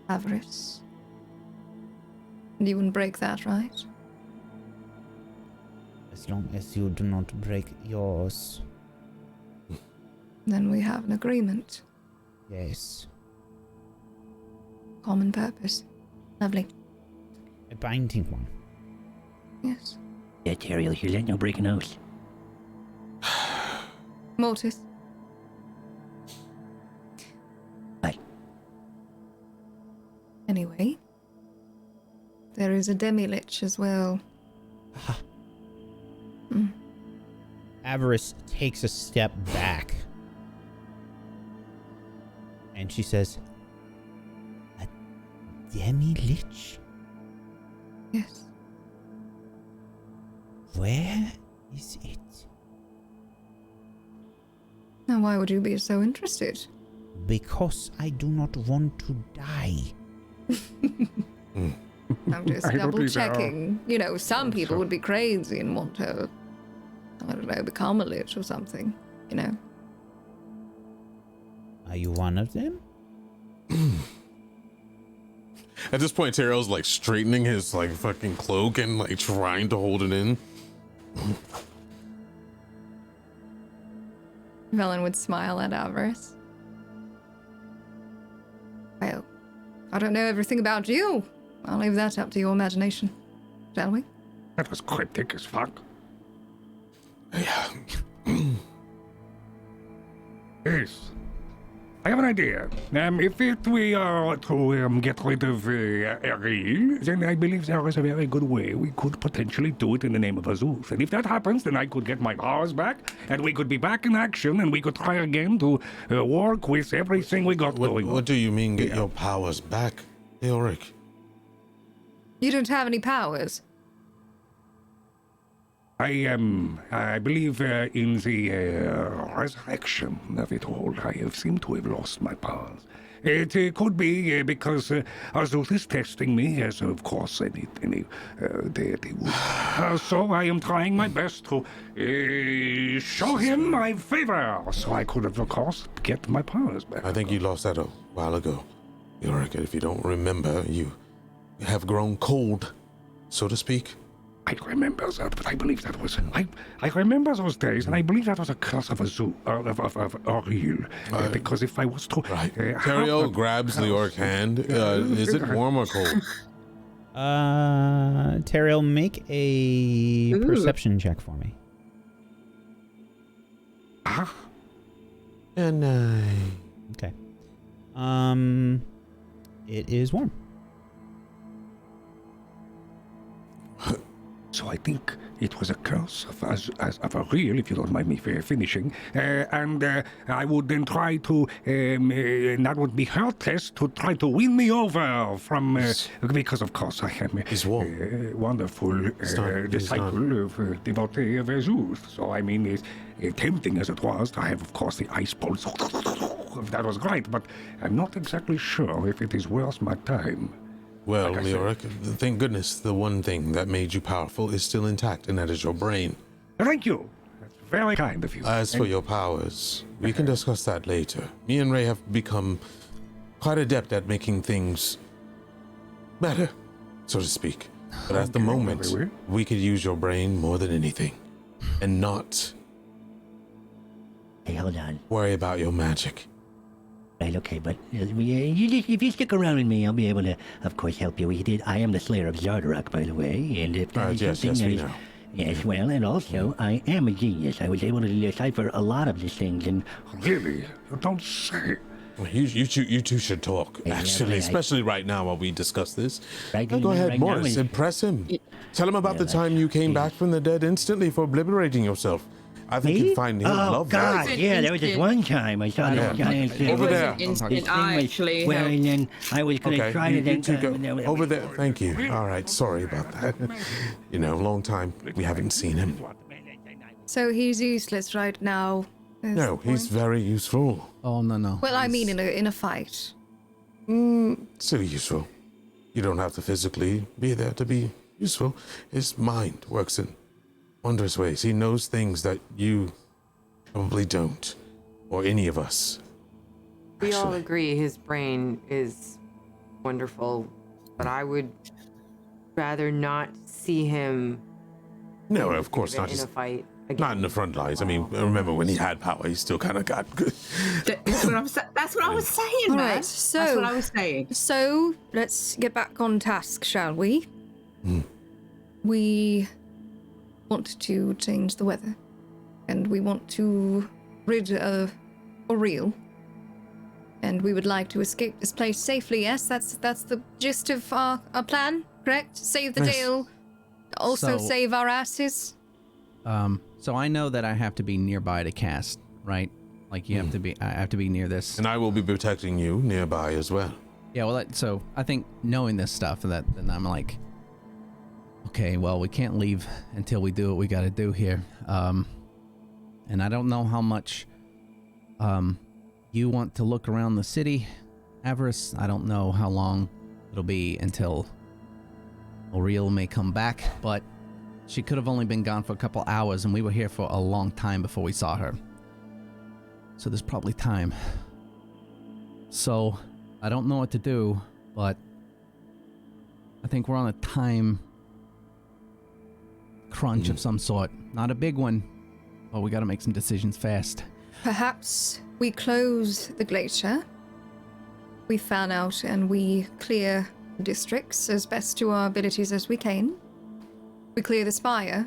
Avarice. And you wouldn't break that, right? As long as you do not break yours. Then we have an agreement. Yes. Common purpose. Lovely. A binding one. Yes. Yeah, Teriel, hear that? No breaking oath. Mortis. Bye. Anyway. There is a demi-lich as well. Avarice takes a step back. And she says, a demi-lich? Yes. Where is it? Now why would you be so interested? Because I do not want to die. I'm just I don't double believe there are. checking. You know, some people would be crazy and want to, I don't know, become a lich or something, you know. Are you one of them? At this point, Terrell's like straightening his like fucking cloak and like trying to hold it in. Velen would smile at Avarice. Well, I don't know everything about you. I'll leave that up to your imagination. Shall we? That was cryptic as fuck. Yeah. Yes. I have an idea. If we are to get rid of Eril, then I believe there is a very good way we could potentially do it in the name of Azuth. And if that happens, then I could get my powers back, and we could be back in action, and we could try again to work with everything we got going on. What do you mean, get your powers back, Eoric? You don't have any powers. I believe in the resurrection of it all, I have seemed to have lost my powers. It could be because Azuth is testing me, as of course any deity would. So I am trying my best to show him my favor, so I could, of course, get my powers back. I think you lost that a while ago. Eoric, if you don't remember, you have grown cold, so to speak. I remember that, but I believe that was... I remember those days, and I believe that was a curse of Azuth, of Ariel. Because if I was to... Right. Teriel grabs the orc hand. Is it warm or cold? Teriel, make a perception check for me. And Okay. It is warm. so I think it was a curse of a real, if you don't mind me finishing. And I would then try to, and that would be heartless, to try to win me over from, because of course I am a wonderful disciple of devotee of Zeus. So I mean, it's tempting as it was to have, of course, the ice pulse. That was great, but I'm not exactly sure if it is worth my time. Well, Leoric, thank goodness the one thing that made you powerful is still intact, and that is your brain. Thank you. That's very kind of you. As for your powers, we can discuss that later. Me and Ray have become quite adept at making things better, so to speak. But at the moment, we could use your brain more than anything, and not Hey, hold on. worry about your magic. Right, okay, but if you stick around with me, I'll be able to, of course, help you. I am the Slayer of Zardarok, by the way, and if that is something that is... know. Yes, well, and also, I am a genius. I was able to decipher a lot of these things, and... Really? You don't say. You two should talk, actually, especially right now while we discuss this. Right, Go ahead, right Morris, impress him. Tell him about the time you came back from the dead instantly for obliterating yourself. I think you'd find he'll love God, that. yeah, there was this one time I saw this giant thing. Over there. Well, and then I was going to try to you two go over there. Thank you. All right, sorry about that. You know, long time we haven't seen him. So he's useless right now. No, he's very useful. Oh, no. Well, I mean in a fight. Still useful. You don't have to physically be there to be useful. His mind works in wondrous ways. He knows things that you probably don't, or any of us. We all agree his brain is wonderful, but I would rather not see him. No, of course not. In a fight. Again. Not in the front lines. I mean, remember when he had power, he still kind of got good. That's what I was saying, All man. right, so That's what I was saying. So let's get back on task, shall we? We want to change the weather, and we want to rid Oriel, and we would like to escape this place safely. Yes, that's the gist of our plan, correct? Save the Dale, also save our asses. So I know that I have to be nearby to cast, right? Like you have to be. I have to be near this. And I will be protecting you nearby as well. Yeah. Well, so I think knowing this stuff, then I'm like, okay, well, we can't leave until we do what we got to do here. And I don't know how much you want to look around the city, Avarice. I don't know how long it'll be until Oriel may come back, but she could have only been gone for a couple hours, and we were here for a long time before we saw her. So there's probably time. So I don't know what to do, but I think we're on a time crunch of some sort. Not a big one, but we got to make some decisions fast. Perhaps we close the glacier, we fan out, and we clear districts as best to our abilities as we can. We clear the spire.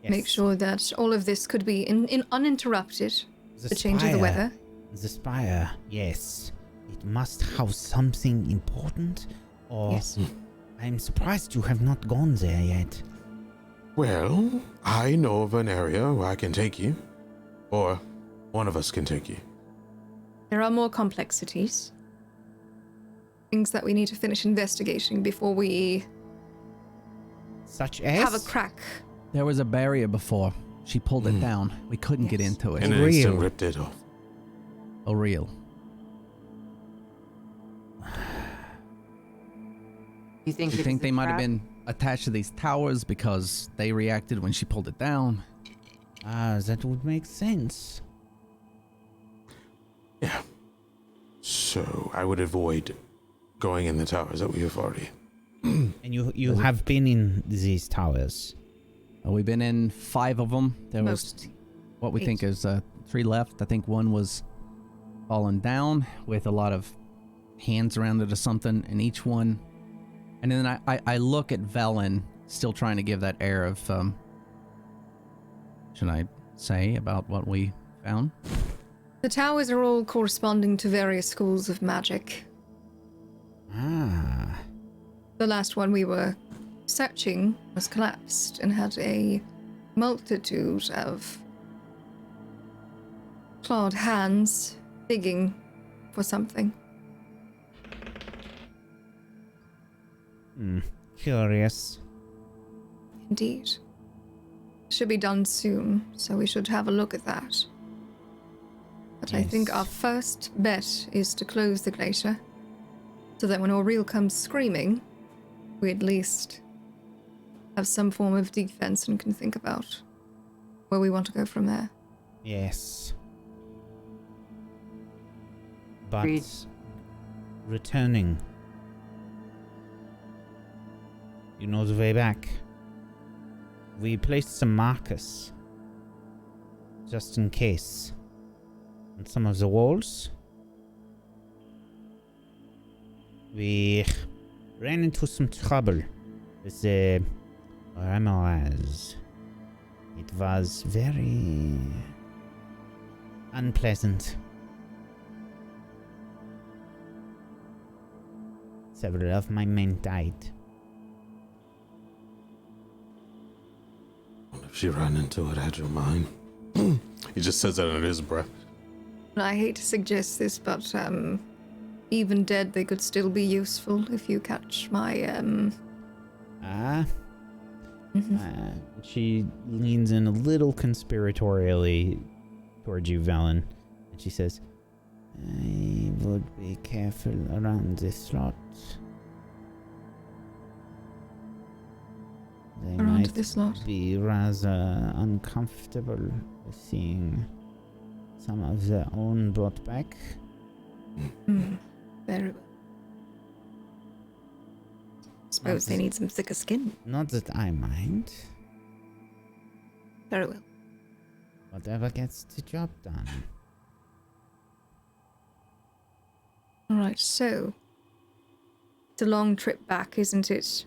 Yes. Make sure that all of this could be in uninterrupted. The change of the weather. The spire, yes. It must house something important, or Yes. I'm surprised you have not gone there yet. Well, I know of an area where I can take you. Or one of us can take you. There are more complexities. Things that we need to finish investigating before we Such as? have a crack. There was a barrier before. She pulled it down. We couldn't get into it. And an instant ripped it off. Oriel. You think they might have been attached to these towers because they reacted when she pulled it down? That would make sense. Yeah. So I would avoid going in the towers that we have already. And you have been in these towers. We've been in 5 of them. There was Most. what we 8. think is 3 left. I think one was fallen down with a lot of hands around it or something in each one. And then I look at Velen, still trying to give that air of, should I say about what we found? The towers are all corresponding to various schools of magic. Ah. The last one we were searching was collapsed and had a multitude of clawed hands digging for something. Curious. Indeed. Should be done soon, so we should have a look at that. But I think Yes. our first bet is to close the glacier, so that when Auril comes screaming, we at least have some form of defense and can think about where we want to go from there. Yes. But Agreed. returning. You know the way back. We placed some markers just in case on some of the walls. We ran into some trouble with the Ramirez. It was very unpleasant. Several of my men died. What if she ran into it at your mine? He just says that under his breath. I hate to suggest this, but even dead, they could still be useful if you catch my She leans in a little conspiratorially towards you, Valen, and she says, I would be careful around this slot. They Around might this lot? be rather uncomfortable with seeing some of their own brought back. Very well. Suppose they need some thicker skin. Not that I mind. Very well. Whatever gets the job done. Alright, so it's a long trip back, isn't it?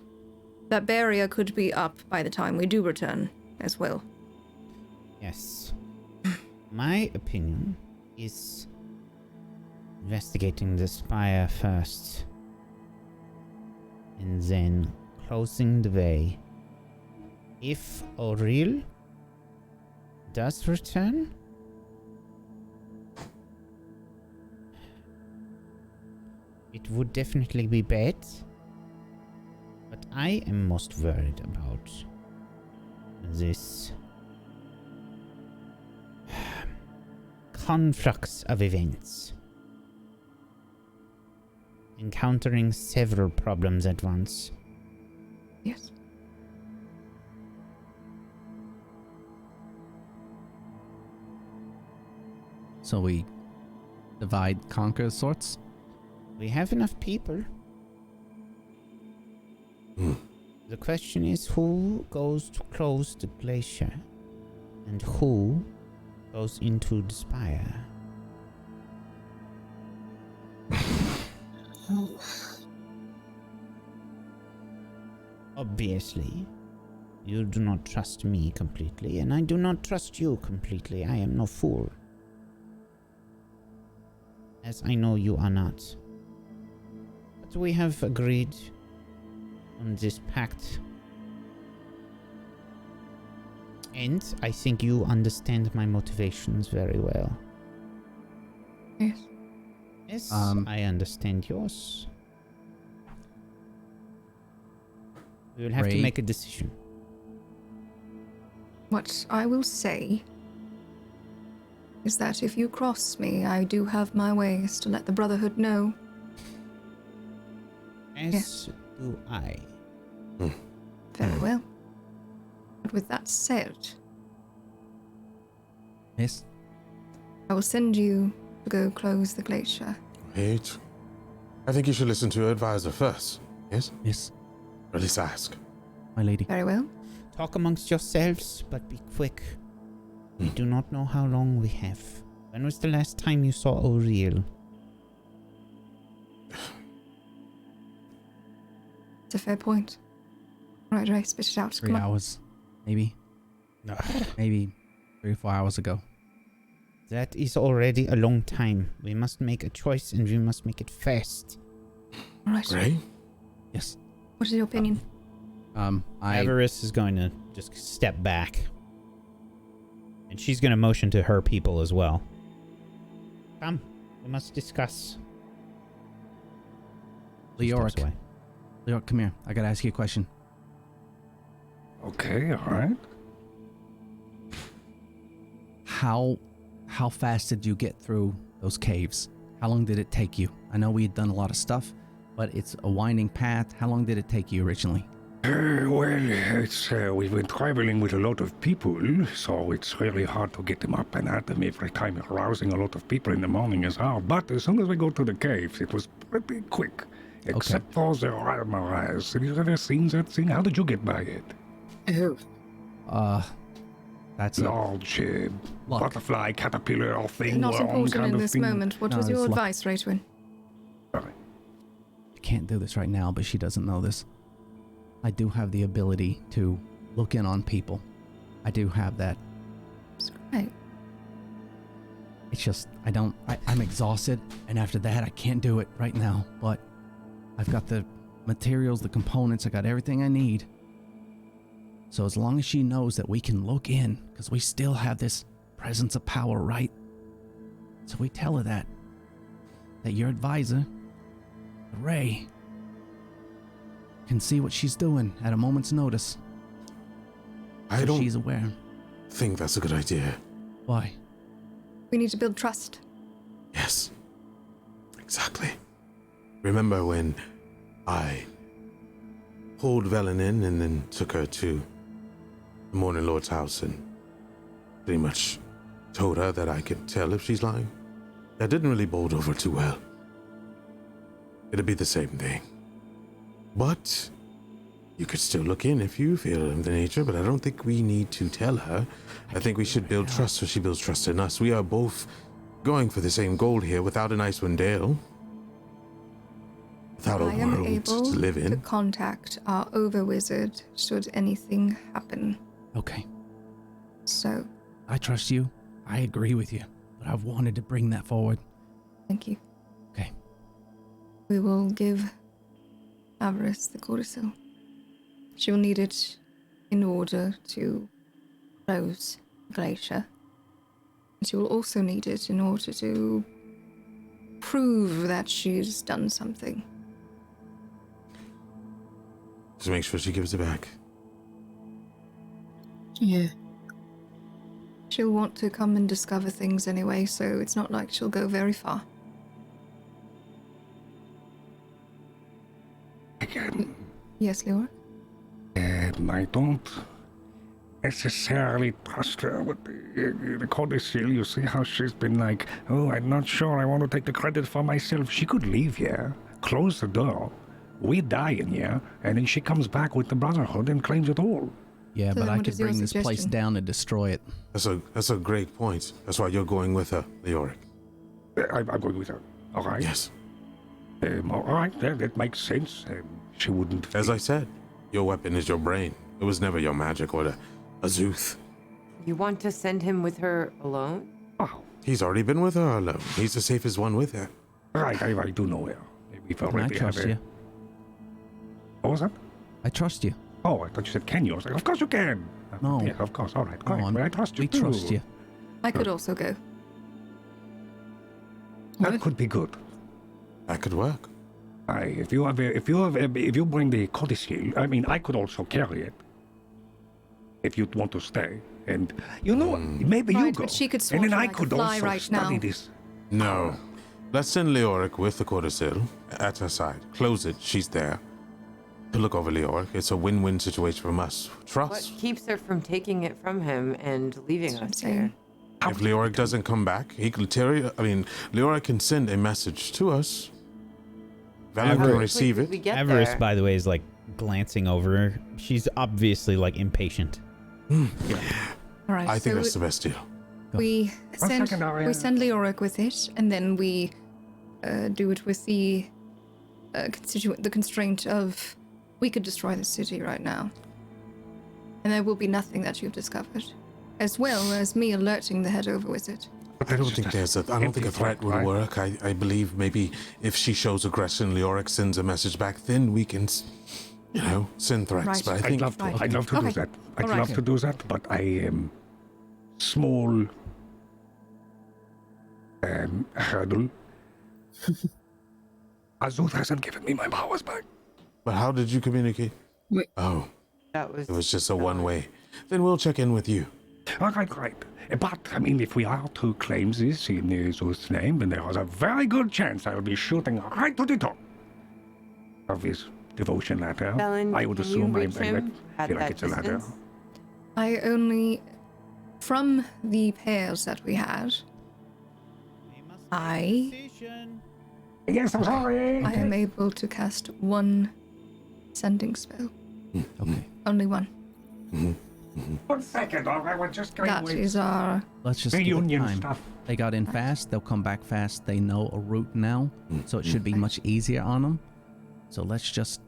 That barrier could be up by the time we do return as well. Yes. My opinion is investigating the spire first, and then closing the way. If Auril does return, it would definitely be bad, but I am most worried about this conflux of events. Encountering several problems at once. Yes. So we divide, conquer sorts? We have enough people. The question is who goes to close the glacier and who goes into the spire. Obviously, you do not trust me completely, and I do not trust you completely. I am no fool. As I know you are not. But we have agreed on this pact. And I think you understand my motivations very well. Yes. Yes, I understand yours. We will have to Ray. make a decision. What I will say is that if you cross me, I do have my ways to let the Brotherhood know. As do I. Very well. But with that said, Yes. I will send you to go close the glacier. Wait. I think you should listen to your advisor first. Yes? Yes, Or at least ask. my lady. Very well. Talk amongst yourselves, but be quick. We do not know how long we have. When was the last time you saw Auril? It's a fair point. Right, spit it out. 3 Come on. hours, maybe. Maybe 3 or 4 hours ago. That is already a long time. We must make a choice and we must make it fast. All right. Ray? Yes. What is your opinion? Avarice is going to just step back. And she's going to motion to her people as well. Come, we must discuss. Leoric, come here. I gotta ask you a question. Okay, all right. How fast did you get through those caves? How long did it take you? I know we had done a lot of stuff, but it's a winding path. How long did it take you originally? We've been traveling with a lot of people, so it's really hard to get them up and at them every time. Rousing a lot of people in the morning is hard, but as soon as we go to the caves, it was pretty quick. Except for the Rime. Have you ever seen that thing? How did you get by it? That's large butterfly caterpillar thing. Not important kind in of this thing. moment. What was your advice, Raitwin? Sorry. I can't do this right now, but she doesn't know this. I do have the ability to look in on people. I do have that. That's great. It's just, I'm exhausted, and after that, I can't do it right now, but I've got the materials, the components, I got everything I need. So as long as she knows that we can look in, because we still have this presence of power, right? So we tell her that your advisor, Ray, can see what she's doing at a moment's notice. I don't she's aware. think that's a good idea. Why? We need to build trust. Yes. Exactly. Remember when I pulled Velen in and then took her to the Morning Lord's house and pretty much told her that I could tell if she's lying? That didn't really bode over too well. It'd be the same thing. But you could still look in if you feel of the nature, but I don't think we need to tell her. I think we should build trust so she builds trust in us. We are both going for the same goal here without an Icewind Dale. Without a I am world able to live in. to contact our over-wizard should anything happen. Okay. So, I trust you. I agree with you. But I've wanted to bring that forward. thank you. Okay. We will give Avarice the codicil. She will need it in order to close the glacier. She will also need it in order to prove that she's done something. Just make sure she gives it back. Yeah. She'll want to come and discover things anyway, so it's not like she'll go very far. Again, Yes, Leora? I don't necessarily trust her with the codicil. You see how she's been like, oh, I'm not sure I want to take the credit for myself. She could leave here, close the door, we die in here, and then she comes back with the Brotherhood and claims it all. Yeah, So but then I what could is your bring this place suggestion? down and destroy it. That's a great point. That's why you're going with her, Leoric. I'm going with her. All right. Yes. All right, that makes sense. She wouldn't. As I said, your weapon is your brain. It was never your magic or a Zuth. You want to send him with her alone? Oh, He's already been with her alone. He's the safest one with her. right, I do know her. We've Can I already trust you? What was that? I trust you. Oh, I thought you said can you? I was like, of course you can. No. Yeah, of course. All right, No, great. I'm- Well, I trust you we too. trust you. I could also go. That could be good. That could work. If you bring the codicil, I mean, I could also carry it. If you'd want to stay, and you know, maybe you Right, go, but she could and then swat I you like a could fly also right study now. this. No. Let's send Leoric with the codicil at her side. Close it. She's there. To look over Leoric. It's a win-win situation from us. What Trust. keeps her from taking it from him and leaving That's what I'm us here? saying. If Leoric doesn't come back, Leoric can send a message to us. Valen can Avarice. receive it. We get Avarice, there. by the way, is like glancing over her. She's obviously like impatient. All right, I think so that's the best deal. we send second, Aria. Leoric with it, and then we do it with the constraint of we could destroy the city right now, and there will be nothing that you've discovered, as well as me alerting the head over wizard. I don't think a threat would right? work. I believe maybe if she shows aggression, Leoric sends a message back, then we can Synthrex, Right. but I think I'd love to do that. I'd All right. love to do that, but I am small hurdle. Azuth hasn't given me my powers back. But how did you communicate? Wait. Oh, That was. it was just a one-way. Then we'll check in with you. All right, great. But, I mean, if we are to claim this in Azuth's name, then there is a very good chance I will be shooting right to the top of his devotion ladder. Velen, I would can assume you I reach him at feel like that it's a ladder. distance? I only, from the pairs that we had, I Yes, I'm sorry. I am able to cast one sending spell. Okay. Only one. 1 second, all right, we're just going That with is our. Let's just give it reunion time. stuff. They got in fast. They'll come back fast. They know a route now, so it should be much easier on them. So let's just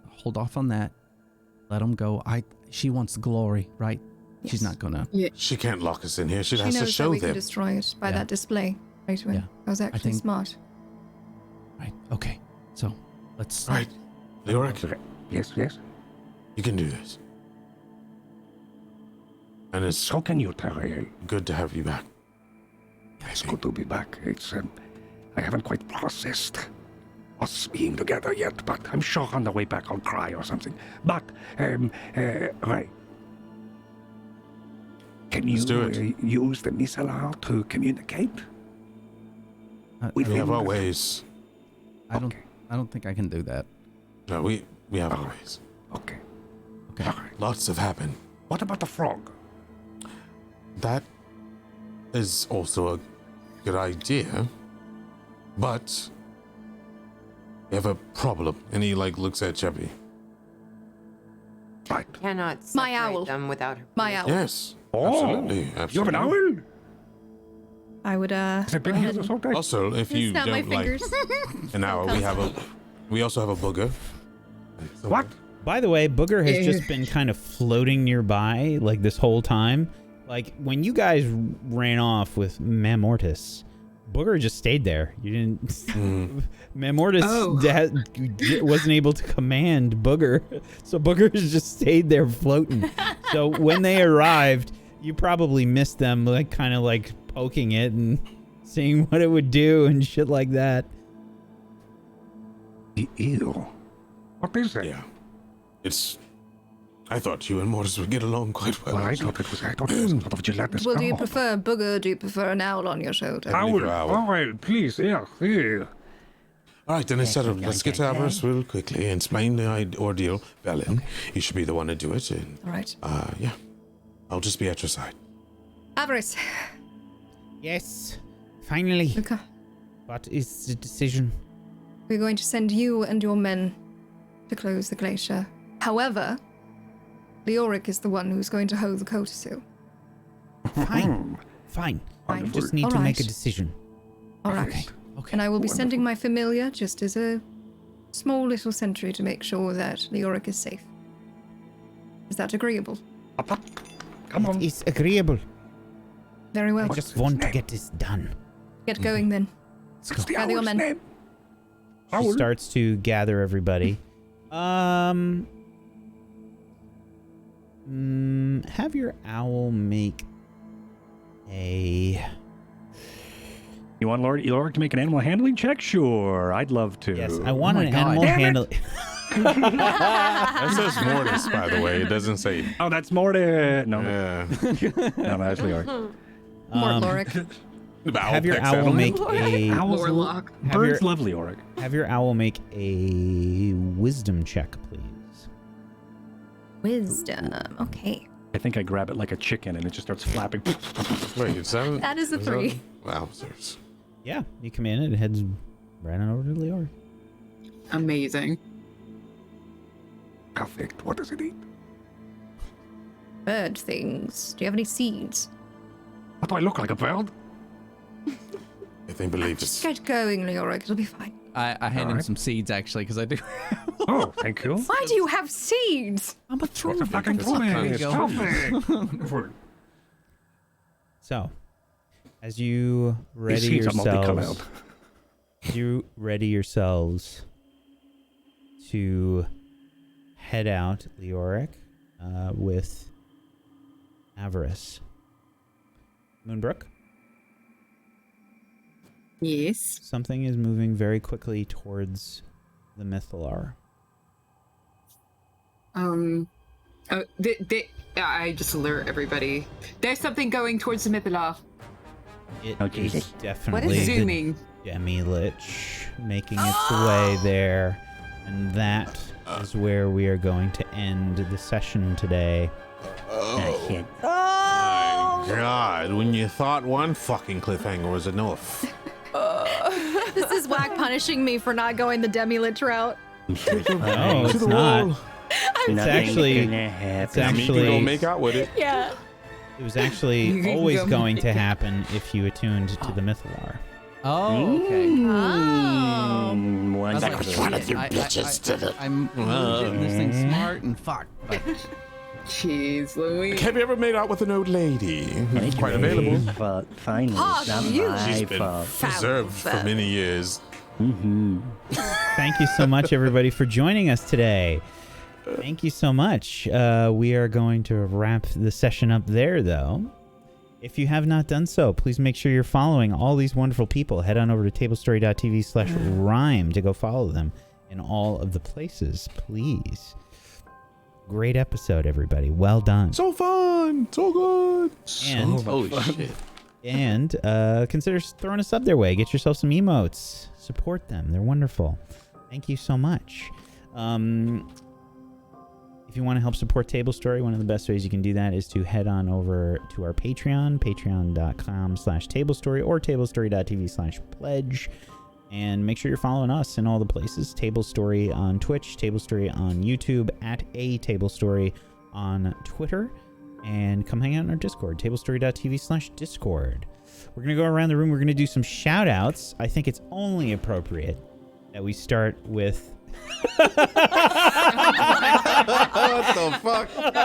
hold off on that. Let them go. She wants glory, right? She's Yes. not gonna. She can't lock us in here. She She has to knows that show we can them. destroy it by Yeah. that display right away. Yeah. That was actually think- smart. Right. Okay. So let's. Right. Leoric, Yes, yes. you can do this. And it's So can you, Terry. good to have you back. It's good to be back. It's I haven't quite processed us being together yet, but I'm sure on the way back I'll cry or something. But right. Can you Let's do it. use the Misalar to communicate? We With have him? our ways. I don't. Okay. I don't think I can do that. No, we have our ways. Okay. Okay. All right. Lots have happened. What about the frog? That is also a good idea, but we have a problem. And he looks at Cheppy. Right. Cannot My separate owl. them without her. My owl. Yes, Oh, absolutely, You have absolutely. an owl? I would Has it been go here ahead this and whole day? Also, if you Snap my don't like fingers. an owl, we also have a booger. What? By the way, Booger has just been kind of floating nearby this whole time. When you guys ran off with Mamortis, Booger just stayed there. You didn't. Mamortis wasn't able to command Booger, so Booger just stayed there floating. So when they arrived, you probably missed them, poking it and seeing what it would do and shit like that. Ew. What is it? Yeah, I thought you and Mortis would get along quite well. Well, I thought it was sort of gelatinous. Well, do you Oh. prefer booger? Do you prefer an owl on your shoulder? Owl. Owl. All right, please. Yeah. All right, then instead of let's get to Avarice real quickly and explain the ordeal. Velen, you should be the one to do it. And, All right. yeah, I'll just be at your side. Avarice. Yes, finally. Luca, What is the decision? we're going to send you and your men to close the glacier. However, Leoric is the one who's going to hold the Kotasu. Fine. Fine. I Fine. just need All to make a right. decision. All right. Okay. And I will be sending my familiar just as a small little sentry to make sure that Leoric is safe. Is that agreeable? Come on. It's agreeable. Very well. I just want to get this done. Get going then. What's the Gather your owl's men. name? She Owl? starts to gather everybody. Have your owl make a. You want Lord to make an animal handling check? Sure, I'd love to. Yes, I want my an God. animal Damn it. handling. That says Mortis, by the way. It doesn't say. Oh, that's more to no, Yeah. no, that's Leoric. More Loric. Have your owl make a. Warlock. Birds love Leoric. Have your owl make a wisdom check, please. Wisdom. Okay. I think I grab it like a chicken and it just starts flapping. Wait, it's 7? That is a 3. Wowzers. Yeah, you come in and it heads right on over to Leoric. Amazing. Perfect. What does it eat? Bird things. Do you have any seeds? What do I look like, a bird? I think believe Just it's. get going, Leoric. It'll be fine. I hand him Alright. some seeds actually because I do. Oh, thank you. Why do you have seeds? I'm a What the fucking There you go. Perfect. So, as you These ready seeds are multicolored. yourselves, you ready yourselves to head out, Leoric, with Avarice. Moonbrook? Yes. Something is moving very quickly towards the Mythalar. I just alert everybody. There's something going towards the Mythalar. It Oh, is Jesus. definitely What is the zooming? Demi-Lich making its way there. And that is where we are going to end the session today. Ah, shit. God, when you thought one fucking cliffhanger was enough. This is Whack punishing me for not going the Demi-Lich route. No, it's not. It's actually, it's I mean, you can go actually, make out with it. Yeah. it was You actually can always go going make to it. happen if you attuned to the Mythalar. Oh, okay. Oh. One I was like, second. one of you bitches to the. I'm getting this thing smart and fuck. But Jeez, Louise. Have you ever made out with an old lady? It's quite available. But finally, Oh, it's not you. my She's been fault. preserved for many years. Thank you so much, everybody, for joining us today. Thank you so much. We are going to wrap the session up there, though. If you have not done so, please make sure you're following all these wonderful people. Head on over to tablestory.tv/rime to go follow them in all of the places, please. Great episode, everybody. Well done. So fun. So good. And, holy shit. and consider throwing a sub their way. Get yourself some emotes. Support them. They're wonderful. Thank you so much. If you want to help support Table Story, one of the best ways you can do that is to head on over to our Patreon, patreon.com/tablestory or tablestory.tv/pledge. And make sure you're following us in all the places. Table Story on Twitch, Table Story on YouTube, @atablestory on Twitter. And come hang out in our Discord, tablestory.tv/discord. We're going to go around the room. We're going to do some shout outs. I think it's only appropriate that we start with... What the fuck? What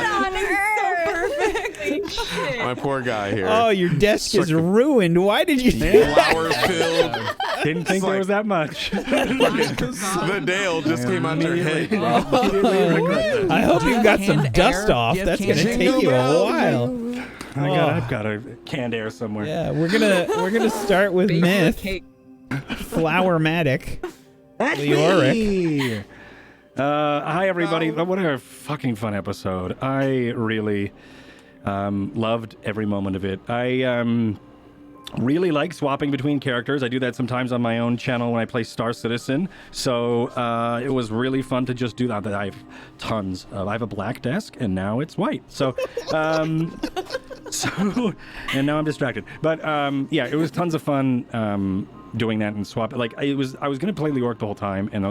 on earth? My poor guy here. Oh, your desk is ruined. Why did you... Flowers filled. Didn't think there was that much. The Dale just came out your head. I hope you got some Canned dust air? off. Do you have That's going to canned take you a while. I've got a canned air somewhere. Yeah, we're gonna start with Myth. Flowermatic. Leoric. Hi, everybody. What a fucking fun episode. I really loved every moment of it. I really like swapping between characters. I do that sometimes on my own channel when I play Star Citizen. So it was really fun to just do that. I have tons of... I have a black desk, and now it's white. So... and now I'm distracted. But yeah, it was tons of fun doing that and swap. Like I was going to play Leoric the whole time, and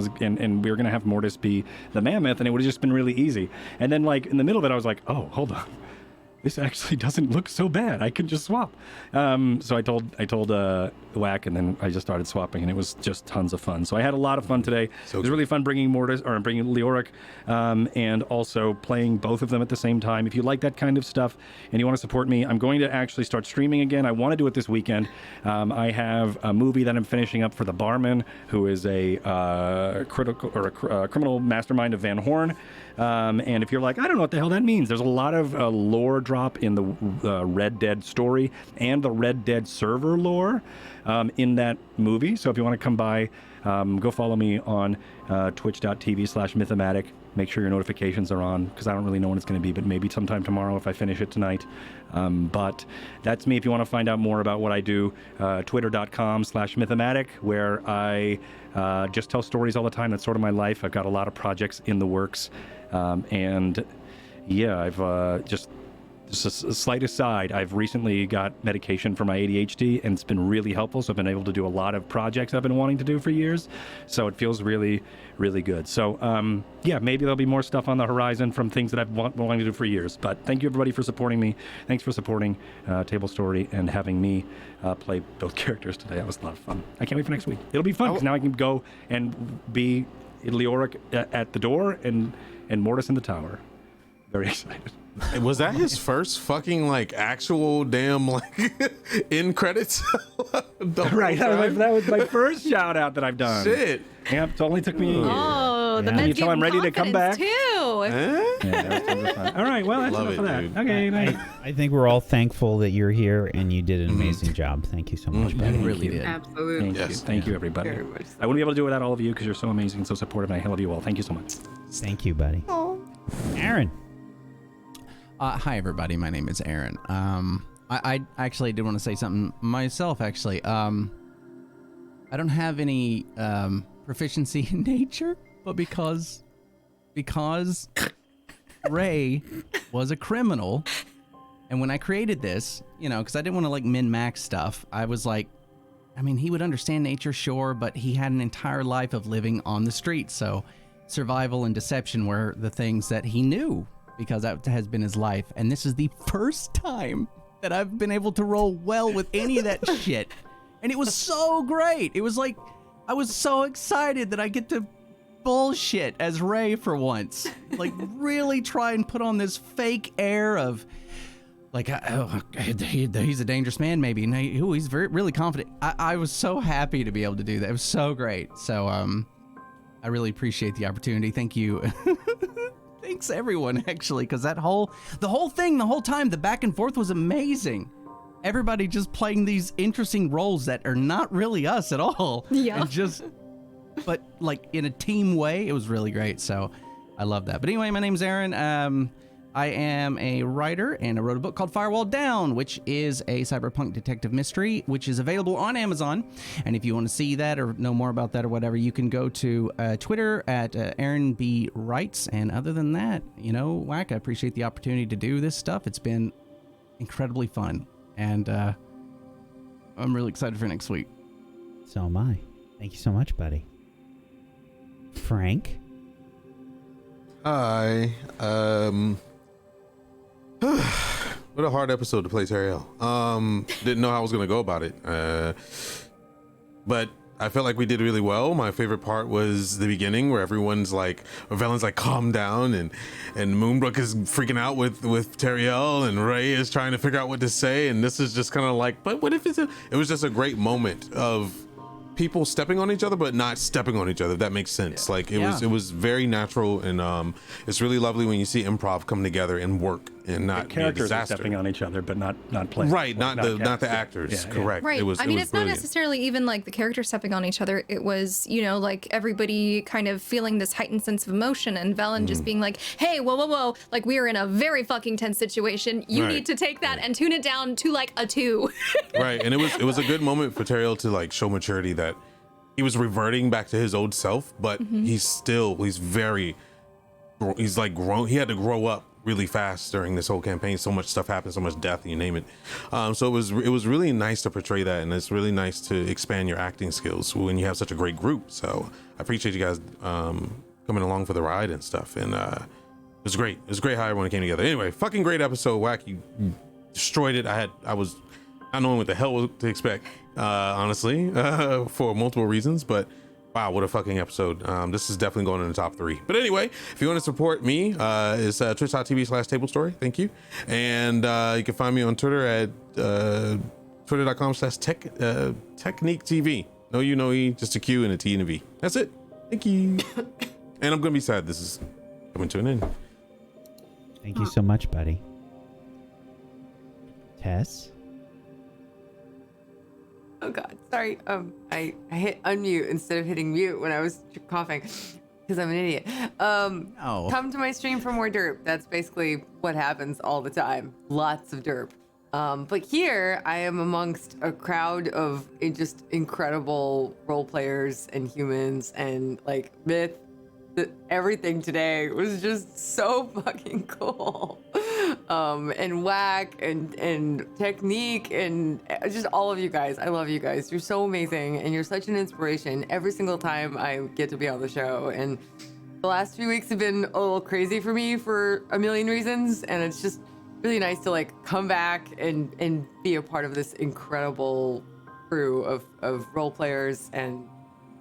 we were going to have Mortis be the mammoth, and it would have just been really easy. And then like in the middle of it, I was like, oh, hold on. This actually doesn't look so bad. I can just swap. So I told Whack, and then I just started swapping, and it was just tons of fun. So I had a lot of fun today. It was really fun bringing bringing Leoric, and also playing both of them at the same time. If you like that kind of stuff and you want to support me, I'm going to actually start streaming again. I want to do it this weekend. I have a movie that I'm finishing up for the barman, who is a criminal mastermind of Van Horn. And if you're like, I don't know what the hell that means, there's a lot of lore drop in the Red Dead story and the Red Dead server lore in that movie. So if you want to come by, go follow me on twitch.tv/mythomatic. Make sure your notifications are on, because I don't really know when it's going to be, but maybe sometime tomorrow if I finish it tonight. But that's me. If you want to find out more about what I do, twitter.com/mythomatic, where I just tell stories all the time. That's sort of my life. I've got a lot of projects in the works. And yeah, I've just a slight aside, I've recently got medication for my ADHD, and it's been really helpful. So I've been able to do a lot of projects I've been wanting to do for years. So it feels really, really good. So yeah, maybe there'll be more stuff on the horizon from things that I've been wanting to do for years. But thank you, everybody, for supporting me. Thanks for supporting Table Story and having me play both characters today. That was a lot of fun. I can't wait for next week. It'll be fun, because now I can go and be Leoric at the door and Mortis in the tower. Very excited. Was that his first fucking like actual damn like end credits? Right, that was my first shout out that I've done. Shit. Yep, it only took me a year. Oh, The Can you men's tell I'm ready to come back? too. Yeah, that was tons of fun. All right, well, that's Love enough it, of that. dude. Okay, nice. I think we're all thankful that you're here and you did an amazing job. Thank you so much, buddy. You really did. Absolutely. Thank you. Thank you, everybody. Very much so. I wouldn't be able to do it without all of you because you're so amazing and so supportive, and I love you all. Thank you so much. Thank you, buddy. Aaron. Hi, everybody. My name is Aaron. I actually did want to say something myself, actually. I don't have any proficiency in nature, but because Ray was a criminal, and when I created this, you know, because I didn't want to like min-max stuff, I was like, I mean, he would understand nature, sure, but he had an entire life of living on the streets, so survival and deception were the things that he knew, because that has been his life. And this is the first time that I've been able to roll well with any of that shit. And it was so great. It was like, I was so excited that I get to bullshit as Ray for once. Like, really try and put on this fake air of, like, he's a dangerous man, maybe. And he's really confident. I was so happy to be able to do that. It was so great. So, I really appreciate the opportunity. Thank you. Thanks everyone, actually, because the whole time, the back and forth was amazing. Everybody just playing these interesting roles that are not really us at all. Yeah. And but like in a team way, it was really great. So I love that. But anyway, my name's Aaron. I am a writer, and I wrote a book called Firewall Down, which is a cyberpunk detective mystery, which is available on Amazon. And if you want to see that or know more about that or whatever, you can go to Twitter at Aaron B. Writes. And other than that, you know, Whack, I appreciate the opportunity to do this stuff. It's been incredibly fun. And I'm really excited for next week. So am I. Thank you so much, buddy. Frank? Hi. What a hard episode to play Teriel. Didn't know how I was gonna go about it. But I felt like we did really well. My favorite part was the beginning where everyone's like, Velen's like, calm down, and Moonbrook is freaking out with Teriel, and Ray is trying to figure out what to say, and this is just kind of like, but what if it was just a great moment of people stepping on each other but not stepping on each other, if that makes sense. Like it was very natural, and it's really lovely when you see improv come together and work and not The characters be a are disaster. stepping on each other, but not playing. Right, not the actors. Yeah, Correct. Right. It was, I mean, it was it's not brilliant. necessarily even like the characters stepping on each other. It was, you know, like everybody kind of feeling this heightened sense of emotion, and Velen just being like, hey, whoa. Like, we are in a very fucking tense situation. You Right. need to take that and tune it down to like a 2. Right, and it was a good moment for Teriel to like show maturity, that he was reverting back to his old self, but he's like grown. He had to grow up really fast during this whole campaign. So much stuff happened, so much death, you name it. So it was really nice to portray that, and it's really nice to expand your acting skills when you have such a great group. So I appreciate you guys coming along for the ride and stuff. And it was great. It was great how everyone came together. Anyway, fucking great episode, Whack. You destroyed it. I was not knowing what the hell to expect, honestly, for multiple reasons, but wow, what a fucking episode. This is definitely going in the top 3. But anyway, if you want to support me, it's twitch.tv/tablestory. Thank you. And you can find me on Twitter at twitter.com/techniquetv. No U, no E, just a Q and a T and a V. That's it. Thank you. And I'm going to be sad this is coming to an end. Thank you so much, buddy. Tess? Oh God, sorry. I hit unmute instead of hitting mute when I was coughing, because I'm an idiot. Oh. Come to my stream for more derp. That's basically what happens all the time. Lots of derp. But here I am amongst a crowd of just incredible role players and humans and like myth. Everything today was just so fucking cool. And Whack and Technique and just all of you guys. I love you guys. You're so amazing, and you're such an inspiration every single time I get to be on the show. And the last few weeks have been a little crazy for me for a million reasons, and it's just really nice to like come back and be a part of this incredible crew of role players. And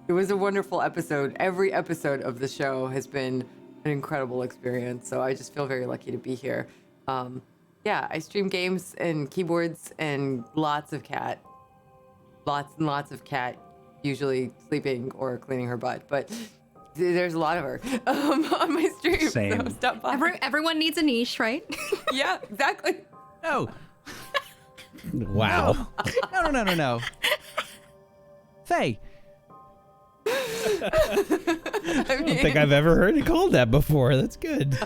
it was a wonderful episode. Every episode of the show has been an incredible experience. So I just feel very lucky to be here. Yeah, I stream games and keyboards and lots and lots of cat, usually sleeping or cleaning her butt. But there's a lot of her on my stream. Same. So stop by. Everyone needs a niche, right? Yeah, exactly. No. Wow. No. Faye. I don't think I've ever heard it called that before. That's good.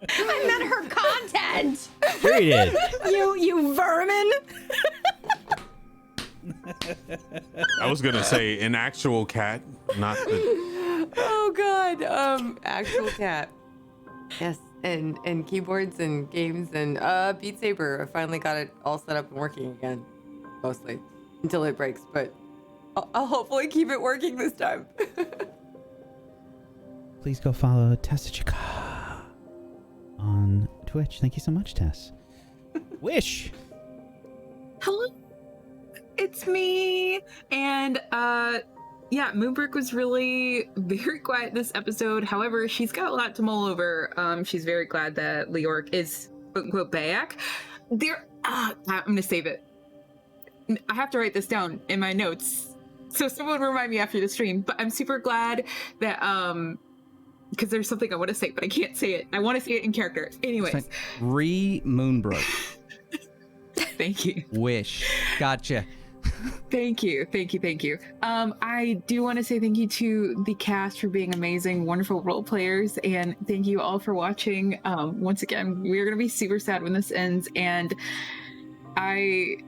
I meant her content. Sure you did. You vermin. I was gonna say an actual cat, not the. Oh God. Actual cat. Yes, and keyboards and games and Beat Saber. I finally got it all set up and working again, mostly until it breaks. But I'll hopefully keep it working this time. Please go follow Tessachika on Twitch. Thank you so much, Tess. Wish. Hello, it's me. And yeah, Moonbrook was really very quiet this episode. However, she's got a lot to mull over. She's very glad that Leoric is quote unquote back. I'm gonna save it. I have to write this down in my notes, so someone remind me after the stream. But I'm super glad that because there's something I want to say, but I can't say it. I want to say it in character. Anyways, Moonbrook. Thank you. Wish. Gotcha. Thank you. I do want to say thank you to the cast for being amazing, wonderful role players, and thank you all for watching. Once again, we are going to be super sad when this ends, and I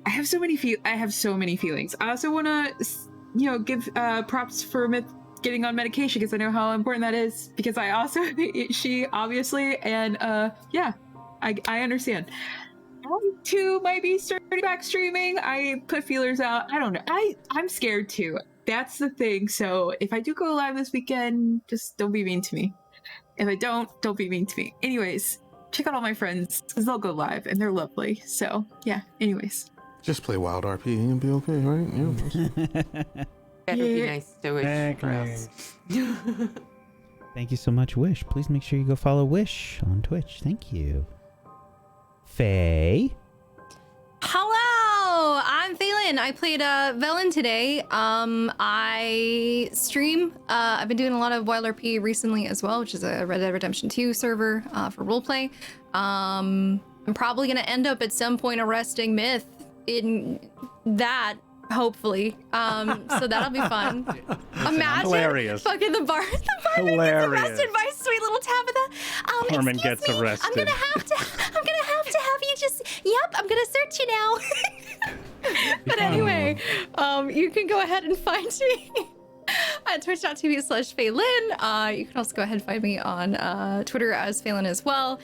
have so many feelings. I also want to, give props for Myth getting on medication, because I know how important that is, because I also she obviously, and yeah, I understand. I too might be starting back streaming. I put feelers out. I don't know. I'm scared too. That's the thing. So if I do go live this weekend, just don't be mean to me. If I don't be mean to me. Anyways, check out all my friends, because they'll go live and they're lovely. So yeah, anyways. Just play Wild RP and you'll be okay, right? Yeah. That would be nice to wish for us. Thank you so much, Wish. Please make sure you go follow Wish on Twitch. Thank you. Faye. Hello, I'm Phelan. I played Velen today. I stream. I've been doing a lot of Wild RP recently as well, which is a Red Dead Redemption 2 server for roleplay. I'm probably gonna end up at some point arresting Myth in that, hopefully. So that'll be fun. Imagine hilarious. Fucking the barman Hilarious. gets arrested by sweet little Tabitha. Carmen Excuse gets me, arrested. I'm gonna have to have you just. Yep, I'm gonna search you now. But anyway, you can go ahead and find me at twitch.tv/Phelan. You can also go ahead and find me on Twitter as Phelan as well.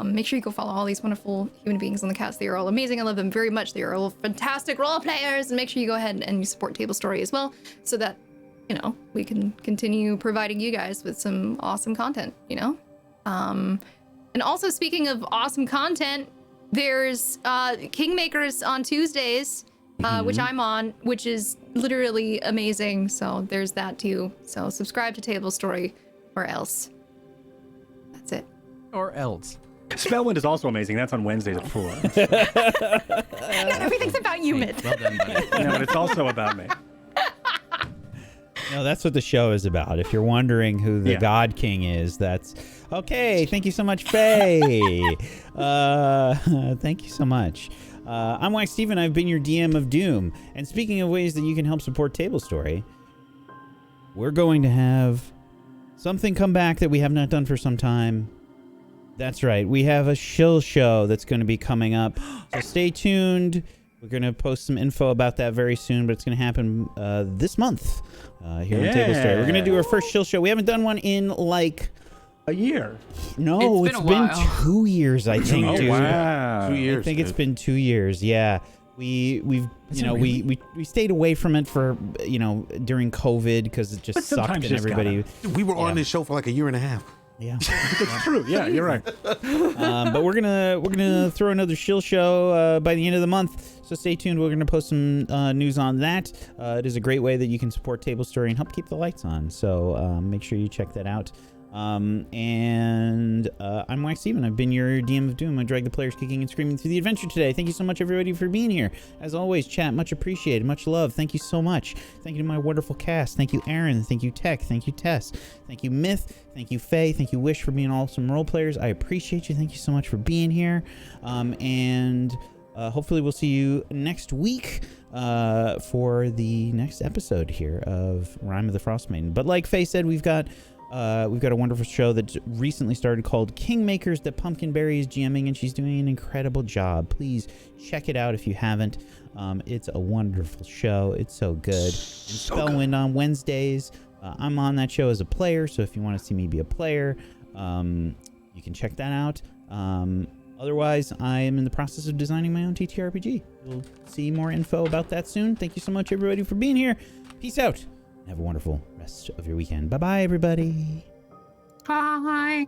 Make sure you go follow all these wonderful human beings on the cast. They are all amazing. I love them very much. They are all fantastic role players. And make sure you go ahead and you support Table Story as well, so that, we can continue providing you guys with some awesome content, And also, speaking of awesome content, there's Kingmakers on Tuesdays, which I'm on, which is literally amazing. So there's that too. So subscribe to Table Story, or else. That's it. Or else. Spellwind is also amazing. That's on Wednesdays at 4. Not everything's about you, Myth. Well done, buddy. No, but it's also about me. No, that's what the show is about. If you're wondering who the God King is, that's okay. Thank you so much, Faye. Thank you so much. I'm Wax Steven. I've been your DM of Doom. And speaking of ways that you can help support Table Story, we're going to have something come back that we have not done for some time. That's right. We have a shill show that's going to be coming up. So stay tuned. We're going to post some info about that very soon, but it's going to happen this month here on Table Story. We're going to do our first shill show. We haven't done one in like a year. No, it's been 2 years, I think, dude. Wow. 2 years. I think it's been 2 years. Yeah. We stayed away from it for, during COVID because it just sucked and everybody. We were on this show for like a year and a half. Yeah. It's true. Yeah, you're right. But we're gonna throw another shill show by the end of the month. So stay tuned. We're gonna post some news on that. It is a great way that you can support Table Story and help keep the lights on. So make sure you check that out. And I'm Wax Steven. I've been your DM of Doom. I drag the players kicking and screaming through the adventure today. Thank you so much, everybody, for being here. As always, chat, much appreciated, much love. Thank you so much. Thank you to my wonderful cast. Thank you, Aaron. Thank you, Tech. Thank you, Tess. Thank you, Myth. Thank you, Faye. Thank you, Wish, for being awesome role players. I appreciate you. Thank you so much for being here. Hopefully we'll see you next week for the next episode here of Rime of the Frostmaiden. But like Faye said, we've got a wonderful show that recently started called Kingmakers that Pumpkinberry is GMing, and she's doing an incredible job. Please check it out if you haven't. It's a wonderful show. It's so good. And Spellwind on Wednesdays. I'm on that show as a player, so if you want to see me be a player, you can check that out. Otherwise, I am in the process of designing my own TTRPG. You'll see more info about that soon. Thank you so much, everybody, for being here. Peace out. Have a wonderful rest of your weekend. Bye-bye, everybody. Bye.